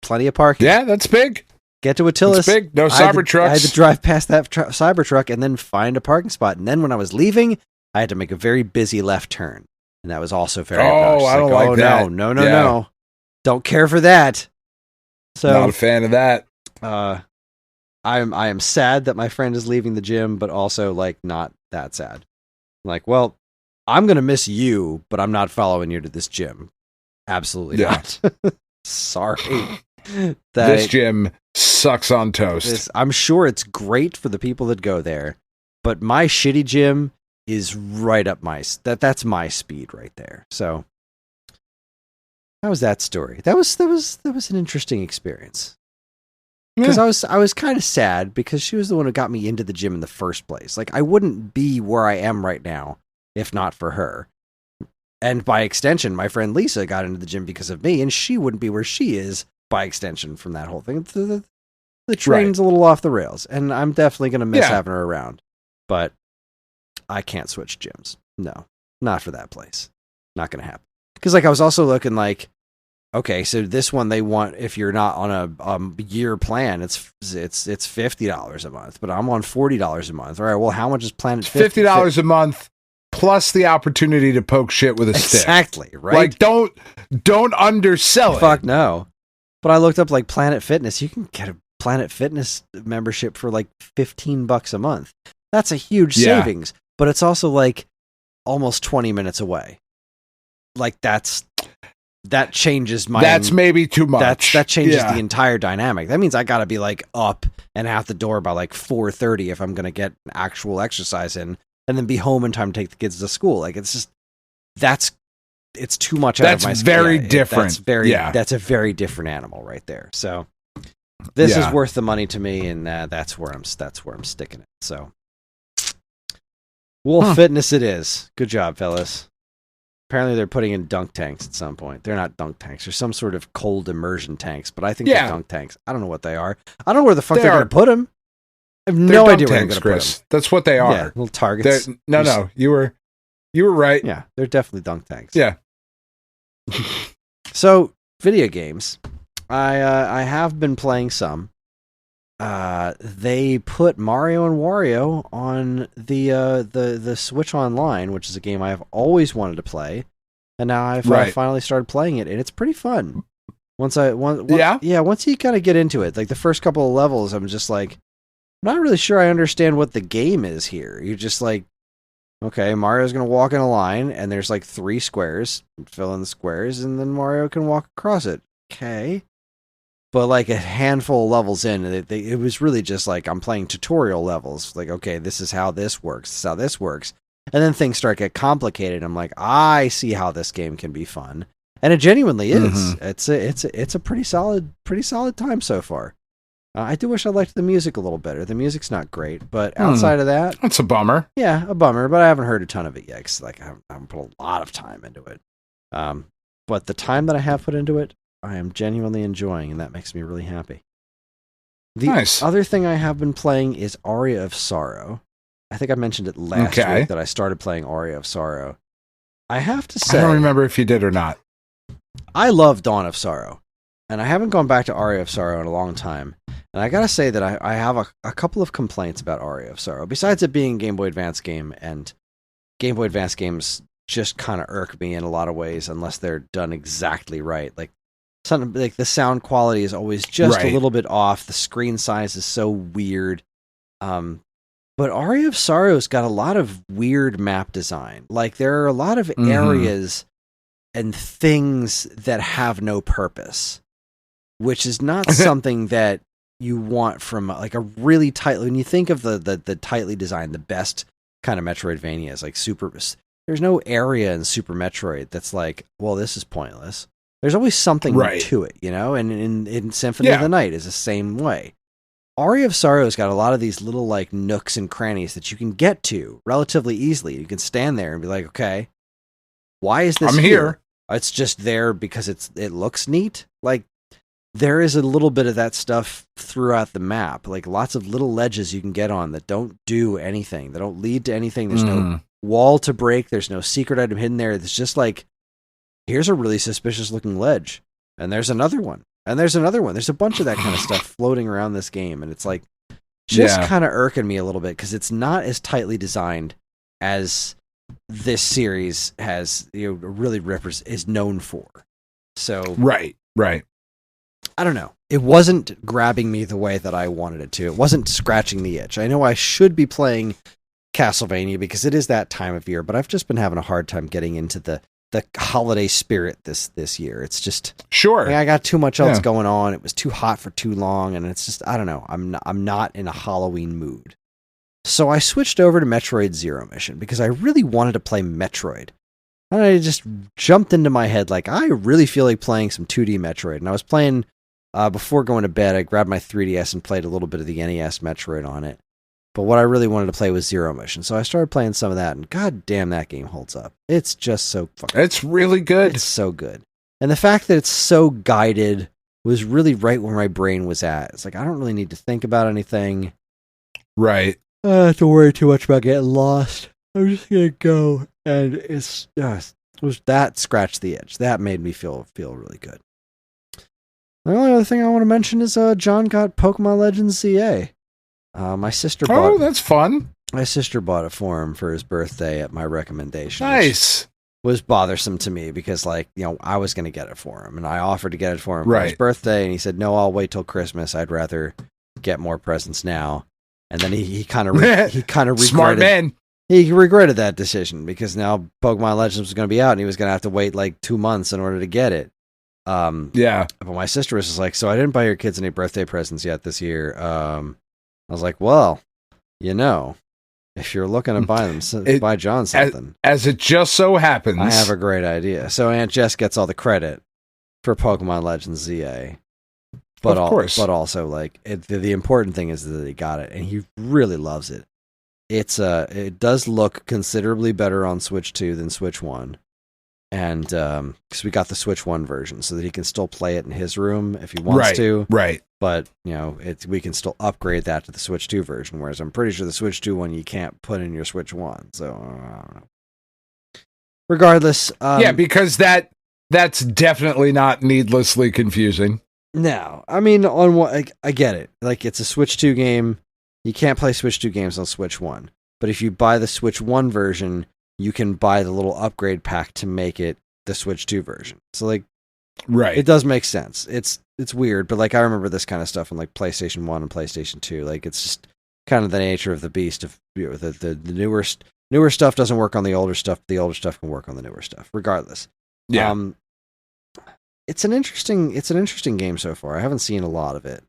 plenty of parking. Yeah, that's big. Get to Attilas. That's big. No Cybertrucks. I had to drive past that Cybertruck and then find a parking spot. And then when I was leaving, I had to make a very busy left turn. And that was also very obnoxious. I don't like that. No. Don't care for that. So not a fan of that. I am sad that my friend is leaving the gym, but also like not that sad. Like, well, I'm gonna miss you, but I'm not following you to this gym. Absolutely not. Sorry. This gym sucks on toast. I'm sure it's great for the people that go there, but my shitty gym is right up that's my speed right there. So how was that story? That was an interesting experience. Because I was kind of sad because she was the one who got me into the gym in the first place. Like I wouldn't be where I am right now if not for her. And by extension, my friend Lisa got into the gym because of me, and she wouldn't be where she is by extension from that whole thing. The train's a little off the rails, and I'm definitely going to miss having her around. But I can't switch gyms. No, not for that place. Not going to happen. Because like I was also looking like, okay, so this one they want, if you're not on a year plan, it's $50 a month, but I'm on $40 a month. All right, well, how much is Planet Fitness? $50 a month plus the opportunity to poke shit with a stick. Exactly, right? Like don't undersell it. Fuck no. But I looked up like Planet Fitness. You can get a Planet Fitness membership for like $15 a month. That's a huge savings, but it's also like almost 20 minutes away. Like that changes my... That's maybe too much. That changes the entire dynamic. That means I got to be like up and out the door by like 4:30 if I'm going to get actual exercise in, and then be home in time to take the kids to school. Like it's just, it's too much out of my... That's very different. That's a very different animal right there. So this is worth the money to me, and that's where I'm sticking it. So Wolf Fitness it is. Good job, fellas. Apparently they're putting in dunk tanks at some point. They're not dunk tanks. They're some sort of cold immersion tanks, but I think they're dunk tanks. I don't know what they are. I don't know where the fuck they're going to put them. I have no idea where they're going to put them. That's what they are. Yeah, little targets. No, you were right. Yeah, they're definitely dunk tanks. Yeah. So, video games. I have been playing some. They put Mario and Wario on the Switch Online, which is a game I've always wanted to play, and now I've finally started playing it, and it's pretty fun. Once you kind of get into it, like the first couple of levels, I'm just like, I'm not really sure I understand what the game is here. You're just like, okay, Mario's gonna walk in a line, and there's like 3 squares, fill in the squares, and then Mario can walk across it. Okay. But like a handful of levels in, it was really just like I'm playing tutorial levels. Like, okay, this is how this works. This is how this works. And then things start to get complicated. I'm like, I see how this game can be fun, and it genuinely is. Mm-hmm. It's a pretty solid time so far. I do wish I liked the music a little better. The music's not great, but outside of that, that's a bummer. Yeah, a bummer. But I haven't heard a ton of it yet because like I haven't put a lot of time into it. But the time that I have put into it, I am genuinely enjoying, and that makes me really happy. The other thing I have been playing is Aria of Sorrow. I think I mentioned it last week that I started playing Aria of Sorrow. I have to say... I don't remember if you did or not. I love Dawn of Sorrow, and I haven't gone back to Aria of Sorrow in a long time. And I gotta say that I have a couple of complaints about Aria of Sorrow. Besides it being a Game Boy Advance game, and Game Boy Advance games just kind of irk me in a lot of ways unless they're done exactly right. Like something like the sound quality is always just a little bit off. The screen size is so weird. But Aria of Sorrow's got a lot of weird map design. Like there are a lot of areas and things that have no purpose, which is not something that you want from like a really tight. When you think of the tightly designed, the best kind of Metroidvania is like Super. There's no area in Super Metroid that's like, well, this is pointless. There's always something to it, you know. And in Symphony of the Night is the same way. Aria of Sorrow's got a lot of these little like nooks and crannies that you can get to relatively easily. You can stand there and be like, okay, why is this here? It's just there because it looks neat. Like there is a little bit of that stuff throughout the map, like lots of little ledges you can get on that don't do anything. They don't lead to anything. There's no wall to break. There's no secret item hidden there. It's just like, here's a really suspicious looking ledge. And there's another one. And there's another one. There's a bunch of that kind of stuff floating around this game. And it's like, just kind of irking me a little bit because it's not as tightly designed as this series has, really is known for. So, right. I don't know. It wasn't grabbing me the way that I wanted it to. It wasn't scratching the itch. I know I should be playing Castlevania because it is that time of year, but I've just been having a hard time getting into the holiday spirit this year. It's just I got too much else going on. It was too hot for too long, and it's just I don't know. I'm not in a Halloween mood. So I switched over to Metroid Zero Mission because I really wanted to play Metroid. And I just jumped into my head like I really feel like playing some 2D Metroid. And I was playing before going to bed. I grabbed my 3DS and played a little bit of the NES Metroid on it. But what I really wanted to play was Zero Mission. So I started playing some of that, and god damn, that game holds up. It's just so fucking... It's really good. It's so good. And the fact that it's so guided was really right where my brain was at. It's like, I don't really need to think about anything. Right. I don't have to worry too much about getting lost. I'm just going to go. And it was that scratched the itch. That made me feel really good. The only other thing I want to mention is John got Pokemon Legends ZA. My sister bought. Oh, that's fun. My sister bought it for him for his birthday at my recommendation. Nice. Was bothersome to me because, I was going to get it for him, and I offered to get it for him for his birthday, and he said, "No, I'll wait till Christmas. I'd rather get more presents now." And then he kind of regretted. Smart man. He regretted that decision because now Pokemon Legends was going to be out, and he was going to have to wait like 2 months in order to get it. But my sister was just like, "So I didn't buy your kids any birthday presents yet this year." I was like, well, if you're looking to buy them, buy John something. As it just so happens. I have a great idea. So Aunt Jess gets all the credit for Pokemon Legends ZA. But of course. But also, the important thing is that he got it, and he really loves it. It does look considerably better on Switch 2 than Switch 1. And because we got the Switch 1 version so that he can still play it in his room if he wants to. Right. But, we can still upgrade that to the Switch 2 version, whereas I'm pretty sure the Switch 2 one you can't put in your Switch 1. So, I don't know. Regardless. Because that's definitely not needlessly confusing. No. I mean, I get it. Like, it's a Switch 2 game. You can't play Switch 2 games on Switch 1. But if you buy the Switch 1 version, you can buy the little upgrade pack to make it the Switch 2 version. So, it does make sense. It's weird, but I remember this kind of stuff on PlayStation 1 and PlayStation 2. It's just kind of the nature of the beast of the newer stuff doesn't work on the older stuff. The older stuff can work on the newer stuff. Regardless. Yeah. It's an interesting game so far. I haven't seen a lot of it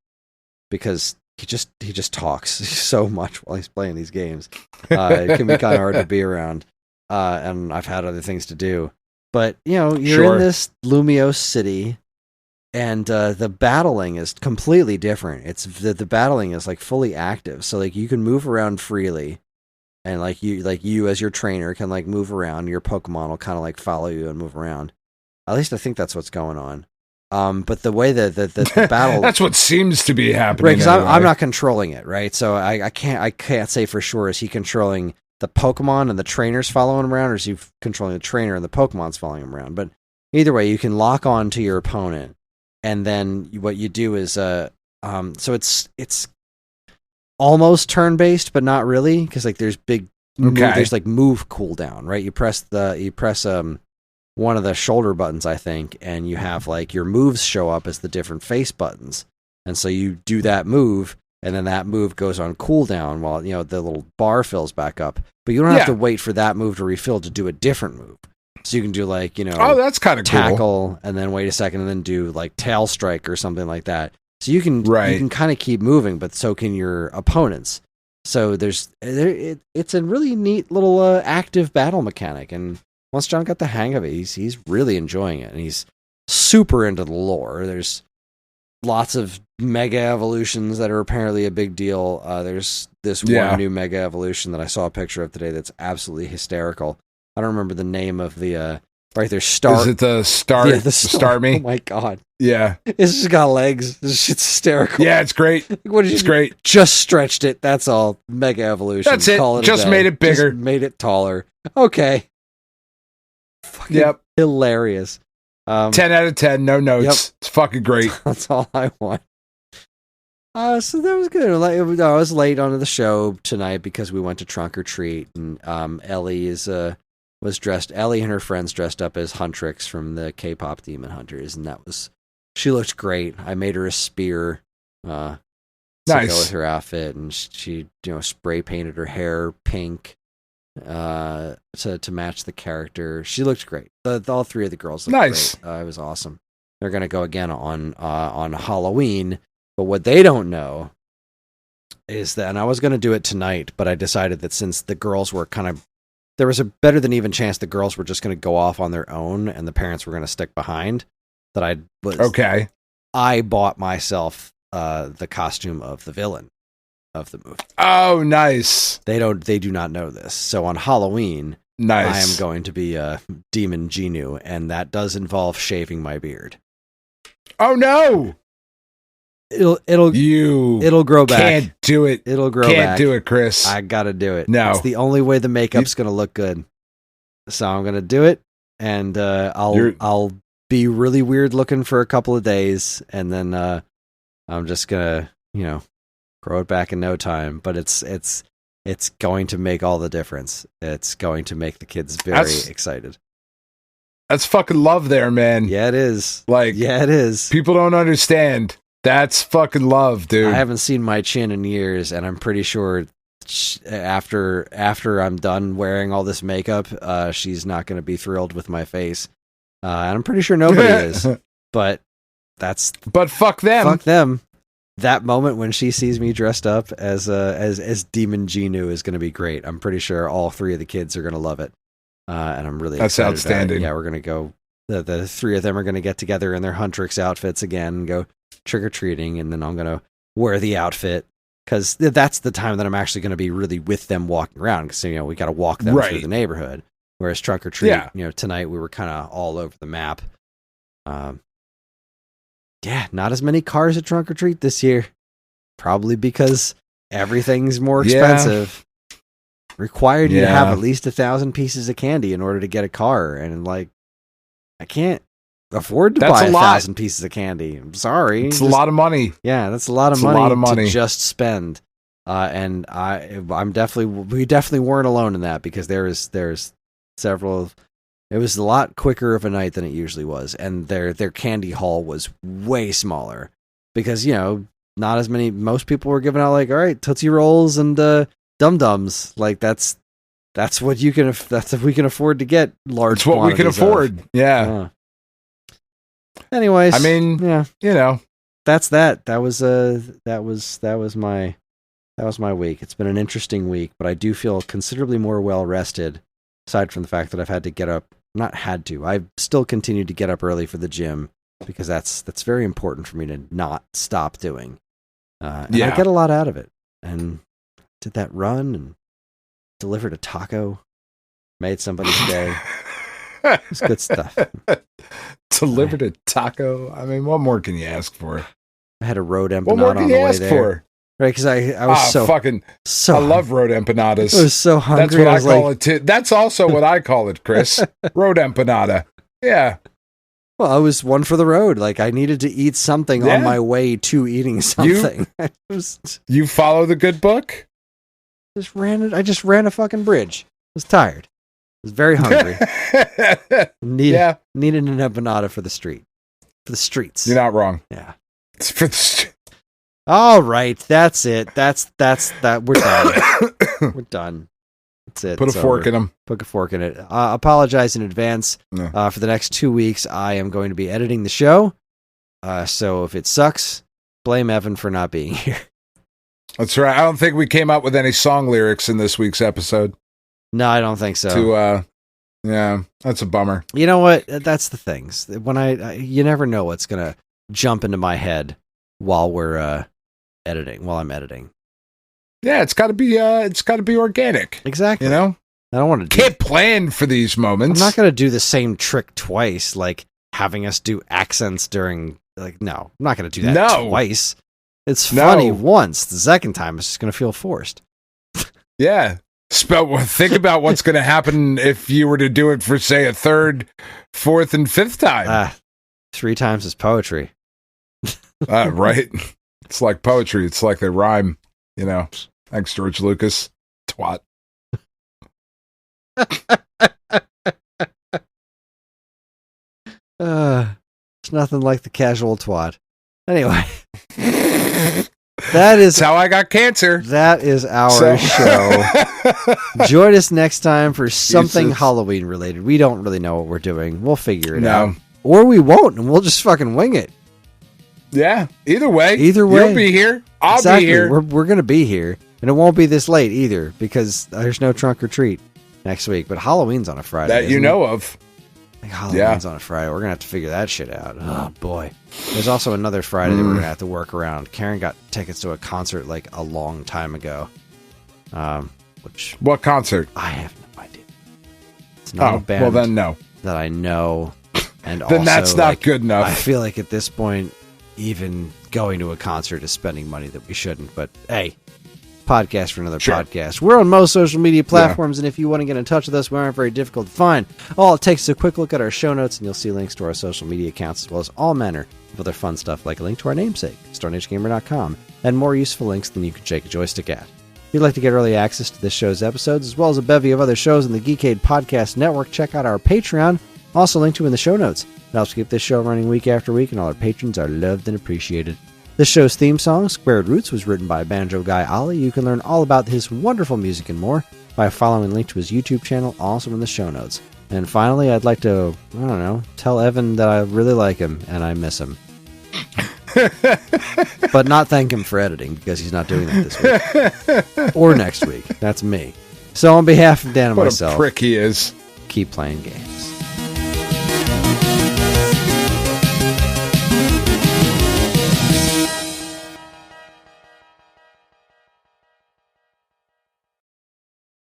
because he just talks so much while he's playing these games. It can be kind of hard to be around. And I've had other things to do. But, you're in this Lumiose city, and the battling is completely different. It's the battling is fully active. So you can move around freely, and you as your trainer can move around. Your Pokemon will kind of follow you and move around. At least I think that's what's going on. But the way that the battle that's what seems to be happening. Right, because I'm not controlling it, right? So I can't say for sure, is he controlling the Pokemon and the trainers following him around, or is he controlling the trainer and the Pokemon's following him around? But either way, you can lock on to your opponent, and then what you do is so it's almost turn based, but not really, because like there's there's like move cooldown, right? You press one of the shoulder buttons, I think, and you have like your moves show up as the different face buttons, and so you do that move, and then that move goes on cooldown while the little bar fills back up. But you don't have to wait for that move to refill to do a different move. So you can do like oh, that's kind of tackle, cool. and then wait a second, and then do like tail strike or something like that. So you can kind of keep moving, but so can your opponents. So it's a really neat little active battle mechanic, and once John got the hang of it, he's really enjoying it, and he's super into the lore. There's lots of mega evolutions that are apparently a big deal. There's this one new mega evolution that I saw a picture of today that's absolutely hysterical. I don't remember the name of the right there. Star. Is it the Star? Yeah, the Starmie. Oh my god. Yeah. It's just got legs. This shit's hysterical. Yeah, it's great. It's great. Just stretched it. That's all. Mega evolution. That's it. Call Just made it bigger. Just made it taller. Okay. Fucking hilarious. 10 out of 10. No notes. Yep. It's fucking great. That's all I want. So that was good. I was late onto the show tonight because we went to trunk or treat, and Ellie was dressed. Ellie and her friends dressed up as Huntrix from the K-pop Demon Hunters, and she looked great. I made her a spear to go with her outfit, and she spray painted her hair pink to match the character. She looked great. All three of the girls looked great. It was awesome. They're gonna go again on Halloween, but what they don't know is that, and I was gonna do it tonight, but I decided that since the girls were there was a better than even chance the girls were just going to go off on their own and the parents were going to stick behind, that I bought myself the costume of the villain of the movie. Oh, nice. They do not know this. So on Halloween, I am going to be Demon Genu, and that does involve shaving my beard. Oh no. It'll grow back. Can't do it. It'll grow back. Can't do it, Chris. I gotta do it. No. It's the only way the makeup's gonna look good. So I'm gonna do it, and I'll be really weird looking for a couple of days, and then I'm just gonna grow it back in no time. But it's going to make all the difference. It's going to make the kids very excited. That's fucking love there, man. Yeah, it is. Yeah, it is. People don't understand. That's fucking love, dude. I haven't seen my chin in years, and I'm pretty sure after I'm done wearing all this makeup, she's not going to be thrilled with my face. And I'm pretty sure nobody is. But fuck them. Fuck them. That moment when she sees me dressed up as Demon Genu is going to be great. I'm pretty sure all three of the kids are going to love it. And I'm really excited. That's outstanding. Yeah, we're going to go. The three of them are going to get together in their Huntrix outfits again and go trick-or-treating, and then I'm going to wear the outfit because that's the time that I'm actually going to be really with them walking around, because we got to walk them through the neighborhood, whereas trunk-or-treat, tonight we were kind of all over the map. Not as many cars at trunk-or-treat this year, probably because everything's more expensive. Required you to have at least 1,000 pieces of candy in order to get a car, and I can't afford to buy 1,000 pieces of candy. I'm sorry. It's a lot of money. Yeah, that's a lot of money to just spend. And we definitely weren't alone in that, because there's several. It was a lot quicker of a night than it usually was, and their candy haul was way smaller because not as many. Most people were giving out all right, Tootsie Rolls and Dum Dums. That's what you can. That's if we can afford to get large. It's what we can afford. Yeah. Anyways, I mean, that's that. That was my week. It's been an interesting week, but I do feel considerably more well rested. Aside from the fact that I've had to get up, I've still continued to get up early for the gym, because that's very important for me to not stop doing. And I get a lot out of it. And did that run and delivered a taco, made somebody's day. It's good stuff. Delivered a taco. I mean, what more can you ask for? I had a road empanada on the way there. For? Right, because I was I love road empanadas. I was so hungry. That's what I call it too. That's also what I call it, Chris. Road empanada. Yeah. Well, I was one for the road. Like, I needed to eat something on my way to eating something. You follow the good book? I just ran a fucking bridge. I was tired. I was very hungry. Needed an empanada for the street. For the streets. You're not wrong. Yeah. It's for the street. All right. That's it. That's that. We're done. We're done. That's it. Put a fork in them. Put a fork in it. Apologize in advance. For the next 2 weeks, I am going to be editing the show. So if it sucks, blame Evan for not being here. That's right. I don't think we came up with any song lyrics in this week's episode. No, I don't think so. Yeah, that's a bummer. You know what? That's the things. When you never know what's gonna jump into my head while we're editing. While I'm editing. Yeah, it's got to be organic. Exactly. You know, I don't want to. Can't plan for these moments. I'm not gonna do the same trick twice, like having us do accents during. Like, no, I'm not gonna do that twice. It's funny once. The second time, it's just gonna feel forced. Yeah. Think about what's going to happen if you were to do it for, say, a third, fourth, and fifth time. 3 times is poetry. Right. It's like poetry. It's like they rhyme. You know. Thanks, George Lucas. Twat. It's nothing like the casual twat. Anyway. That's how I got cancer. That is our show. Join us next time for something Halloween related. We don't really know what we're doing. We'll figure it out. Or we won't, and we'll just fucking wing it. Yeah. Either way. You'll be here. I'll be here. We're going to be here. And it won't be this late either, because there's no trunk or treat next week. But Halloween's on a Friday. That you know of. Like Halloween's on a Friday. We're going to have to figure that shit out. Oh, boy. There's also another Friday that we're going to have to work around. Karen got tickets to a concert like a long time ago. What concert? I have no idea. It's not a band well then no. that I know. And then also, that's not good enough. I feel like at this point, even going to a concert is spending money that we shouldn't. But hey, podcast for another podcast. We're on most social media platforms, and if you want to get in touch with us, we aren't very difficult to find. All it takes is a quick look at our show notes, and you'll see links to our social media accounts, as well as all manner of other fun stuff, like a link to our namesake, StoneAgeGamer.com, and more useful links than you can shake a joystick at. If you'd like to get early access to this show's episodes, as well as a bevy of other shows in the Geekade Podcast Network, check out our Patreon, also linked to in the show notes. It helps keep this show running week after week, and all our patrons are loved and appreciated. This show's theme song, Squared Roots, was written by banjo guy Ollie. You can learn all about his wonderful music and more by following a link to his YouTube channel, also in the show notes. And finally, I'd like to, tell Evan that I really like him and I miss him. But not thank him for editing, because he's not doing that this week. Or next week. That's me. So on behalf of Dan and myself, what a prick he is. Keep playing games.